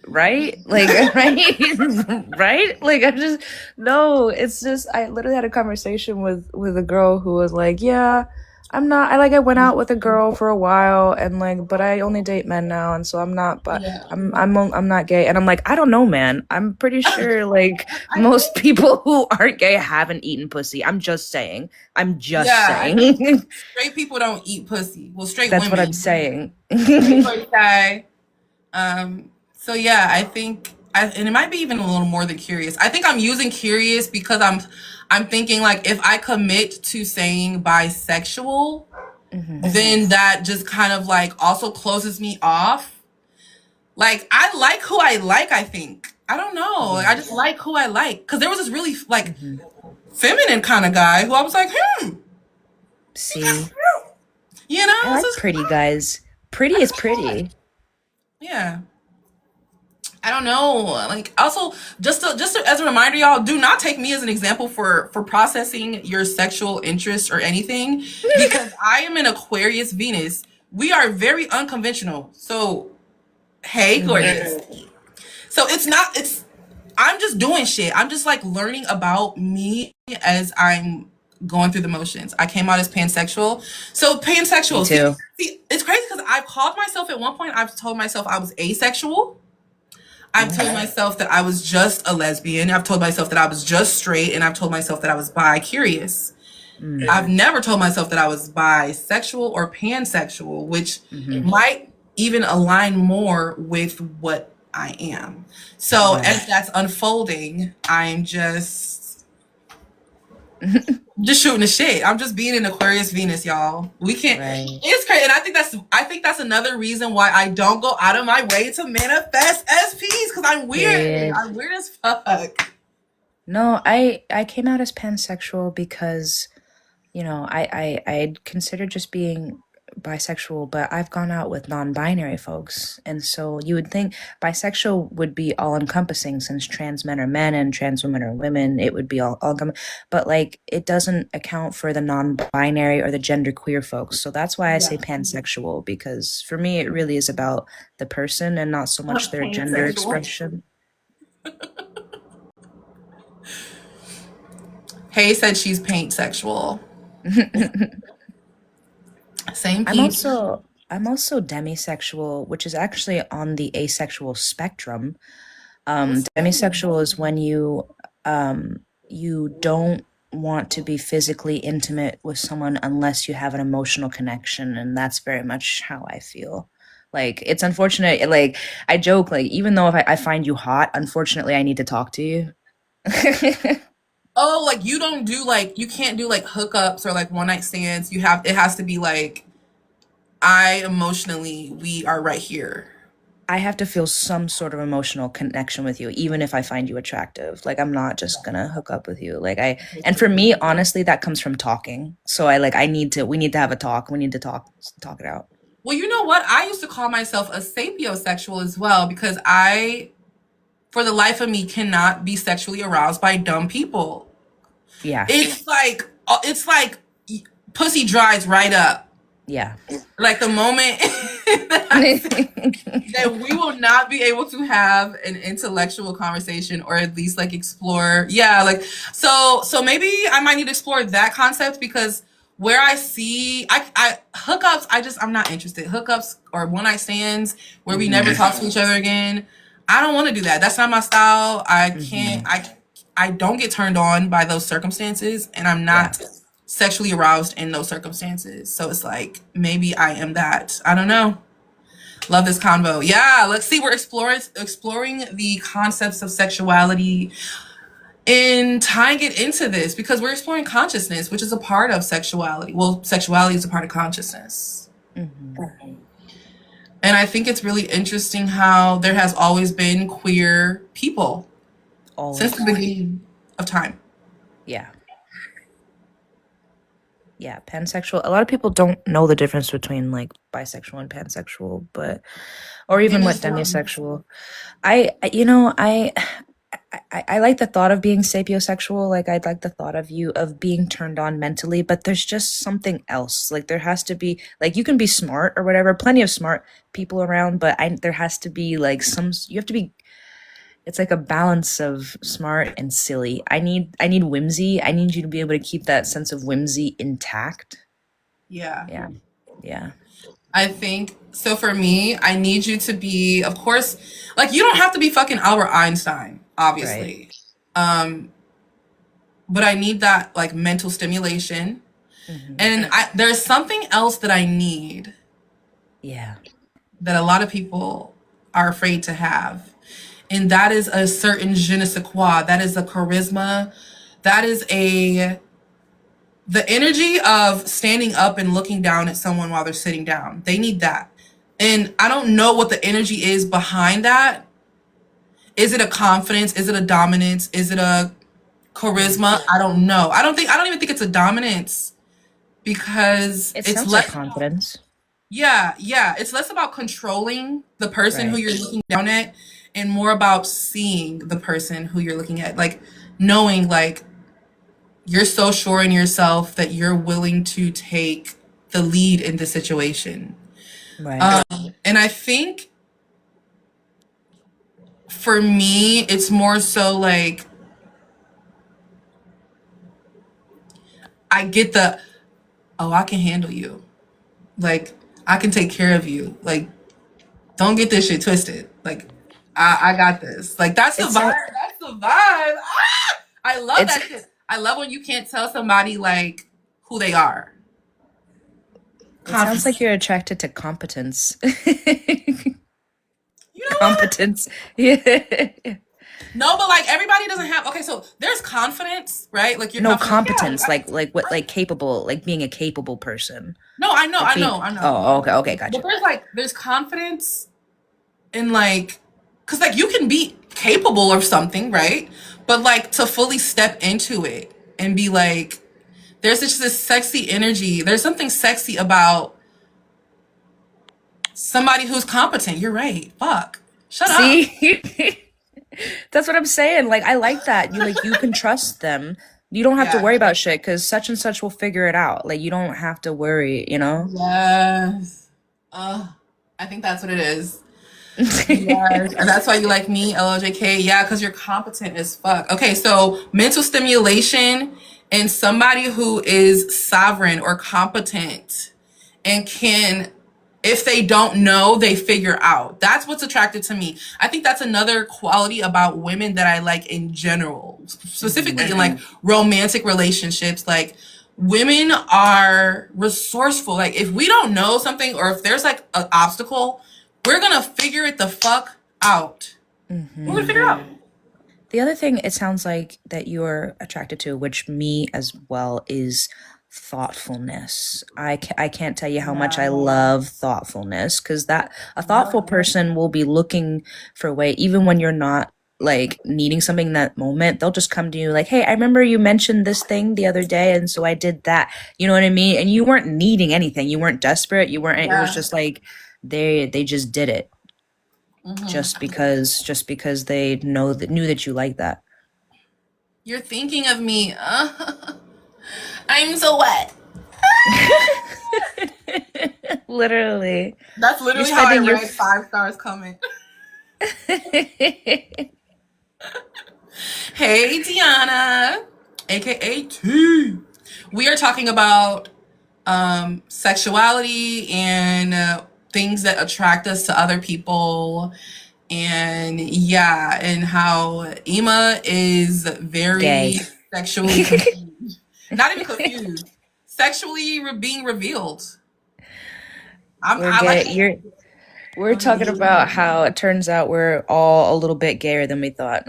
Right? Like, right? Right? Like, I just, no, it's just, I literally had a conversation with a girl who was like, yeah, I'm not, I went out with a girl for a while and like, but I only date men now. And so I'm not, but Yeah. I'm not gay. And I'm like, I don't know, man. I'm pretty sure like I most think. people who aren't gay haven't eaten pussy. I'm just saying. I'm just Yeah, I think saying. straight people don't eat pussy. Well, straight That's what I'm women. saying. Straight white guy. So yeah, I think and it might be even a little more than curious. I think I'm using curious because I'm thinking like if I commit to saying bisexual, Hmm. then that just kind of like also closes me off. Like I like who I like, I think. I don't know. Like, I just Yes. like who I like. Cause there was this really like Hmm. feminine kind of guy who I was like, See, you know, I it's like just, pretty guys. Pretty is pretty. yeah. I don't know. Like also as a reminder, y'all, do not take me as an example for processing your sexual interest or anything because I am an Aquarius Venus. We are very unconventional. So hey, Hmm. gorgeous. So it's I'm just doing shit. I'm just like learning about me as I'm going through the motions. I came out as pansexual. So Me pansexual, too. see it's crazy because I've called myself at one point, I've told myself I was asexual. I've told Ooh. myself that I was just a lesbian. I've told myself that I was just straight, and I've told myself that I was bi curious. Mm. I've never told myself that I was bisexual or pansexual, which Hmm. might even align more with what I am. So Right. as that's unfolding, I'm just shooting the shit. I'm just being an Aquarius Venus, y'all. We can't. Right. It's crazy, and I think that's another reason why I don't go out of my way to manifest SPs because I'm weird. Period. I'm weird as fuck. No, I came out as pansexual because, I'd considered just being bisexual, but I've gone out with non-binary folks. And so you would think bisexual would be all encompassing since trans men are men and trans women are women. It would be all but like it doesn't account for the non-binary or the gender queer folks. So that's why I say Yeah, pansexual, because for me it really is about the person and not so much their gender pansexual. expression. Hay said she's paint sexual. Same I'm piece. also I'm also demisexual, which is actually on the asexual spectrum. What's Demisexual is when you don't want to be physically intimate with someone unless you have an emotional connection, and that's very much how I feel. Like it's unfortunate. Like I joke, like even though if I find you hot, unfortunately I need to talk to you. oh, like you don't do like you can't do like hookups or like one night stands. It has to be like I emotionally we are right here. I have to feel some sort of emotional connection with you, even if I find you attractive. Like, I'm not just gonna hook up with you. And for me, honestly, that comes from talking. So we need to have a talk. We need to talk it out. Well, you know what? I used to call myself a sapiosexual as well because I, for the life of me, cannot be sexually aroused by dumb people. Yeah. It's like pussy dries right up. Yeah. Like the moment that I say that we will not be able to have an intellectual conversation or at least like explore, yeah, like so maybe I might need to explore that concept because where I see I hookups, I'm not interested. Hookups or one night stands where we never talk to each other again. I don't want to do that. That's not my style. I can't I don't get turned on by those circumstances and I'm Yeah. not sexually aroused in those circumstances. So it's like maybe I am that. I don't know. Love this convo. Yeah, let's see. We're exploring the concepts of sexuality and tying it into this because we're exploring consciousness, which is a part of sexuality. Well, sexuality is a part of consciousness. And I think it's really interesting how there has always been queer people since the beginning of time. Yeah. Yeah, pansexual. A lot of people don't know the difference between like bisexual and pansexual, or even what demisexual. I like the thought of being sapiosexual. Like I'd like the thought of being turned on mentally, but there's just something else. Like there has to be like you can be smart or whatever, plenty of smart people around, but there has to be like you have to be. It's like a balance of smart and silly. I need whimsy. I need you to be able to keep that sense of whimsy intact. Yeah. Yeah. Yeah. I think so for me, I need you to be, of course, like you don't have to be fucking Albert Einstein, obviously. But I need that like mental stimulation. And there's something else that I need. Yeah. That a lot of people are afraid to have. And that is a certain je ne sais quoi. That is a charisma. That is the energy of standing up and looking down at someone while they're sitting down. They need that. And I don't know what the energy is behind that. Is it a confidence? Is it a dominance? Is it a charisma? I don't know. I don't even think it's a dominance because It it's sounds less like confidence. yeah, it's less about controlling the person who Right. you're looking down at and more about seeing the person who you're looking at. Like knowing like you're so sure in yourself that you're willing to take the lead in the situation. Right. And I think for me, it's more so like I get oh, I can handle you. Like, I can take care of you. Like, don't get this shit twisted. Like, I got this. Like, that's the It's vibe. a- That's the vibe. Ah! I love it's that shit. I love when you can't tell somebody, like, who they are. it sounds like Confidence. you're attracted to competence. You know what? Competence. Yeah. No, but like everybody doesn't have. Okay, so there's confidence, right? Like you're No, confident. competence, like capable, like being a capable person. No, I know, Like I being know, I know. Oh, okay, But gotcha. there's confidence in like, cause like you can be capable of something, right? But like to fully step into it and be like, there's just this sexy energy. There's something sexy about somebody who's competent. You're right. Fuck. Shut up. See? That's what I'm saying. Like I like that. You can trust them. You don't have to Yeah. worry about shit because such and such will figure it out. Like you don't have to worry, you know? Yes. I think that's what it is. Yes, and that's why you like me, LOJK. Yeah, because you're competent as fuck. Okay, so mental stimulation and somebody who is sovereign or competent and can, if they don't know, they figure out. That's what's attracted to me. I think that's another quality about women that I like in general, specifically in like romantic relationships. Like, women are resourceful. Like, if we don't know something or if there's like an obstacle, we're gonna figure it the fuck out. We're gonna figure it out. The other thing it sounds like that you're attracted to, which me as well, is thoughtfulness. I can't tell you how much I love thoughtfulness, because that a thoughtful person will be looking for a way, even when you're not like needing something in that moment. They'll just come to you like, hey, I remember you mentioned this thing the other day, and so I did that. You know what I mean? And you weren't needing anything. You weren't desperate. You weren't. It was Yeah. just like they just did it Hmm. just because they knew that you like that. You're thinking of me. I'm so wet. Literally. That's You're literally how I spending your read 5 stars comment. Hey, Tiana, aka T. We are talking about sexuality and things that attract us to other people. And yeah, and how Ema is very gay. sexually confused. Not even confused. Sexually being revealed. We're I like gay. it. We're talking about how it turns out we're all a little bit gayer than we thought.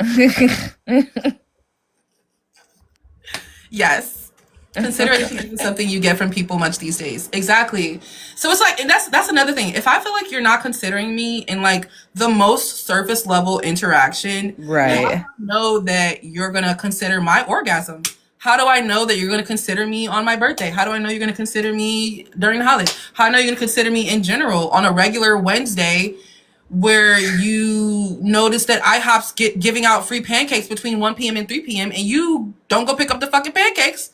Yes. Consideration isn't something you get from people much these days. Exactly. So it's like, and that's another thing. If I feel like you're not considering me in like the most surface level interaction, how do I Right. know that you're gonna consider my orgasm? How do I know that you're gonna consider me on my birthday? How do I know you're gonna consider me during the holidays? How do I know you're gonna consider me in general on a regular Wednesday where you notice that IHOP's giving out free pancakes between 1 p.m. and 3 p.m. and you don't go pick up the fucking pancakes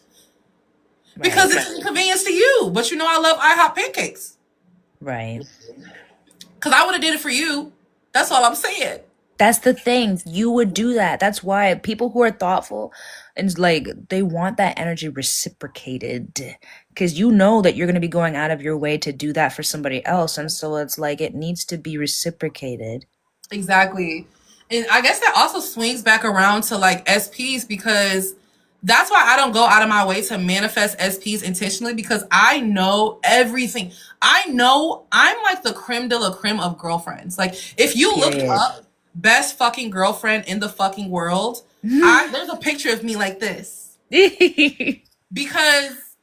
because Right. it's inconvenience to you. But you know I love IHOP pancakes. Right. Because I would have did it for you. That's all I'm saying. That's the thing. You would do that. That's why people who are thoughtful and like they want that energy reciprocated, because you know that you're going to be going out of your way to do that for somebody else, and so it's like it needs to be reciprocated. Exactly. And I guess that also swings back around to like SPs because that's why I don't go out of my way to manifest SPs intentionally because I know everything. I know I'm like the creme de la creme of girlfriends. Like if you look Period. up best fucking girlfriend in the fucking world, there's a picture of me like this because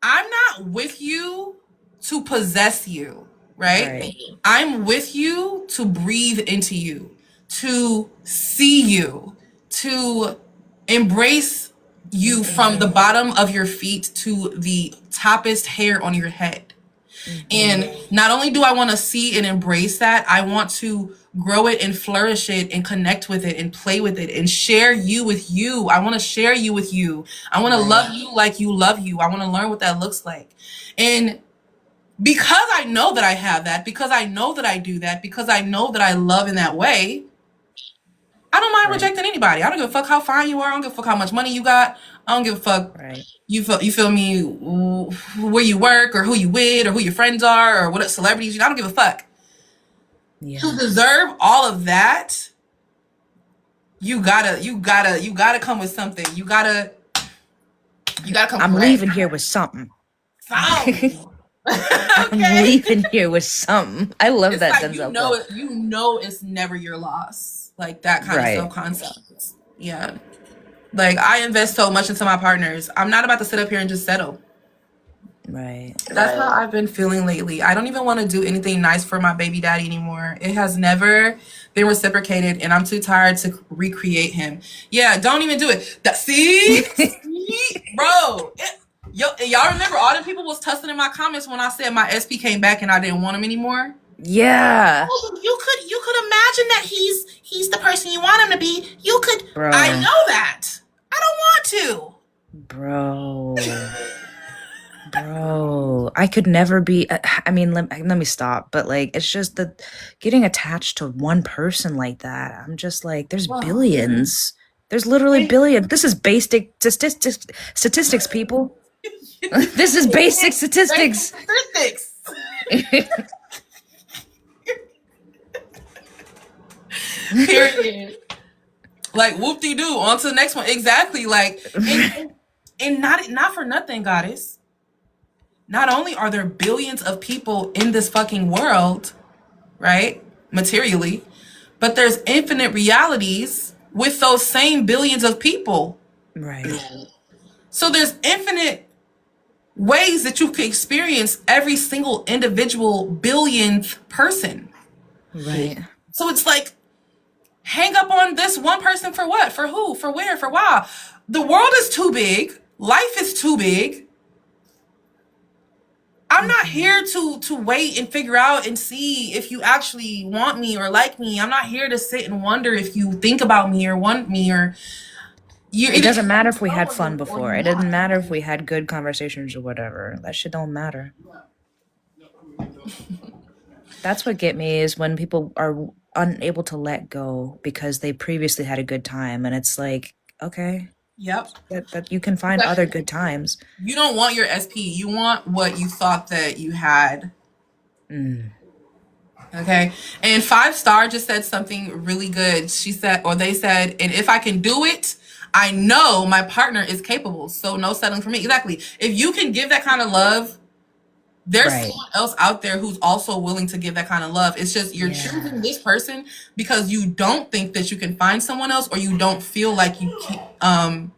I'm not with you to possess you, right? Right. I'm with you to breathe into you, to see you, to embrace you from the bottom of your feet to the toppest hair on your head. Hmm. And not only do I want to see and embrace that, I want to grow it and flourish it and connect with it and play with it and share you with you. I want to share you with you. I want to love Right. you like you love you. I want to learn what that looks like. And because I know that I have that, because I know that I do that, because I know that I love in that way, I don't mind Right. rejecting anybody. I don't give a fuck how fine you are. I don't give a fuck how much money you got. I don't give a fuck. Right. You feel me? Where you work or who you with or who your friends are or what celebrities. I don't give a fuck. To Yeah. deserve all of that, you gotta come with something. You gotta come I'm correct. leaving here with something. Something. I'm Okay. leaving here with something. I love It's that like Denzel quote. you know it's never your loss. Like that kind of Right. self concept. Yeah. Like I invest so much into my partners. I'm not about to sit up here and just settle. Right. That's how I've been feeling lately. I don't even want to do anything nice for my baby daddy anymore. It has never been reciprocated, and I'm too tired to recreate him. Yeah, don't even do it. See, bro. Y'all remember all the people was tussling in my comments when I said my SP came back and I didn't want him anymore. Yeah. Oh, you could imagine that he's the person you want him to be. You could. I Bro. know that. I don't want Bro. Bro, I could never be. I mean, let me stop. But like, it's just that getting attached to one person like that, I'm just like, there's to. billions. There's literally billions. This is basic statistics, people. This is basic statistics. Statistics. Period. Like whoop de doo. On to the next one. Exactly. Like and not for nothing, goddess. Not only are there billions of people in this fucking world, right? Materially, but there's infinite realities with those same billions of people. Right. So there's infinite ways that you can experience every single individual billionth person. Right. So it's like, hang up on this one person for what? For who? For where? For why? The world is too big. Life is too big. I'm not here to wait and figure out and see if you actually want me or like me. I'm not here to sit and wonder if you think about me or want me or you. It doesn't matter if we know had or fun or before. you're It doesn't not. matter if we had good conversations or whatever. That shit don't matter. That's what get me is when people are unable to let go because they previously had a good time, and it's like, okay, Yep. that you can find other good times. You don't want your SP. You want what you thought that you had. Mm. Okay. And 5 Star just said something really good. She said, or they said, and if I can do it, I know my partner is capable. So no settling for me. Exactly. If you can give that kind of love, there's Right. someone else out there who's also willing to give that kind of love. It's just you're choosing Yeah. this person because you don't think that you can find someone else, or you don't feel like you can.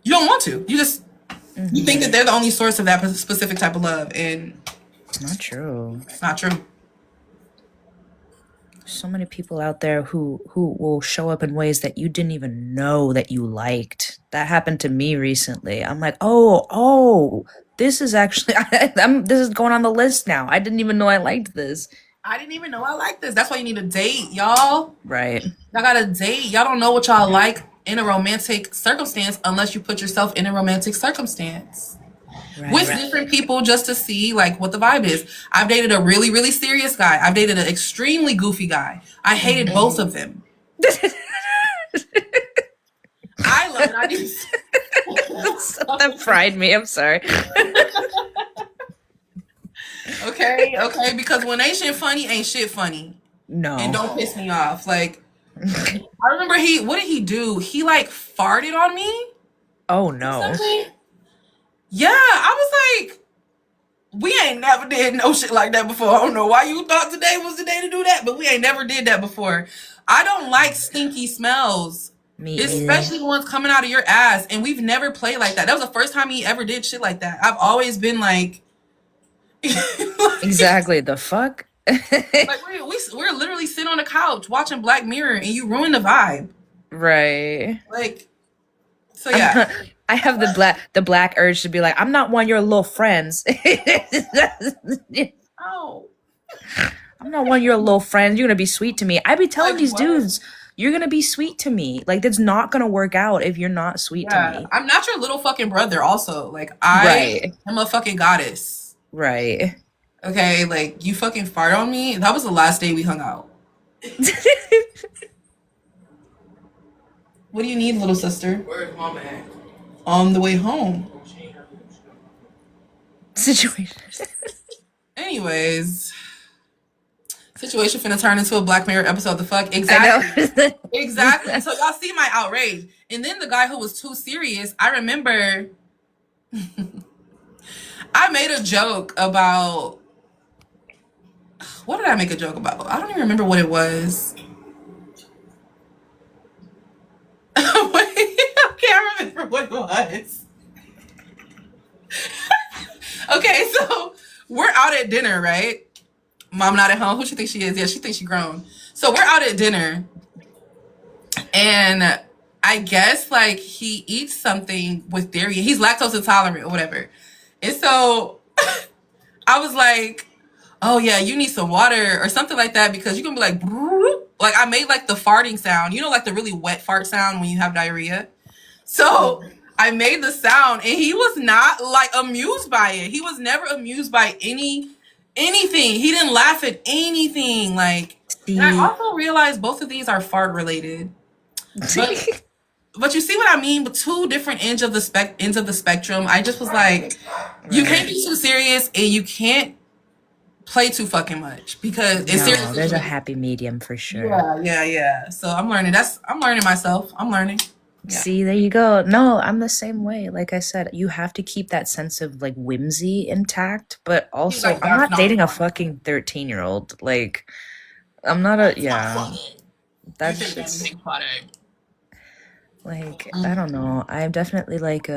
You don't want to. You think that they're the only source of that specific type of love, and It's not true. it's not true. So many people out there who will show up in ways that you didn't even know that you liked. That happened to me recently. I'm like, oh, this is actually this is going on the list now. I didn't even know I liked this. I didn't even know I like this. That's why you need a date, y'all. Right. Y'all got a date. Y'all don't know what y'all like in a romantic circumstance unless you put yourself in a romantic circumstance with Right. different people just to see like what the vibe is. I've dated a really, really serious guy. I've dated an extremely goofy guy. I hated both of them. I love it. I need That fried me. I'm sorry. okay, because when ain't shit funny, ain't shit funny. No. And don't piss me off. Like, I remember what did he do? He like farted on me. Oh no. Something. Yeah, I was like, we ain't never did no shit like that before. I don't know why you thought today was the day to do that, but we ain't never did that before. I don't like stinky smells, Me either. especially ones coming out of your ass. And we've never played like that. That was the first time he ever did shit like that. I've always been like, Exactly. The fuck? like we're literally sitting on the couch watching Black Mirror, and you ruin the vibe. Right. Like, so yeah. I have the black urge to be like, I'm not one of your little friends. Oh, I'm not one of your little friends. You're gonna be sweet to me. I be telling like these what? dudes, you're gonna be sweet to me. Like that's not gonna work out if you're not sweet to Yeah, me. I'm not your little fucking brother. Also, like I Right. am a fucking goddess. Right. Okay, like you fucking fart on me. That was the last day we hung out. What do you need, little sister? Where's mama at? On the way home. Situation. Anyways, situation finna turn into a Black Mirror episode. The fuck? Exactly. I know. Exactly. So y'all see my outrage. And then the guy who was too serious, I remember I made a joke about what did I make a joke about? I don't even remember what it was. Wait, I can't remember what it was. Okay, so we're out at dinner, right? Mom not at home. Who she think she is? Yeah, she thinks she grown. So we're out at dinner, and I guess like he eats something with dairy. He's lactose intolerant or whatever. And so I was like, "Oh yeah, you need some water or something like that because you can be like." Like I made like the farting sound, you know, like the really wet fart sound when you have diarrhea. So I made the sound, and he was not like amused by it. He was never amused by anything. He didn't laugh at anything. Like, and I See. also realized both of these are fart related. But you see what I mean? With two different ends of the spectrum. I just was like, you can't be too serious, and you can't play too fucking much because it's serious. No, there's a happy medium for sure. Yeah. So I'm learning. I'm learning myself. I'm learning. Yeah. See, there you go. No, I'm the same way. Like I said, you have to keep that sense of like whimsy intact, but also like, I'm that's not not dating a fun. fucking 13-year-old. Like I'm not a yeah. That's just like I don't know. I'm definitely like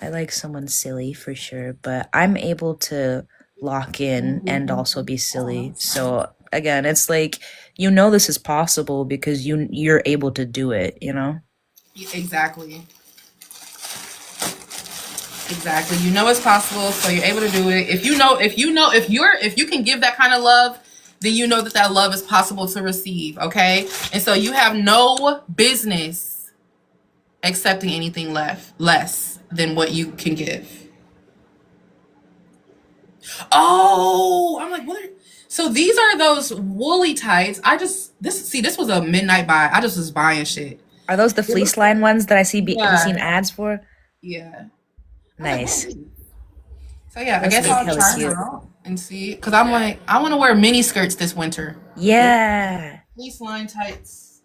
I like someone silly for sure, but I'm able to lock in and also be silly. So again, it's like this is possible because you're able to do it, you know? Exactly. Exactly. You know it's possible, so you're able to do it. If you can give that kind of love, then you know that that love is possible to receive, okay? And so you have no business accepting anything less than what you can give. Oh, I'm like, what are, so these are those woolly tights. This was a midnight buy. I just was buying shit. Are those the fleece line ones that I be seeing Yeah. ads for? Yeah. I was like, what are Nice. these? So yeah, I Those guess look I'll hella try them cute. out and see. Cause I'm like, I want to wear mini skirts this winter. Yeah. Fleece line tights.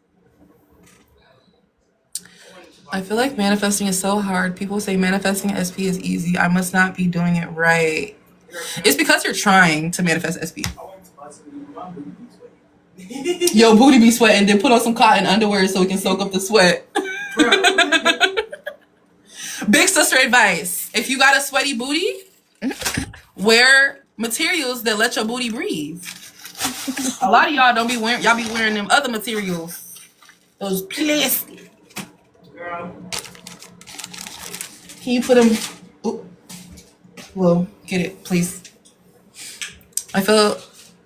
I feel like manifesting is so hard. People say manifesting SP is easy. I must not be doing it right. It's because you're trying to manifest SP. Yo, booty be sweating. Then put on some cotton underwear so we can soak up the sweat. Big sister advice: if you got a sweaty booty, wear materials that let your booty breathe. A lot of y'all don't be wearing. Y'all be wearing them other materials. Those plastic. Can you put them? Ooh, well, get it, please. I feel,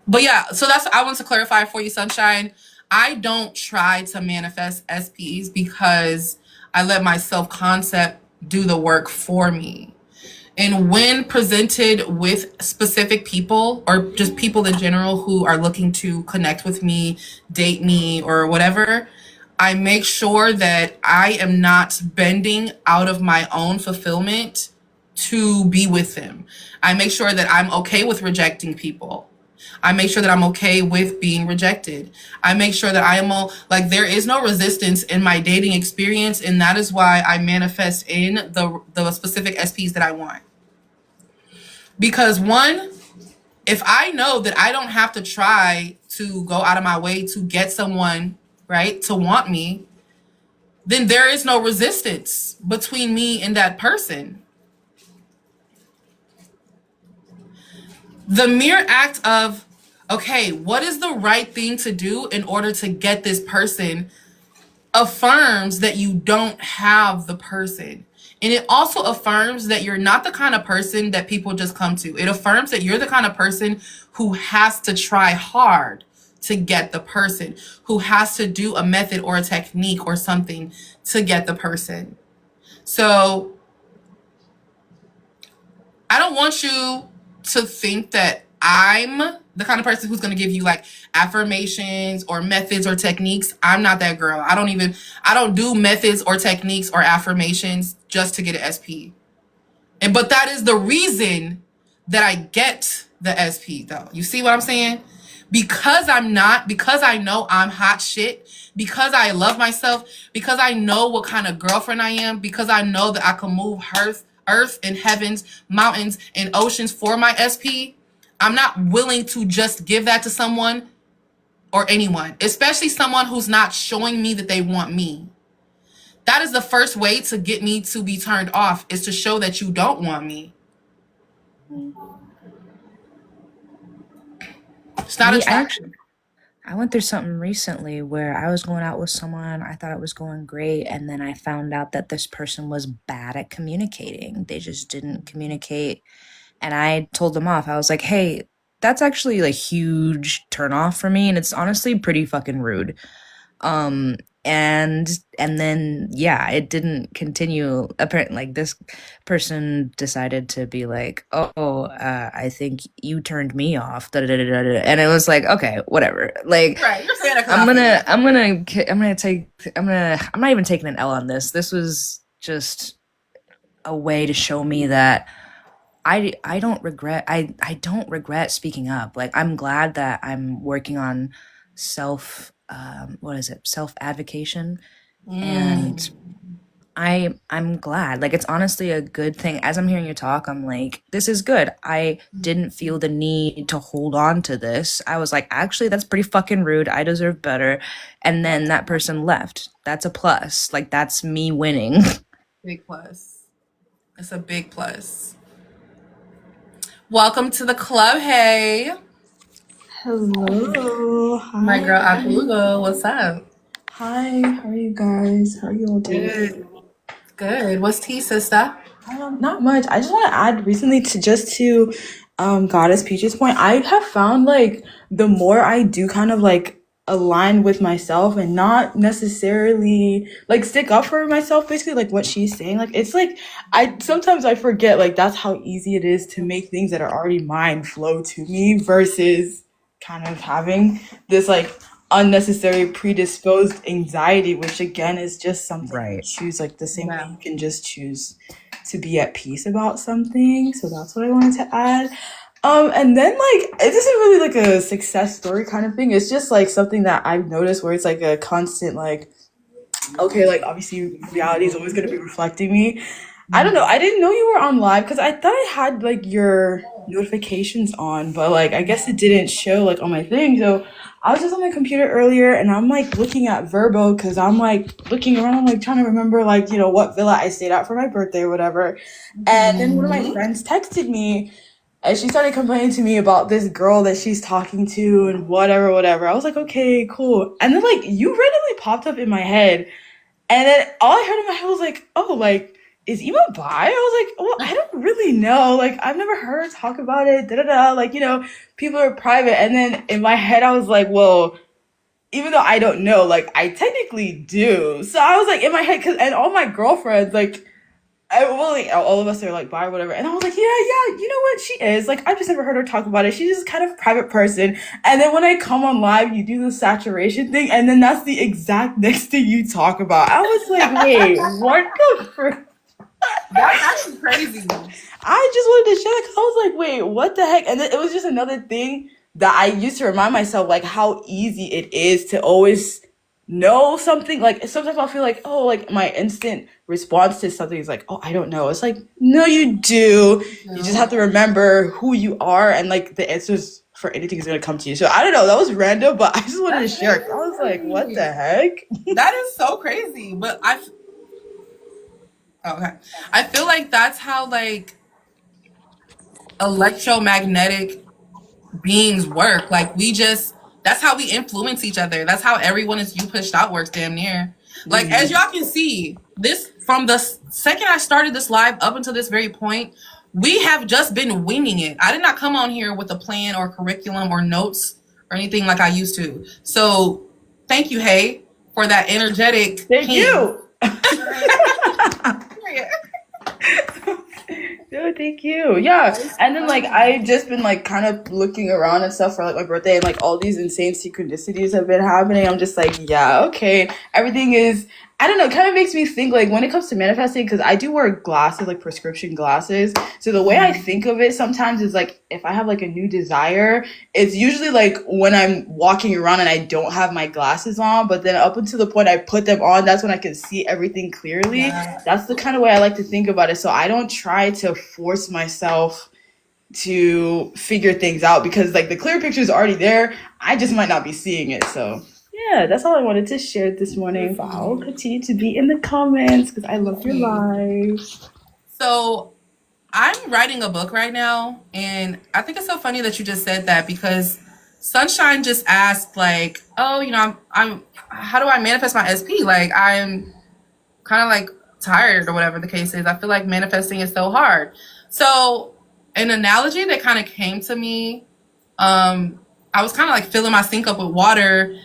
but yeah. So that's I want to clarify for you, Sunshine. I don't try to manifest SPs because I let my self concept do the work for me. And when presented with specific people or just people in general who are looking to connect with me, date me, or whatever, I make sure that I am not bending out of my own fulfillment to be with them. I make sure that I'm okay with rejecting people. I make sure that I'm okay with being rejected. I make sure that I am like there is no resistance in my dating experience, and that is why I manifest in the specific SPs that I want. Because one, if I know that I don't have to try to go out of my way to get someone, right, to want me, then there is no resistance between me and that person. The mere act of, okay, what is the right thing to do in order to get this person affirms that you don't have the person. And it also affirms that you're not the kind of person that people just come to. It affirms that you're the kind of person who has to try hard to get the person, who has to do a method or a technique or something to get the person. So I don't want you to think that I'm the kind of person who's going to give you like affirmations or methods or techniques. I'm not that girl. I don't do methods or techniques or affirmations just to get an SP. But that is the reason that I get the SP though. You see what I'm saying? Because I know I'm hot shit, because I love myself, because I know what kind of girlfriend I am, because I know that I can move earth and heavens, mountains and oceans for my SP. I'm not willing to just give that to someone or anyone, especially someone who's not showing me that they want me. That is the first way to get me to be turned off, is to show that you don't want me. It's not attractive. I went through something recently where I was going out with someone, I thought it was going great, and then I found out that this person was bad at communicating. They just didn't communicate. And I told them off. I was like, hey, that's actually a huge turn off for me, and it's honestly pretty fucking rude. Um, and then yeah, it didn't continue. Apparently, like this person decided to be like, "Oh, I think you turned me off." Da, da, da, da, da. And it was like, okay, whatever. Like, Right, you're Santa Claus. I'm not even taking an L on this. This was just a way to show me that I don't regret speaking up. Like I'm glad that I'm working on self advocation, and Mm. I'm glad. Like it's honestly a good thing. As I'm hearing you talk, I'm like, this is good. I didn't feel the need to hold on to this. I was like, actually, that's pretty fucking rude. I deserve better. And then that person left. That's a plus. Like that's me winning. Big plus. It's a big plus. Welcome to the club, hey. Hello. My girl Hi. Akulugo, what's up? Hi. How are you guys? How are you all doing? Good. Good. What's tea, sister? Not much. I just want to add recently to Goddess Peach's point. I have found like the more I do kind of like align with myself and not necessarily like stick up for myself, basically like what she's saying. Like it's like I sometimes I forget like that's how easy it is to make things that are already mine flow to me versus kind of having this like unnecessary predisposed anxiety, which again is just something you Right. choose like the same way Yeah. you can just choose to be at peace about something. So that's what I wanted to add. And then like it isn't really like a success story kind of thing. It's just like something that I've noticed where it's like a constant like okay, like obviously reality is always gonna be reflecting me. I don't know. I didn't know you were on live because I thought I had like your notifications on, but like I guess it didn't show like on my thing. So I was just on my computer earlier and I'm like looking at Verbo because I'm like looking around, like trying to remember like, you know, what villa I stayed at for my birthday or whatever. And then one of my friends texted me and she started complaining to me about this girl that she's talking to and whatever, whatever. I was like, okay, cool. And then like you randomly popped up in my head. And then all I heard in my head was like, oh, like, is Ema bi? I was like, well, I don't really know. Like, I've never heard her talk about it. Da da da. Like, you know, people are private. And then in my head, I was like, well, even though I don't know, like, I technically do. So I was like, in my head, and all my girlfriends, like, well, like, all of us are like bi or whatever. And I was like, yeah, you know what? She is. Like, I've just never heard her talk about it. She's just kind of a private person. And then when I come on live, you do the saturation thing. And then that's the exact next thing you talk about. I was like, wait, what the frick? That's actually crazy. I just wanted to share that because I was like, wait, what the heck? And then it was just another thing that I used to remind myself, like, how easy it is to always know something. Like, sometimes I'll feel like, oh, like, my instant response to something is like, oh, I don't know. It's like, no, you do. You just have to remember who you are and, like, the answers for anything is going to come to you. So I don't know. That was random, but I just wanted to share. I was like, what the heck? That is so crazy. But okay. I feel like that's how like electromagnetic beings work. Like that's how we influence each other. That's how everyone is you pushed out works damn near. Like as y'all can see, this from the second I started this live up until this very point, we have just been winging it. I did not come on here with a plan or curriculum or notes or anything like I used to. So thank you, Hey, for that energetic Thank you. Period. No, thank you. Yeah. And then like I've just been like kind of looking around and stuff for like my birthday and like all these insane synchronicities have been happening. I'm just like, yeah, okay. Everything is I don't know, it kind of makes me think like when it comes to manifesting, because I do wear glasses, like prescription glasses. So the way I think of it sometimes is like if I have like a new desire, it's usually like when I'm walking around and I don't have my glasses on, but then up until the point I put them on, that's when I can see everything clearly. Yeah. That's the kind of way I like to think about it. So I don't try to force myself to figure things out because like the clear picture is already there. I just might not be seeing it. So yeah, that's all I wanted to share this morning. But I'll continue to be in the comments because I love your lives. So I'm writing a book right now, and I think it's so funny that you just said that because Sunshine just asked, like, oh, you know, I'm how do I manifest my SP? Like, I'm kind of like tired or whatever the case is. I feel like manifesting is so hard. So, an analogy that kind of came to me, I was kind of like filling my sink up with water,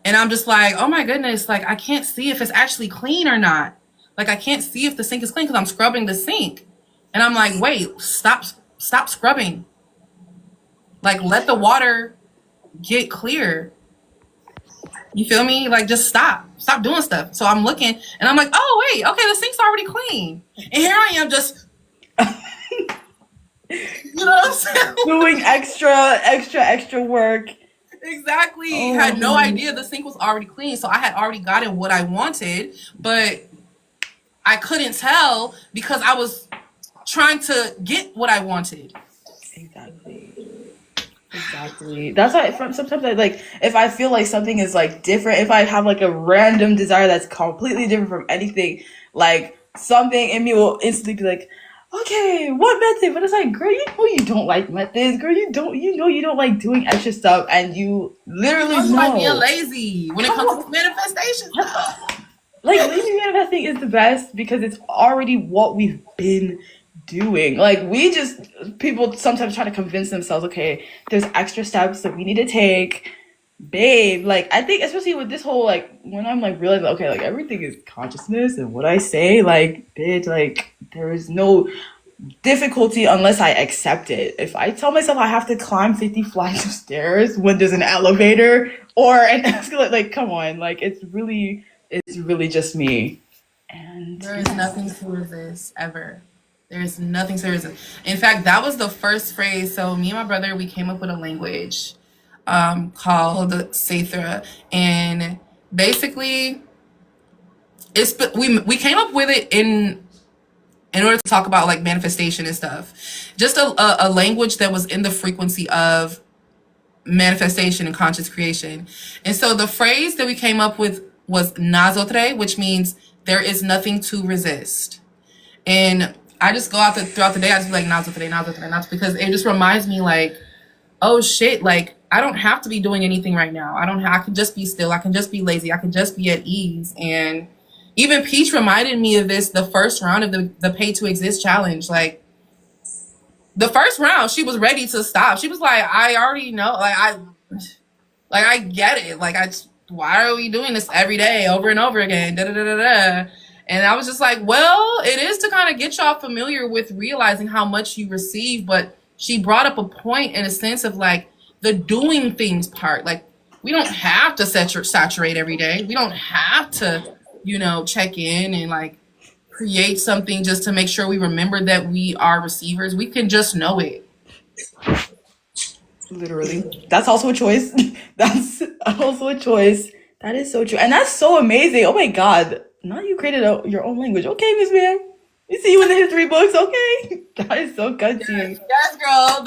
and I'm just like, oh my goodness, like I can't see if it's actually clean or not. Like I can't see if the sink is clean because I'm scrubbing the sink. And I'm like, wait, stop scrubbing. Like let the water get clear. You feel me? Like just stop doing stuff. So I'm looking and I'm like, oh wait, okay, the sink's already clean. And here I am just, you know what I'm saying? Doing extra work. Exactly. Oh, Had no idea the sink was already clean. So I had already gotten what I wanted, but I couldn't tell because I was trying to get what I wanted. Exactly. That's why sometimes I like if I feel like something is like different, if I have like a random desire that's completely different from anything, like something in me will instantly be like, okay, what method? But it's like, girl, you know you don't like methods. Girl, you don't like doing extra stuff, and you You literally know you like being know. lazy when it Come comes to on. manifestation stuff. Like, lazy manifesting is the best because it's already what we've been doing. Like, we just, people sometimes try to convince themselves, okay, there's extra steps that we need to take. Babe, like, I think, especially with this whole, like, when I'm like realizing, okay, like, everything is consciousness and what I say, like, bitch, like, there is no difficulty unless I accept it. If I tell myself I have to climb 50 flights of stairs when there's an elevator or an escalator, like, come on, like, it's really just me. And There is yeah. nothing to resist ever. There's nothing to resist. In fact, that was the first phrase. So me and my brother, we came up with a language called Sathra, and basically, we came up with it in order to talk about like manifestation and stuff. Just a language that was in the frequency of manifestation and conscious creation. And so the phrase that we came up with was nazotre, which means there is nothing to resist. And I just go out throughout the day, I just be like nazotre, nazotre, nazotre, because it just reminds me like, oh shit, like I don't have to be doing anything right now. I can just be still. I can just be lazy. I can just be at ease. And even Peach reminded me of this the first round of the pay to exist challenge. Like the first round, she was ready to stop. She was like, I already know, I get it. Why are we doing this every day over and over again? Da, da, da, da, da. And I was just like, well, it is to kind of get y'all familiar with realizing how much you receive. But she brought up a point in a sense of like the doing things part. Like we don't have to saturate every day. We don't have to, check in and like create something just to make sure we remember that we are receivers. We can just know it. Literally. That's also a choice. That's also a choice. That is so true. And that's so amazing. Oh my God. Now you created your own language. Okay, Miss Man. You see you in the history books. Okay. That is so gutsy. Yes, girl.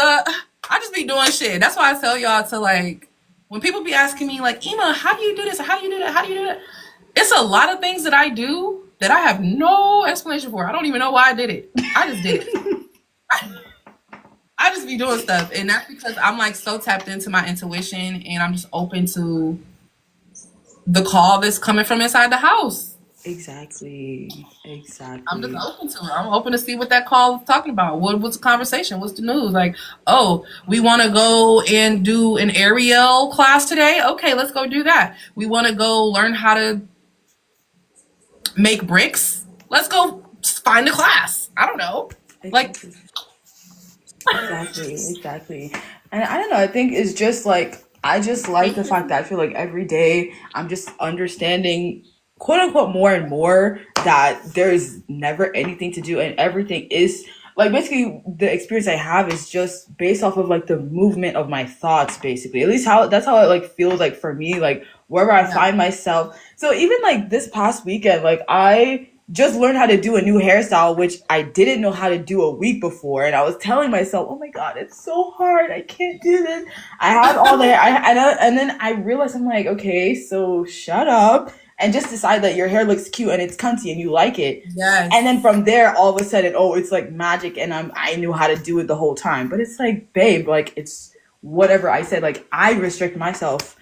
I just be doing shit. That's why I tell y'all to like when people be asking me like, Ema, how do you do this? How do you do that? How do you do that? It's a lot of things that I do that I have no explanation for. I don't even know why I did it. I just did it. I just be doing stuff, and that's because I'm like so tapped into my intuition, and I'm just open to the call that's coming from inside the house. Exactly. I'm just Exactly. open to it. I'm open to see what that call is talking about. What's the conversation? What's the news? Like, oh, we want to go and do an aerial class today. Okay, let's go do that. We want to go learn how to make bricks. Let's go find a class. I don't know. Like, Exactly. Exactly. And I don't know, I think it's just like I just like the fact that I feel like every day I'm just understanding quote unquote more and more that there is never anything to do and everything is like basically the experience I have is just based off of like the movement of my thoughts basically. At least how that's how it like feels like for me, like wherever I yeah. find myself. So even like this past weekend, like I just learned how to do a new hairstyle, which I didn't know how to do a week before. And I was telling myself, oh my God, it's so hard. I can't do this. I have all the hair. And then I realized I'm like, okay, so shut up and just decide that your hair looks cute and it's cunty and you like it. And then Yes. from there, all of a sudden, oh, it's like magic. And I knew how to do it the whole time. But it's like, babe, like it's whatever I said, like I restrict myself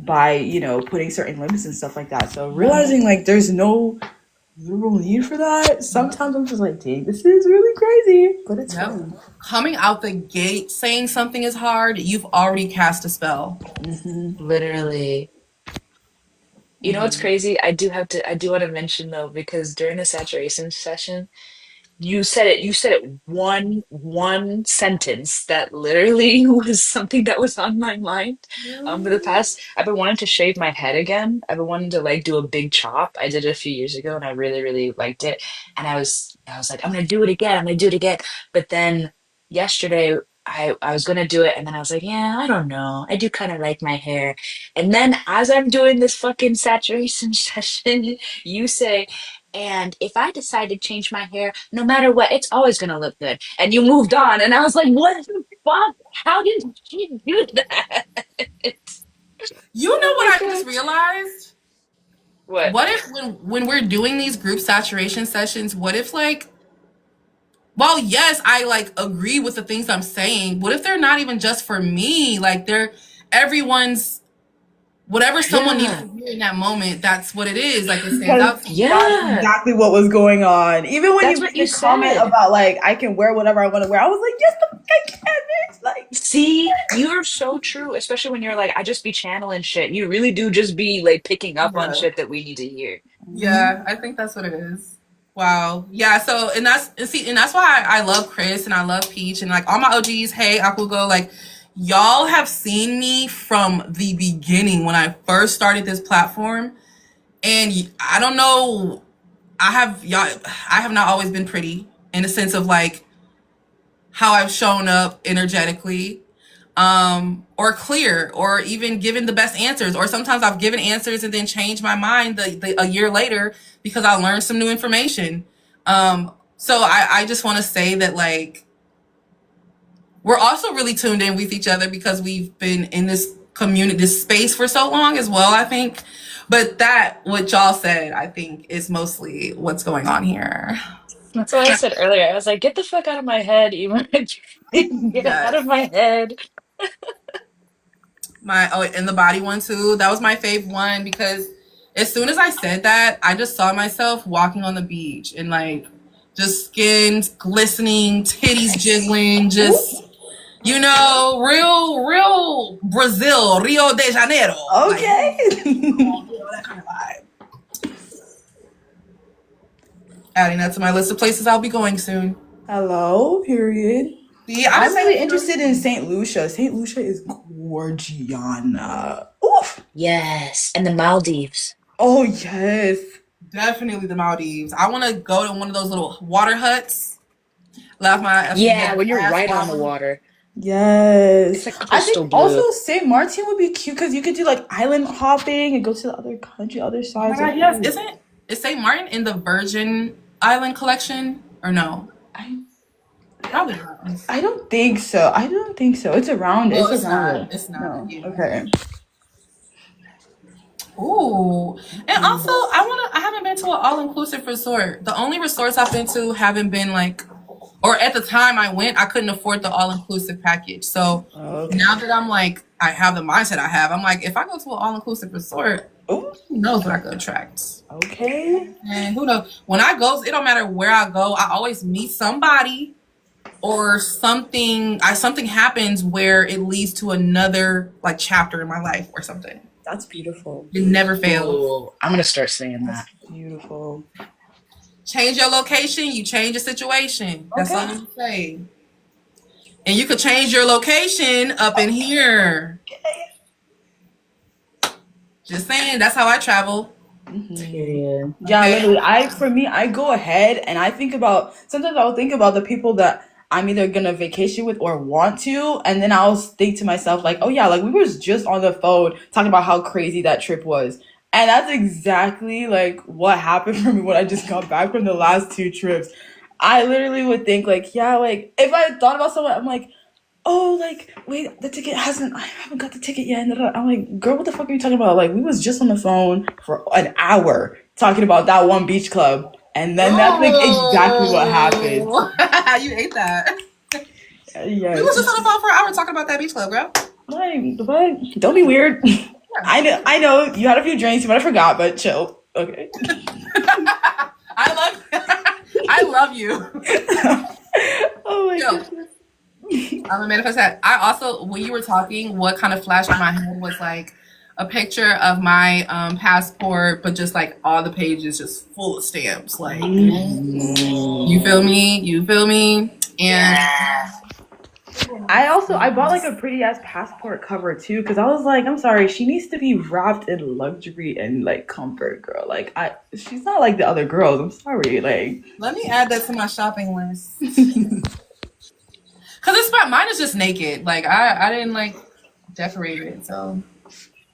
by, putting certain limits and stuff like that. So realizing like there's no real need for that. Sometimes I'm just like, dang, this is really crazy, but it's Yep. fun. Coming out the gate saying something is hard, you've already cast a spell. Literally. You know what's crazy? I do want to mention though, because during the saturation session, you said it one sentence that literally was something that was on my mind. For the past, I've been wanting to shave my head again. I've been wanting to like do a big chop. I did it a few years ago and I really, really liked it. And I was like, I'm gonna do it again. I'm gonna do it again. But then yesterday I was gonna do it and then I was like, yeah, I don't know. I do kind of like my hair. And then as I'm doing this fucking saturation session, you say, and if I decide to change my hair, no matter what, it's always gonna look good. And you moved on, and I was like, what the fuck? How did she do that? You know Oh my what I just God. realized? What? What if when we're doing these group saturation sessions, what if like well, yes, I like agree with the things I'm saying. What if they're not even just for me? Like they're everyone's whatever someone needs Yeah. to hear in that moment, that's what it is. Like it stands Because out to me. that's Yeah. exactly what was going on. Even when That's you what made you the comment said. about like I can wear whatever I want to wear, I was like, yes, the fuck I can, bitch. Like, See, you are so true, especially when you're like, I just be channeling shit. You really do just be like picking up on Yeah. shit that we need to hear. Yeah, I think that's what it is. Wow. Yeah, so and that's why I love Chris and I love Peach and like all my OGs, hey, Akugo, like y'all have seen me from the beginning when I first started this platform. And I don't know, I have not always been pretty in the sense of like how I've shown up energetically, or clear, or even given the best answers. Or sometimes I've given answers and then changed my mind a year later because I learned some new information. So I just want to say that like we're also really tuned in with each other because we've been in this community, this space for so long as well, I think. But that, what y'all said, I think is mostly what's going on here. That's what I said earlier. I was like, get the fuck out of my head, even get out Yes. of my head. And the body one too. That was my fave one because as soon as I said that, I just saw myself walking on the beach and like just skin glistening, titties jiggling, just real Brazil, Rio de Janeiro. okay. Like, that kind of vibe. Adding that to my list of places I'll be going soon. Hello, period. See, I I'm just really said interested in St. Lucia. St. Lucia is gorgiana. Oof. Yes, and the Maldives. Oh yes. definitely the Maldives. I want to go to one of those little water huts. Love my Yeah, get when you're ass right on the water. water. Yes. It's like I crystal think blue. also St. Martin would be cute because you could do like island hopping and go to the other country, other Oh my sides of god, yes. Is St. Martin in the Virgin Island collection? Or no? I Probably not. I don't think so. I don't think so. It's around. Oh, It's it's around not. it. It's not. No. Yeah. Okay. Ooh. And also I haven't been to an all inclusive resort. The only resorts I've been to haven't been like, or at the time I went, I couldn't afford the all inclusive package. So Okay. now that I'm like, I have the mindset I have, I'm like, if I go to an all inclusive resort, Oh. who knows what I could attract? Okay. And who knows? When I go, it don't matter where I go, I always meet somebody or something happens where it leads to another like chapter in my life or something. That's beautiful. It never fails. Oh, I'm gonna start saying That's that. beautiful. Change your location, you change the situation. That's all Okay. I'm saying. And you could change your location up in here. Just saying, that's how I travel. Period. Yeah, Okay. literally. I go ahead and I think about, sometimes I'll think about the people that I'm either gonna vacation with or want to, and then I'll think to myself like, oh yeah, like we was just on the phone talking about how crazy that trip was. And that's exactly like what happened for me when I just got back from the last two trips. I literally would think like, yeah, like if I thought about someone, I'm like, oh, like, wait, the ticket hasn't, I haven't got the ticket yet. And I'm like, girl, what the fuck are you talking about? Like, we was just on the phone for an hour talking about that one beach club. And then that's like exactly what happened. Oh, you ate that. Yeah, We was just on the phone for an hour talking about that beach club, girl. like, what? Don't be weird. I know, you had a few drinks, you might have forgot, but chill. Okay. I love you. Oh my Yo, goodness. I'm a manifest that. I also, when you were talking, what kind of flashed in my head was like a picture of my passport, but just like all the pages just full of stamps. Like, you feel me? You feel me? And Yeah. I bought like a pretty ass passport cover too, because I was like, I'm sorry, she needs to be wrapped in luxury and like comfort, girl. Like she's not like the other girls. I'm sorry. Like let me add that to my shopping list. Cause mine is just naked. Like I didn't like decorate it, so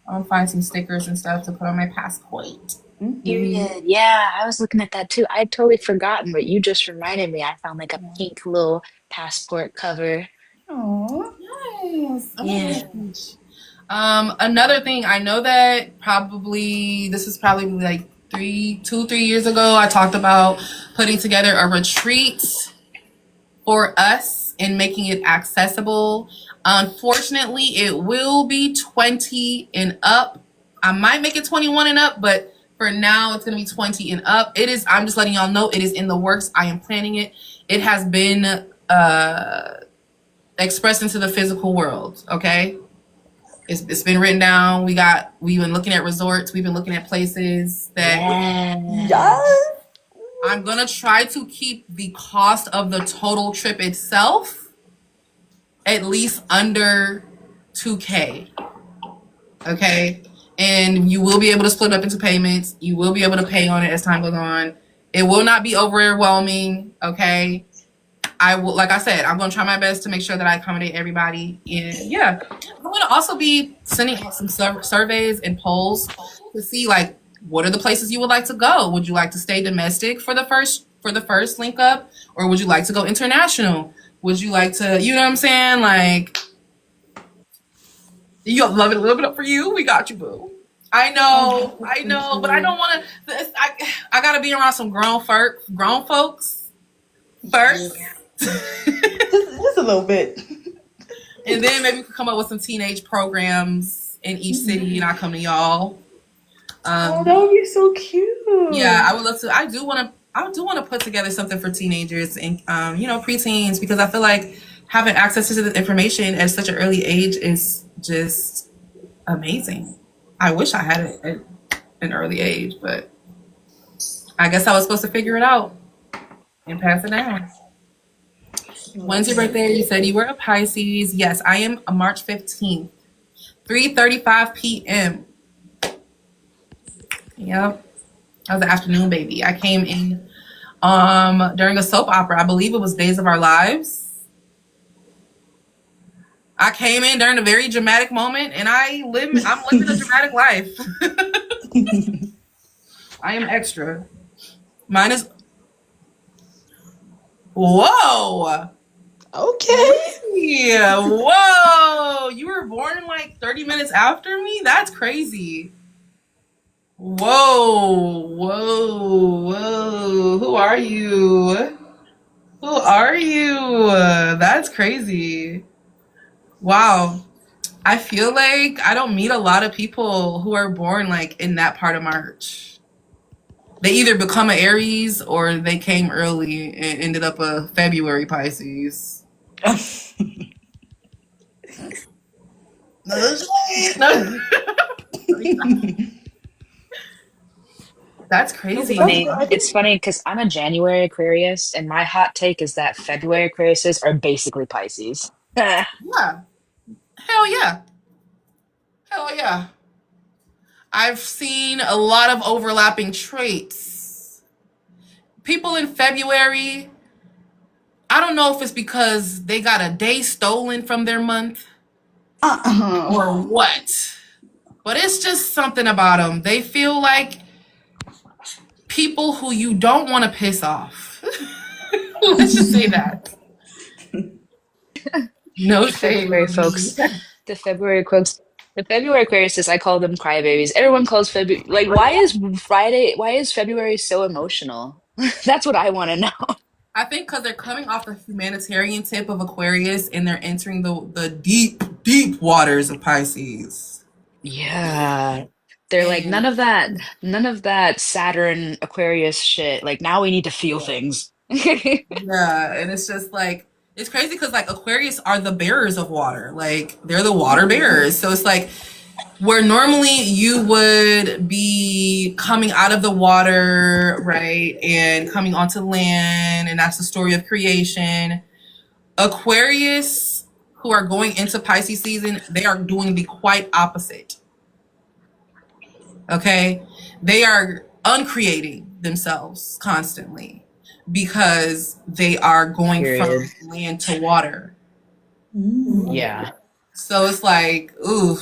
I'll find some stickers and stuff to put on my passport. Period. Yeah, I was looking at that too. I'd totally forgotten, but you just reminded me. I found like a pink little passport cover. Aww. Yes. Yeah. Another thing, I know that this is probably like 3 years ago, I talked about putting together a retreat for us and making it accessible. Unfortunately, it will be 20 and up. I might make it 21 and up, but for now, it's going to be 20 and up. It is, I'm just letting y'all know, it is in the works. I am planning it. It has been expressed into the physical world, okay? It's been written down. We've been looking at resorts. We've been looking at places that Yes. I'm going to try to keep the cost of the total trip itself at least under 2K. Okay? And you will be able to split up into payments. You will be able to pay on it as time goes on. It will not be overwhelming, okay? I will, like I said, I'm going to try my best to make sure that I accommodate everybody. And yeah, I'm going to also be sending out some surveys and polls to see like what are the places you would like to go. Would you like to stay domestic for the first link up, or would you like to go international? Would you like to, you know what I'm saying? Like, you love it, a little bit up for you. We got you, boo. I know, but I don't want to. I gotta be around some grown folks first. Just a little bit. And then maybe we could come up with some teenage programs in each city, and I come to y'all. Oh, that would be so cute. Yeah, I would love to. I do want to put together something for teenagers and preteens, because I feel like having access to this information at such an early age is just amazing. I wish I had it at an early age, but I guess I was supposed to figure it out and pass it down. When's your birthday? You said you were a Pisces. Yes, I am a March 15th, 3:35 p.m. Yep. I was an afternoon baby. I came in during a soap opera. I believe it was Days of Our Lives. I came in during a very dramatic moment, and I'm living a dramatic life. I am extra. Mine is whoa. Okay. Yeah. Whoa. You were born like 30 minutes after me? That's crazy. Whoa. Whoa. Who are you? Who are you? That's crazy. Wow. I feel like I don't meet a lot of people who are born like in that part of March. They either become an Aries or they came early and ended up a February Pisces. No. That's crazy. It's funny because I'm a January Aquarius, and my hot take is that February Aquariuses are basically Pisces. Yeah. Hell yeah. Hell yeah. I've seen a lot of overlapping traits. People in February, I don't know if it's because they got a day stolen from their month or what, but it's just something about them. They feel like people who you don't want to piss off. Let's just say that. No shade, February folks. The February folks. The February Aquariuses, I call them crybabies. Everyone calls February like why is February so emotional? That's what I want to know. I think because they're coming off the humanitarian tip of Aquarius and they're entering the deep, deep waters of Pisces. Yeah. They're like And none of that Saturn Aquarius shit. Like now we need to feel things. yeah, and it's just like it's crazy because like Aquarius are the bearers of water. Like they're the water bearers. So it's like where normally you would be coming out of the water, right, and coming onto land, and that's the story of creation. Aquarius, who are going into Pisces season, they are doing the quite opposite. Okay? They are uncreating themselves constantly because they are going Period. from land to water. Yeah. So it's like, ooh.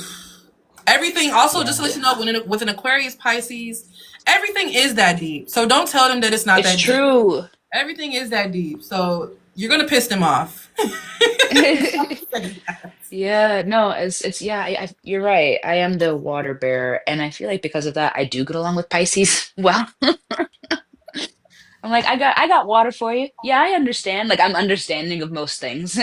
Everything also, just to let you know, with an Aquarius Pisces, everything is that deep. So don't tell them that it's not It's that deep. true. Everything is that deep. So you're gonna piss them off. Yeah, no, it's yeah, you're right. I am the water bearer, and I feel like because of that, I do get along with Pisces well. I'm like, I got water for you. Yeah, I understand. Like I'm understanding of most things.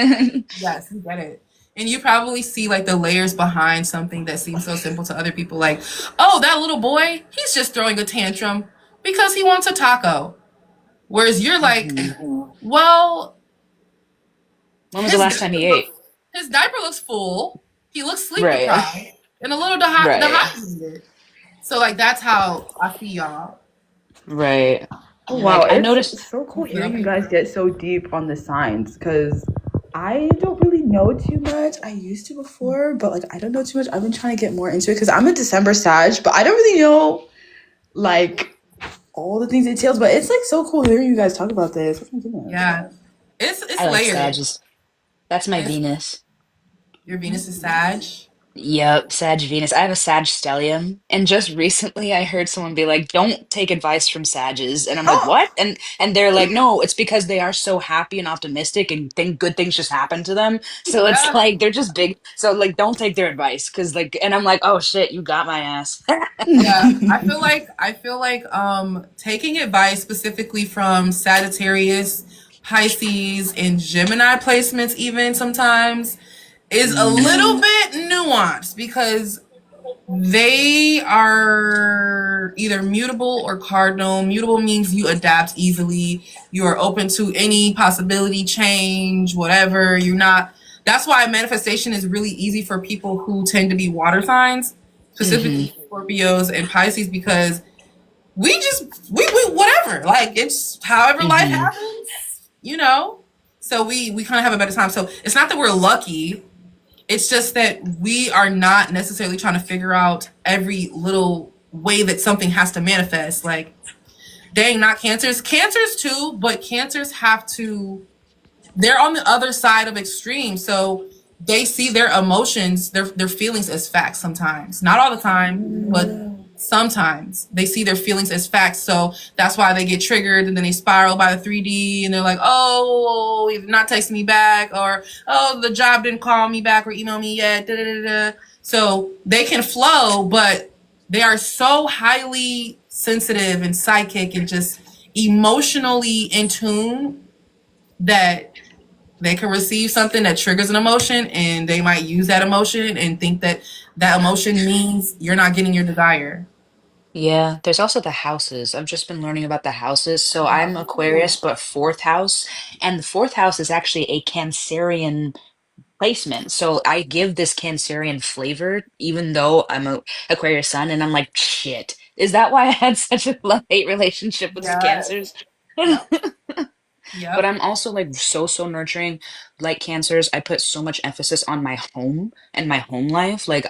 Yes, you get it. And you probably see like the layers behind something that seems so simple to other people. Like, oh, that little boy, he's just throwing a tantrum because he wants a taco. Whereas you're like, hmm well, When was the his last time diaper he looks, ate? his diaper looks full. He looks sleep Right. deprived and a little Right. dehydrated. So like that's how I see y'all. Right. Oh wow, Like I it's noticed. so cool You hearing know? you guys get so deep on the signs because I don't really know too much. I used to before, but like I don't know too much. I've been trying to get more into it because I'm a December Sag, but I don't really know like all the things it entails. But it's like so cool hearing you guys talk about this. Oh my goodness. Yeah. It's I like layered. Sages. That's my It's Venus. your Venus is Sag. Yep, Sag Venus. I have a Sag stellium, and just recently I heard someone be like, "Don't take advice from Sages," and I'm like, Oh "What?" And they're like, "No, it's because they are so happy and optimistic, and think good things just happen to them. So it's yeah. like they're just big. So like, don't take their advice, because like." And I'm like, "Oh shit, you got my ass." Yeah, I feel like taking advice specifically from Sagittarius, Pisces, and Gemini placements even sometimes is a Mm, little bit nuanced because they are either mutable or cardinal. Mutable means you adapt easily. You are open to any possibility, change, whatever. You're not. That's why manifestation is really easy for people who tend to be water signs, hmm specifically Scorpios and Pisces, because we whatever. Like it's however life hmm happens, you know. So we kind of have a better time. So it's not that we're lucky, it's just that we are not necessarily trying to figure out every little way that something has to manifest. Like, dang, not cancers. Cancers too, but cancers have to, they're on the other side of extreme. So they see their emotions, their feelings as facts sometimes. Not all the time, but sometimes they see their feelings as facts. So that's why they get triggered and then they spiral by the 3D and they're like, oh, you're not texting me back, or oh, the job didn't call me back or email me yet. Da, da, da, da. So they can flow, but they are so highly sensitive and psychic and just emotionally in tune that they can receive something that triggers an emotion and they might use that emotion and think that that emotion means you're not getting your desire. Yeah, there's also the houses. I've just been learning about the houses. So I'm Aquarius, but fourth house, and the fourth house is actually a Cancerian placement. So I give this Cancerian flavor, even though I'm a Aquarius sun, and I'm like, shit. Is that why I had such a love-hate relationship with Yes. Cancers? Yep. But Yep. I'm also like so nurturing. Like Cancers, I put so much emphasis on my home and my home life. Like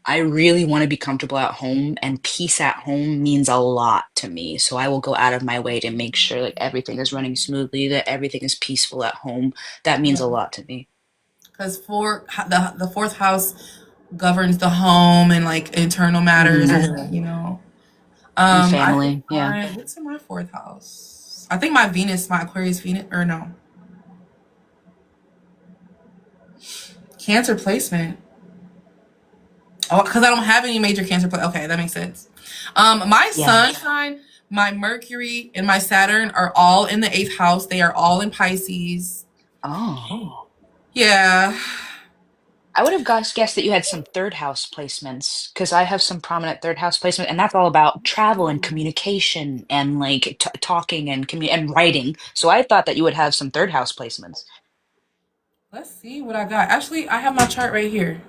I really want to be comfortable at home, and peace at home means a lot to me. So I will go out of my way to make sure like everything is running smoothly, that everything is peaceful at home. That means a lot to me. Because for the fourth house governs the home and like internal matters, hmm and you know. And I think family, yeah. my what's in my fourth house? I think my Venus, my Aquarius Venus, or no, Cancer placement. Oh, because I don't have any major Cancer Okay, that makes sense. My Yeah. sun sign, my Mercury, and my Saturn are all in the eighth house. They are all in Pisces. Oh. Yeah. I would have guessed that you had some third house placements, because I have some prominent third house placement, and that's all about travel and communication and like t talking and and writing. So I thought that you would have some third house placements. Let's see what I got. Actually, I have my chart right here.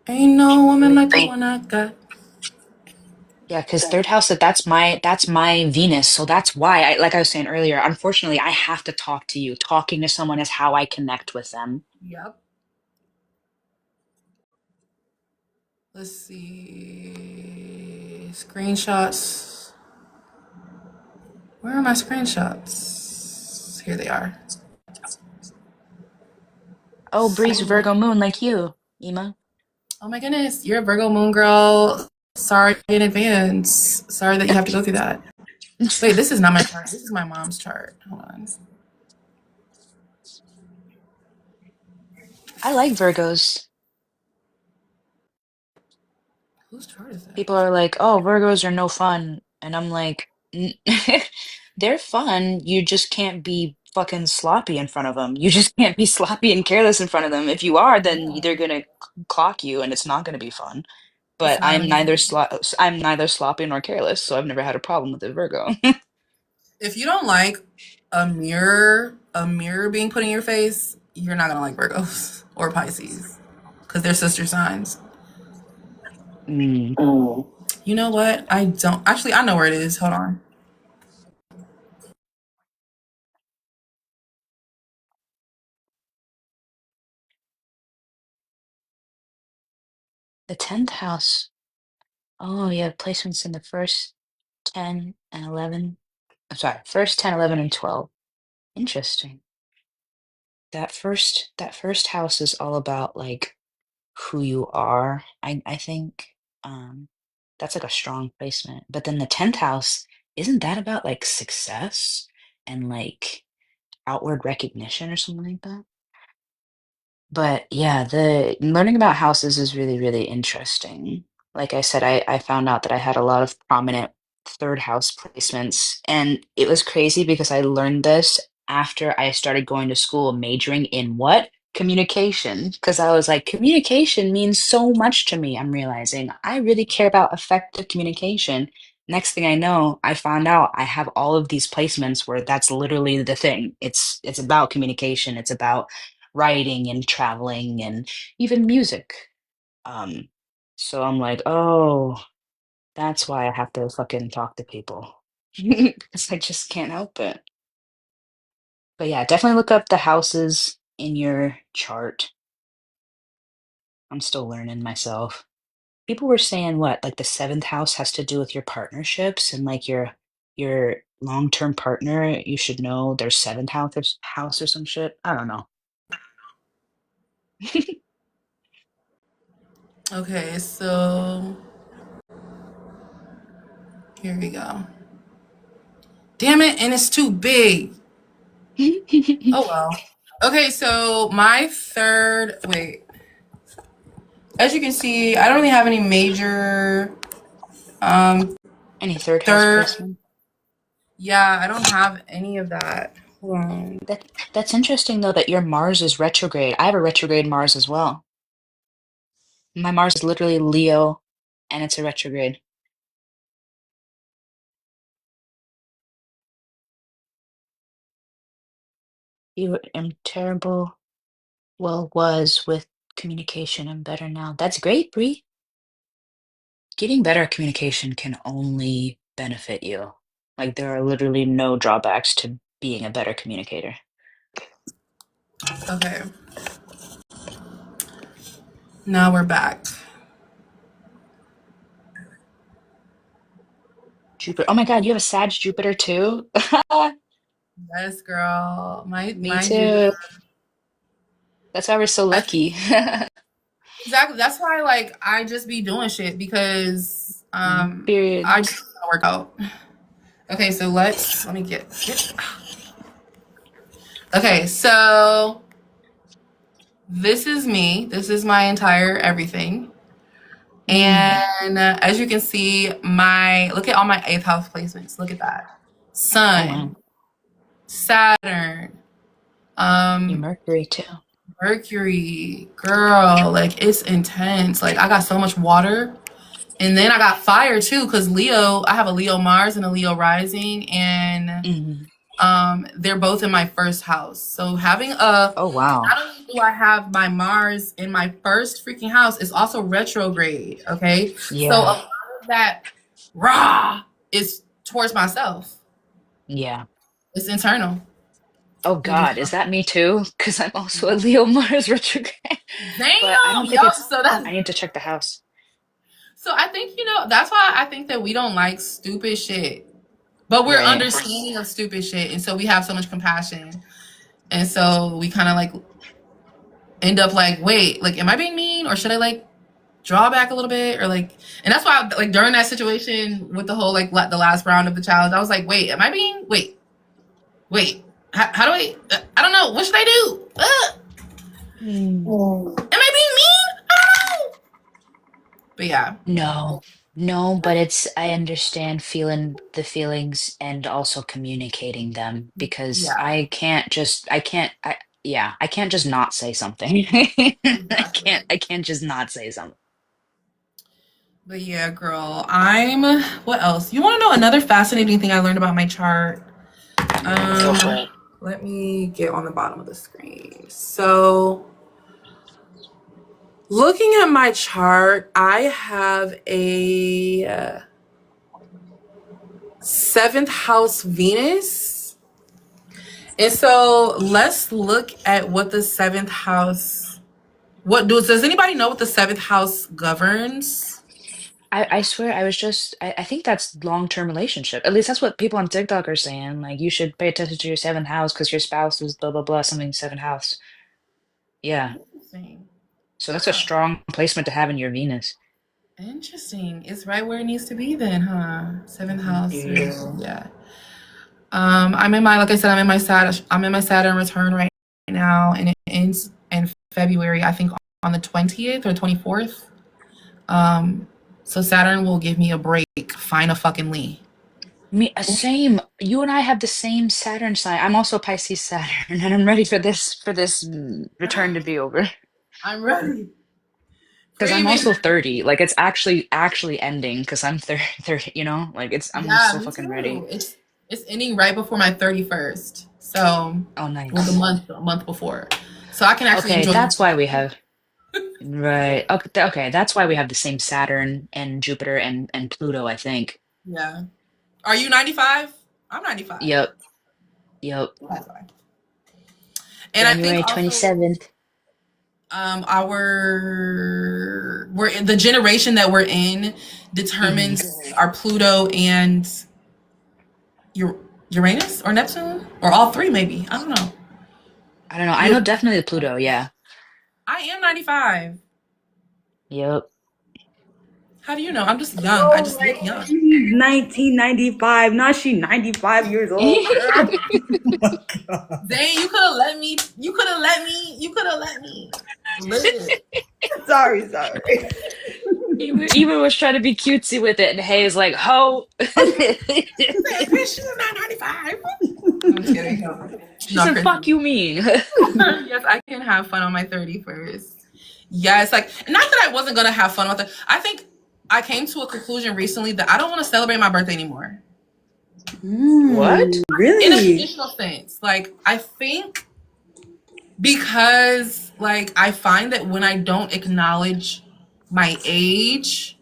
Ain't no woman like the one I got. Yeah, because third house, that's my Venus. So that's why like I was saying earlier, unfortunately, I have to talk to you. Talking to someone is how I connect with them. Yep. Let's see. Screenshots. Where are my screenshots? Here they are. Oh, Bree's Virgo moon like you, Ema. Oh my goodness, you're a Virgo moon girl. Sorry in advance. Sorry that you have to go through that. Wait, this is not my chart. This is my mom's chart. Hold on. I like Virgos. Whose chart is that? People are like, "Oh, Virgos are no fun," and I'm like, "They're fun. You just can't be fucking sloppy in front of them. You just can't be sloppy and careless in front of them. If you are, then Yeah. they're gonna clock you, and it's not gonna be fun." It's But not gonna be fun. I'm neither sloppy nor careless, so I've never had a problem with a Virgo. If you don't like a mirror being put in your face, you're not gonna like Virgos or Pisces because they're sister signs. Mm. You know what? I don't actually. I know where it is. Hold on. The 10th house. Oh, yeah, placements in the first 10 and 11. I'm sorry, first 10, 11, and 12. Interesting. That first house is all about like who you are. I think um that's like a strong placement. But then the 10th house, isn't that about like success and like outward recognition or something like that? But yeah, the learning about houses is really, really interesting. Like I said, I found out that I had a lot of prominent third house placements, and it was crazy because I learned this after I started going to school, majoring in what? Communication. Because I was like, communication means so much to me. I'm realizing I really care about effective communication. Next thing I know, I found out I have all of these placements where that's literally the thing. It's about communication. It's about writing and traveling and even music. Um, so I'm like, oh, that's why I have to fucking talk to people because I just can't help it. But yeah, definitely look up the houses in your chart. I'm still learning myself. People were saying what, like the seventh house has to do with your partnerships and like your long-term partner, you should know their seventh house or some shit. I don't know. Okay, so here we go. Damn it, and it's too big. Oh well. Okay, so my third. Wait. As you can see, I don't really have any major um Any third house third. placement? Yeah, I don't have any of that. Hold on. That's interesting though that your Mars is retrograde. I have a retrograde Mars as well. My Mars is literally Leo and it's a retrograde. You am terrible. Well, was with communication and better now. That's great, Bree. Getting better at communication can only benefit you. Like there are literally no drawbacks to being a better communicator. Okay, now we're back. Jupiter. Oh my God, you have a Sag Jupiter too? Yes, girl. Me My Jupiter. too. That's why we're so I, lucky. exactly. That's why like I just be doing shit because Period. I just wanna work out. Okay, so let me get. Okay, so this is me. This is my entire everything. Mm. And as you can see, my look at all my eighth house placements. Look at that. Oh wow. Sun, Saturn, Your um, Mercury too. Mercury, girl, like it's intense. Like I got so much water. And then I got fire too, because Leo, I have a Leo Mars and a Leo rising, and Mm. they're both in my first house. So having a Oh wow. not only do I have my Mars in my first freaking house, it's also retrograde. Okay. So a Yeah. lot of that raw is towards myself. Yeah. It's internal. Oh Let me God, is that me too? Because I'm also a Leo Mars retrograde. But I damn, don't think yup. it's, So that's I need to check the house. so I think that's why I think that we don't like stupid shit. But we're Right. understanding of stupid shit, and so we have so much compassion. And so we kind of like end up like, wait, like, am I being mean or should I like draw back a little bit or like? And that's why like during that situation with the whole like the last round of the challenge, I was like, wait, am I being wait? How do I don't know. What should I do? Mm. Am I being mean? I don't know. But yeah, No, no, but I understand feeling the feelings and also communicating them because yeah, I can't just not say something. exactly. I can't just not say something. But yeah, girl, what else? You want to know another fascinating thing I learned about my chart? Go Um, for it. Let me get on the bottom of the screen. So, looking at my chart, I have a seventh house Venus. And so let's look at what the seventh house, does anybody know what the seventh house governs? I swear I think that's long-term relationship. At least that's what people on TikTok are saying. Like you should pay attention to your seventh house because your spouse is blah blah blah something seventh house. Yeah. Interesting. So that's a Huh. strong placement to have in your Venus. Interesting. It's right where it needs to be then, huh? Seventh house. Yeah. Yeah. I'm in my, like I said, I'm in my Saturn return right now, and it ends in February, I think on the 20th or 24th. Um, so Saturn will give me a break, find a fucking Lee. Same. You and I have the same Saturn sign. I'm also Pisces Saturn, and I'm ready for this return to be over. I'm ready. Because I'm Craving. also 30. Like it's actually ending because I'm 30, you know? Like I'm Yeah, so me fucking too. ready. It's ending right before my 31st. So, Oh, well, nice. a month before. So I can actually Okay, enjoy the that's why we have right. Okay, okay, that's why we have the same Saturn and Jupiter and Pluto, I think. Yeah. Are you 95? I'm 95. Yep, yep. That's fine. And I think January also 27th. we're in the generation that we're in Mhm. determines our Pluto and your Uranus or Neptune or all three maybe. I don't know. I don't know. I You know definitely Pluto, yeah. I am 95. Yep. How do you know? I'm just young. I Oh, just look like young. she's 1995. Now she 95 years old, girl. Oh my god. Zane, you could have let me. You could have let me. You could have let me live. Sorry, sorry. Eva was trying to be cutesy with it, and Hayes like, ho. Say, bitch, she's not 95. I'm just kidding. She No, I'm said, crazy. fuck you mean. Yes, I can have fun on my 31st. Yeah, it's like not that I wasn't gonna have fun with it. I think I came to a conclusion recently that I don't want to celebrate my birthday anymore. What? In a Really? traditional sense. Like I think because like I find that when I don't acknowledge my age,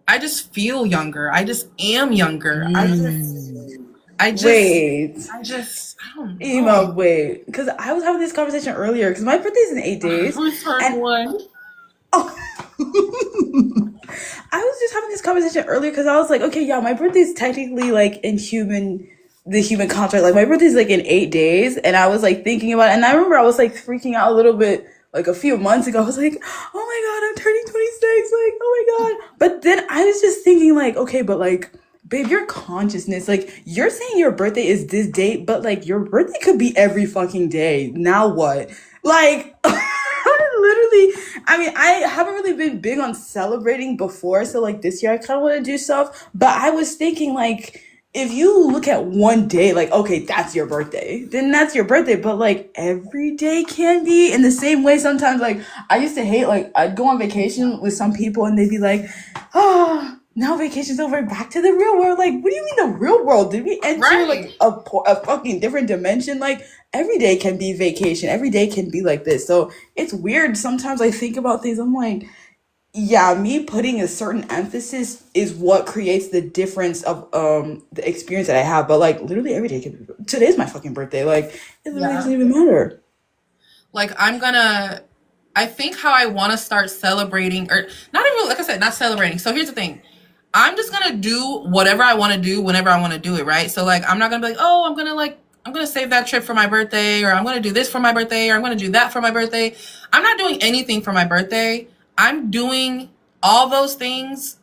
I just feel younger. I just am younger. Mm. I just Wait. I don't know. Ema, wait. Because I was having this conversation earlier, because my birthday's in 8 days. Who's turned And one? oh. I was just having this conversation earlier because I was like, okay, yeah, my birthday's technically like the human contract. Like my birthday's like in 8 days, and I was like thinking about it, and I remember I was like freaking out a little bit like a few months ago. I was like, oh my god, I'm turning 26. Like, oh my god. But then I was just thinking like, okay, but like. Babe, your consciousness, like, you're saying your birthday is this date, but like, your birthday could be every fucking day. Now what? Like, I mean, I haven't really been big on celebrating before, so like this year I kind of want to do stuff. But I was thinking like, if you look at one day, like okay, that's your birthday, then that's your birthday. But like every day can be in the same way. Sometimes like I used to hate like I'd go on vacation with some people and they'd be like, oh. Now vacation's over, back to the real world. Like, what do you mean the real world? Did we enter like Right. a fucking different dimension? Like, every day can be vacation. Every day can be like this. So it's weird. Sometimes I think about things. I'm like, yeah, me putting a certain emphasis is what creates the difference of the experience that I have. But like literally every day can be. Today's my fucking birthday. Like it literally Yeah. doesn't even matter. Like I think how I want to start celebrating, or not even, like I said, not celebrating. So here's the thing. I'm just gonna do whatever I want to do whenever I want to do it, right? So like I'm not gonna be like, oh, I'm gonna save that trip for my birthday, or I'm gonna do this for my birthday, or I'm gonna do that for my birthday. I'm not doing anything for my birthday. I'm doing all those things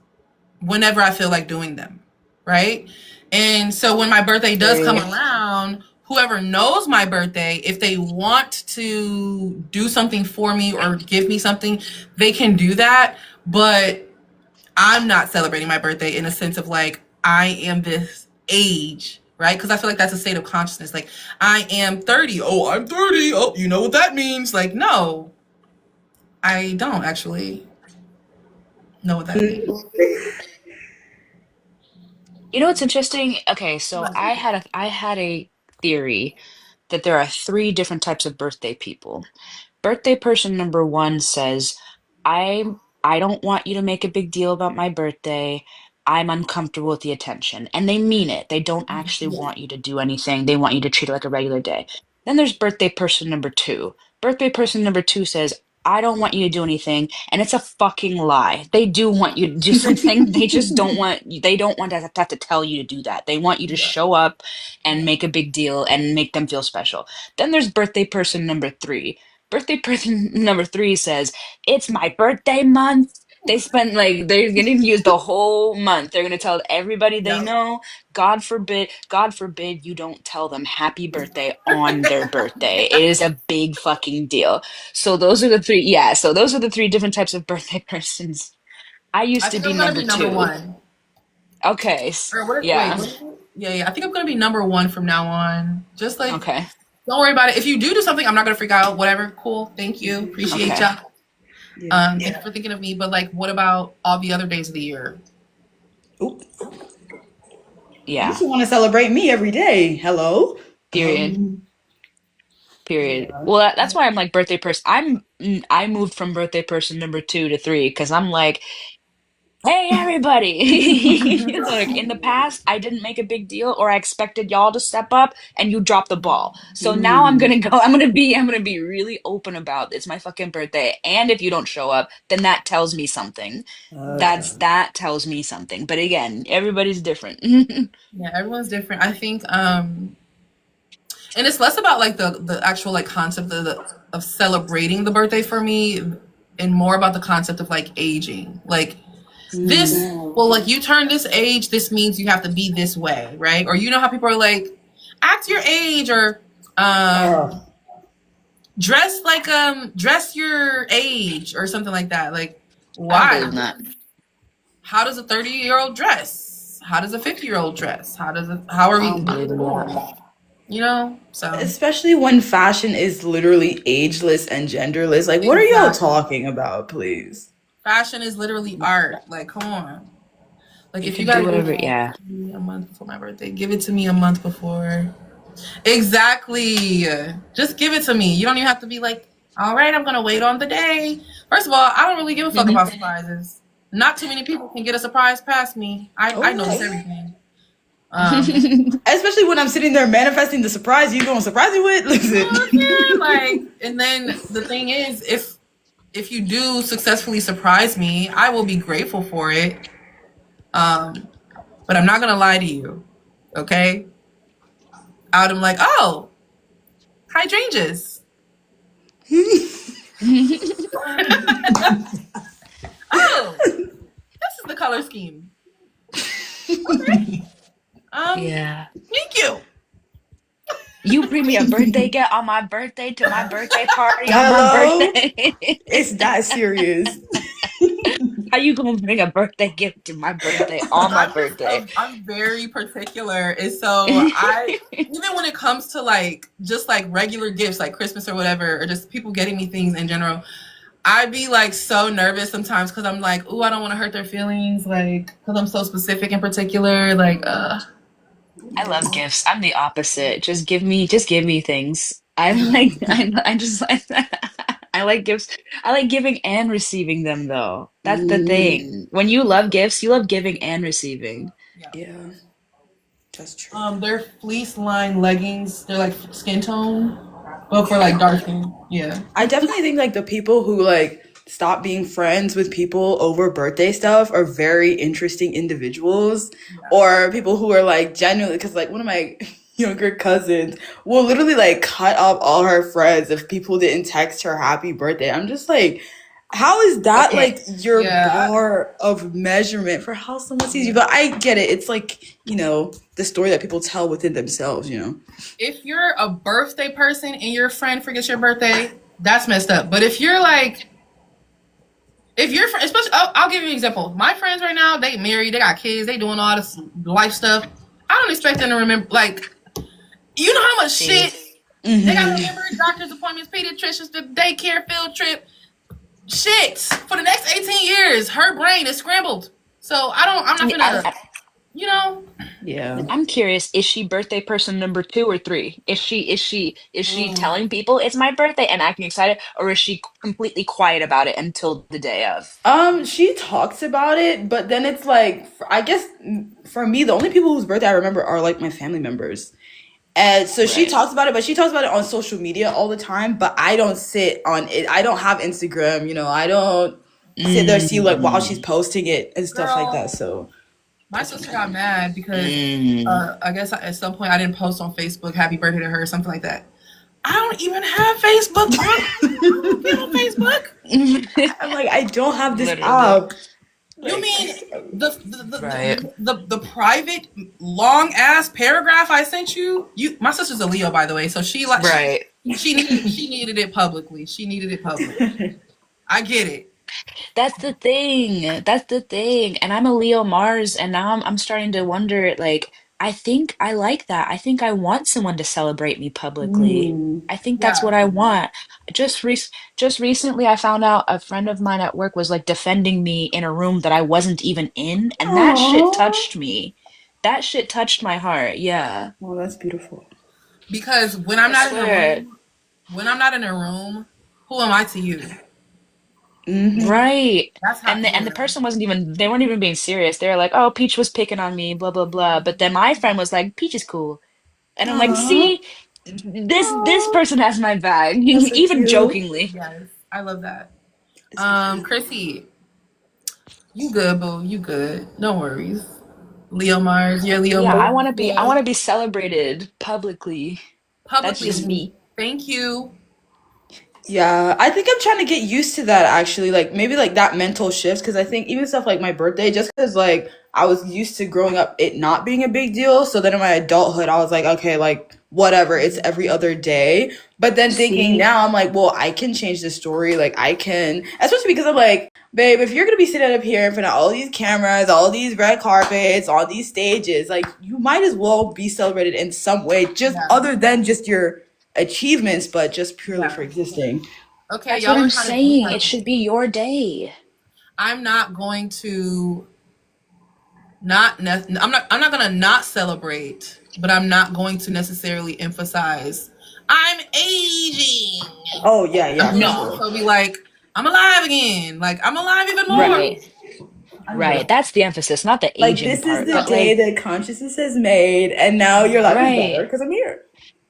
whenever I feel like doing them, right? And so when my birthday does come Right. around, whoever knows my birthday, if they want to do something for me or give me something, they can do that. But I'm not celebrating my birthday in a sense of like, I am this age, right? Because I feel like that's a state of consciousness. Like, I am 30. Oh, I'm 30. Oh, you know what that means. Like, no, I don't actually know what that means. You know what's interesting? Okay, so I had a theory that there are three different types of birthday people. Birthday person number one says, I don't want you to make a big deal about my birthday. I'm uncomfortable with the attention. And they mean it. They don't actually Yeah. want you to do anything. They want you to treat it like a regular day. Then there's birthday person number two. Birthday person number two says, I don't want you to do anything. And it's a fucking lie. They do want you to do something. They just don't want to have to tell you to do that. They want you to Yeah. show up and Yeah. make a big deal and make them feel special. Then there's birthday person number three. Birthday person number three says, it's my birthday month. They spend like they're gonna use the whole month. They're gonna tell everybody they Yeah. know. God forbid you don't tell them happy birthday on their birthday. It is a big fucking deal. So those are the three, yeah, so those are the three different types of birthday persons. I I used to think be I'm gonna number be number two. one. Okay, Or what? Wait. yeah, What is it? Yeah, yeah. I think I'm gonna be number one from now on. Just like, okay, don't worry about it. If you do something, I'm not gonna freak out. Whatever. Cool. Thank you. Appreciate okay, ya. Yeah. Thank you for thinking of me. But like, what about all the other days of the year? Oop. You yeah, should want to celebrate me every day. Hello. period. Period. Yeah. Well, that's why I'm like birthday person. I moved from birthday person number two to three because I'm like, hey everybody. Look, in the past, I didn't make a big deal, or I expected y'all to step up, and you dropped the ball. So now I'm Mm. gonna go. I'm gonna be really open about it's my fucking birthday, and if you don't show up, then that tells me something. Okay. That tells me something. But again, everybody's different. Yeah, everyone's different. I think, and it's less about like the actual like concept of celebrating the birthday for me, and more about the concept of like aging. Like this, Mm. well, like you turn this age, this means you have to be this way, right? Or you know how people are like, act your age, or Oh. dress your age, or something like that. Like, I don't why? believe in that. How does a 30-year-old dress? How does a 50-year-old dress? How are I we, don't believe in that. you know? So Especially when fashion is literally ageless and genderless. Like, what are y'all exactly. talking about, please? Fashion is literally art. Like, come on. Like, You if you can do gotta give whatever. it Yeah. to me a month before my birthday, give it to me a month before. Exactly. Just give it to me. You don't even have to be like, all right, I'm gonna wait on the day. First of all, I don't really give a fuck about surprises. Not too many people can get a surprise past me. I notice Okay. everything. Um, Especially when I'm sitting there manifesting the surprise you gonna surprise me with. you know Listen. what I'm saying? Like, and then the thing is, if you do successfully surprise me, I will be grateful for it. Um, but I'm not gonna lie to you, okay? Out, I'm like, oh, hydrangeas. Oh, this is the color scheme. Okay. Yeah. Thank you. You bring me a birthday gift on my birthday to my birthday party on my Hello? birthday. It's that serious. How you gonna bring a birthday gift to my birthday on my birthday? I'm very particular, and so I, even when it comes to like just like regular gifts like Christmas or whatever, or just people getting me things in general, I'd be like so nervous sometimes because I'm like, ooh, I don't want to hurt their feelings, like because I'm so specific and particular, like I love gifts. I'm the opposite. Just give me things. I'm like, I just like I like gifts. I like giving and receiving them though. That's the Mm. thing. When you love gifts, you love giving and receiving. yeah. Yeah, that's true. They're fleece lined leggings. They're like skin tone, but for like dark skin. Yeah. I definitely think like the people who like stop being friends with people over birthday stuff are very interesting individuals, or people who are like genuinely, because like one of my younger cousins will literally like cut off all her friends if people didn't text her happy birthday. I'm just like, how is that Okay. like your Yeah. bar of measurement for how someone sees you? But I get it. It's like, the story that people tell within themselves. If you're a birthday person and your friend forgets your birthday, that's messed up. But if if you're especially, I'll give you an example. My friends right now, they married, they got kids, they doing all this life stuff. I don't expect them to remember. Like, you know how much shit they gotta remember: doctor's appointments, pediatricians, the daycare, field trip. Shit, for the next 18 years, her brain is scrambled. So I'm not gonna, you know. Yeah. I'm curious, is she birthday person number 2 or 3? Is she telling people it's my birthday and acting excited, or is she completely quiet about it until the day of? She talks about it, but then it's like, I guess for me, the only people whose birthday I remember are like my family members. And so she Right. talks about it, but she talks about it on social media all the time. But I don't sit on it. I don't have Instagram, you know, I don't sit there see like while she's posting it and stuff like that. So My sister got mad because I guess at some point I didn't post on Facebook "Happy Birthday" to her or something like that. I don't even have Facebook. I don't get on Facebook. I'm like, I don't have this Literally. app. You Like, mean Right. the private long ass paragraph I sent you? My sister's a Leo, by the way, so she like Right. she needed it publicly. She needed it publicly. I get it. That's the thing. That's the thing. And I'm a Leo Mars, and now I'm starting to wonder, like, I think I like that. I think I want someone to celebrate me publicly. I think that's Yeah. what I want. Just recently I found out a friend of mine at work was like defending me in a room that I wasn't even in, and that shit Aww. touched me. That shit touched my heart. Yeah. Oh, that's beautiful. Because when I'm I not in a swear. room, who am I to you? Right. That's how. And the Yeah. person wasn't even they weren't even being serious. They were like, "Oh, Peach was picking on me, blah blah blah." But then my friend was like, "Peach is cool." And I'm like, Aww. "See, this person has my back." That's so Even cute. jokingly. Yes, I love that. It's so cute. Chrissy, you good, boo? You good? No worries. Leo Mars, you're Leo Yeah, Mars. I want to be celebrated publicly. That's just Publicly. me. Thank you. Yeah, I think I'm trying to get used to that actually. Like maybe like that mental shift because I think even stuff like my birthday, just because like I was used to growing up it not being a big deal. So then in my adulthood, I was like, okay, like whatever, it's every other day. But then thinking See? now, I'm like, well, I can change the story. Like I can, especially because I'm like, babe, if you're gonna be sitting up here in front of all these cameras, all these red carpets, all these stages, like you might as well be celebrated in some way, just Yeah. other than just your achievements, but just purely Yeah. for existing. Okay, That's y'all what are I'm trying to saying. It should be your day. I'm not going to I'm not gonna not celebrate, but I'm not going to necessarily emphasize I'm aging. Oh yeah, yeah, I'm for gonna sure. also be like, I'm alive again. Like I'm alive even more. Right. Right. That's the emphasis, not the Like aging this is part, the but day like, that consciousness has made, and now your life is better right. because I'm here.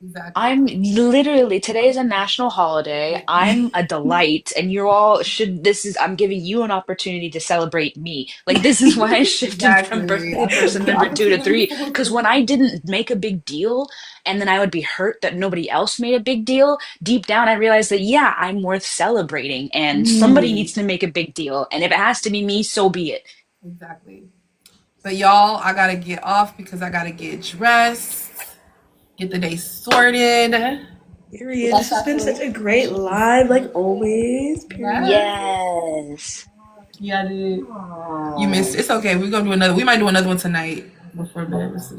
Exactly. I'm literally, today is a national holiday. I'm a delight, and you all should, I'm giving you an opportunity to celebrate me. Like, this is why I shifted from Exactly. birthday person The number 2 to opportunity 3. for Because when I didn't make a big deal, and then I would be hurt that nobody else made a big deal, deep down I realized that, yeah, I'm worth celebrating, and somebody needs to make a big deal. And if it has to be me, so be it. Exactly. But y'all, I gotta get off because I gotta get dressed, get the day sorted. Period. This has been such a great live, like always. Period. Yes. Yeah, dude. You missed. It's okay. We're gonna do another. We might do another one tonight before bed. We'll see.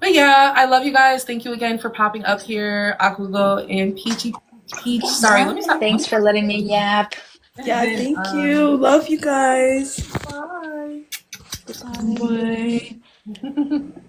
But yeah, I love you guys. Thank you again for popping up here, Akugo and Peach. Sorry, let me stop. Thanks for letting me yap. Yeah, thank you. Love you guys. Bye. Bye. Bye.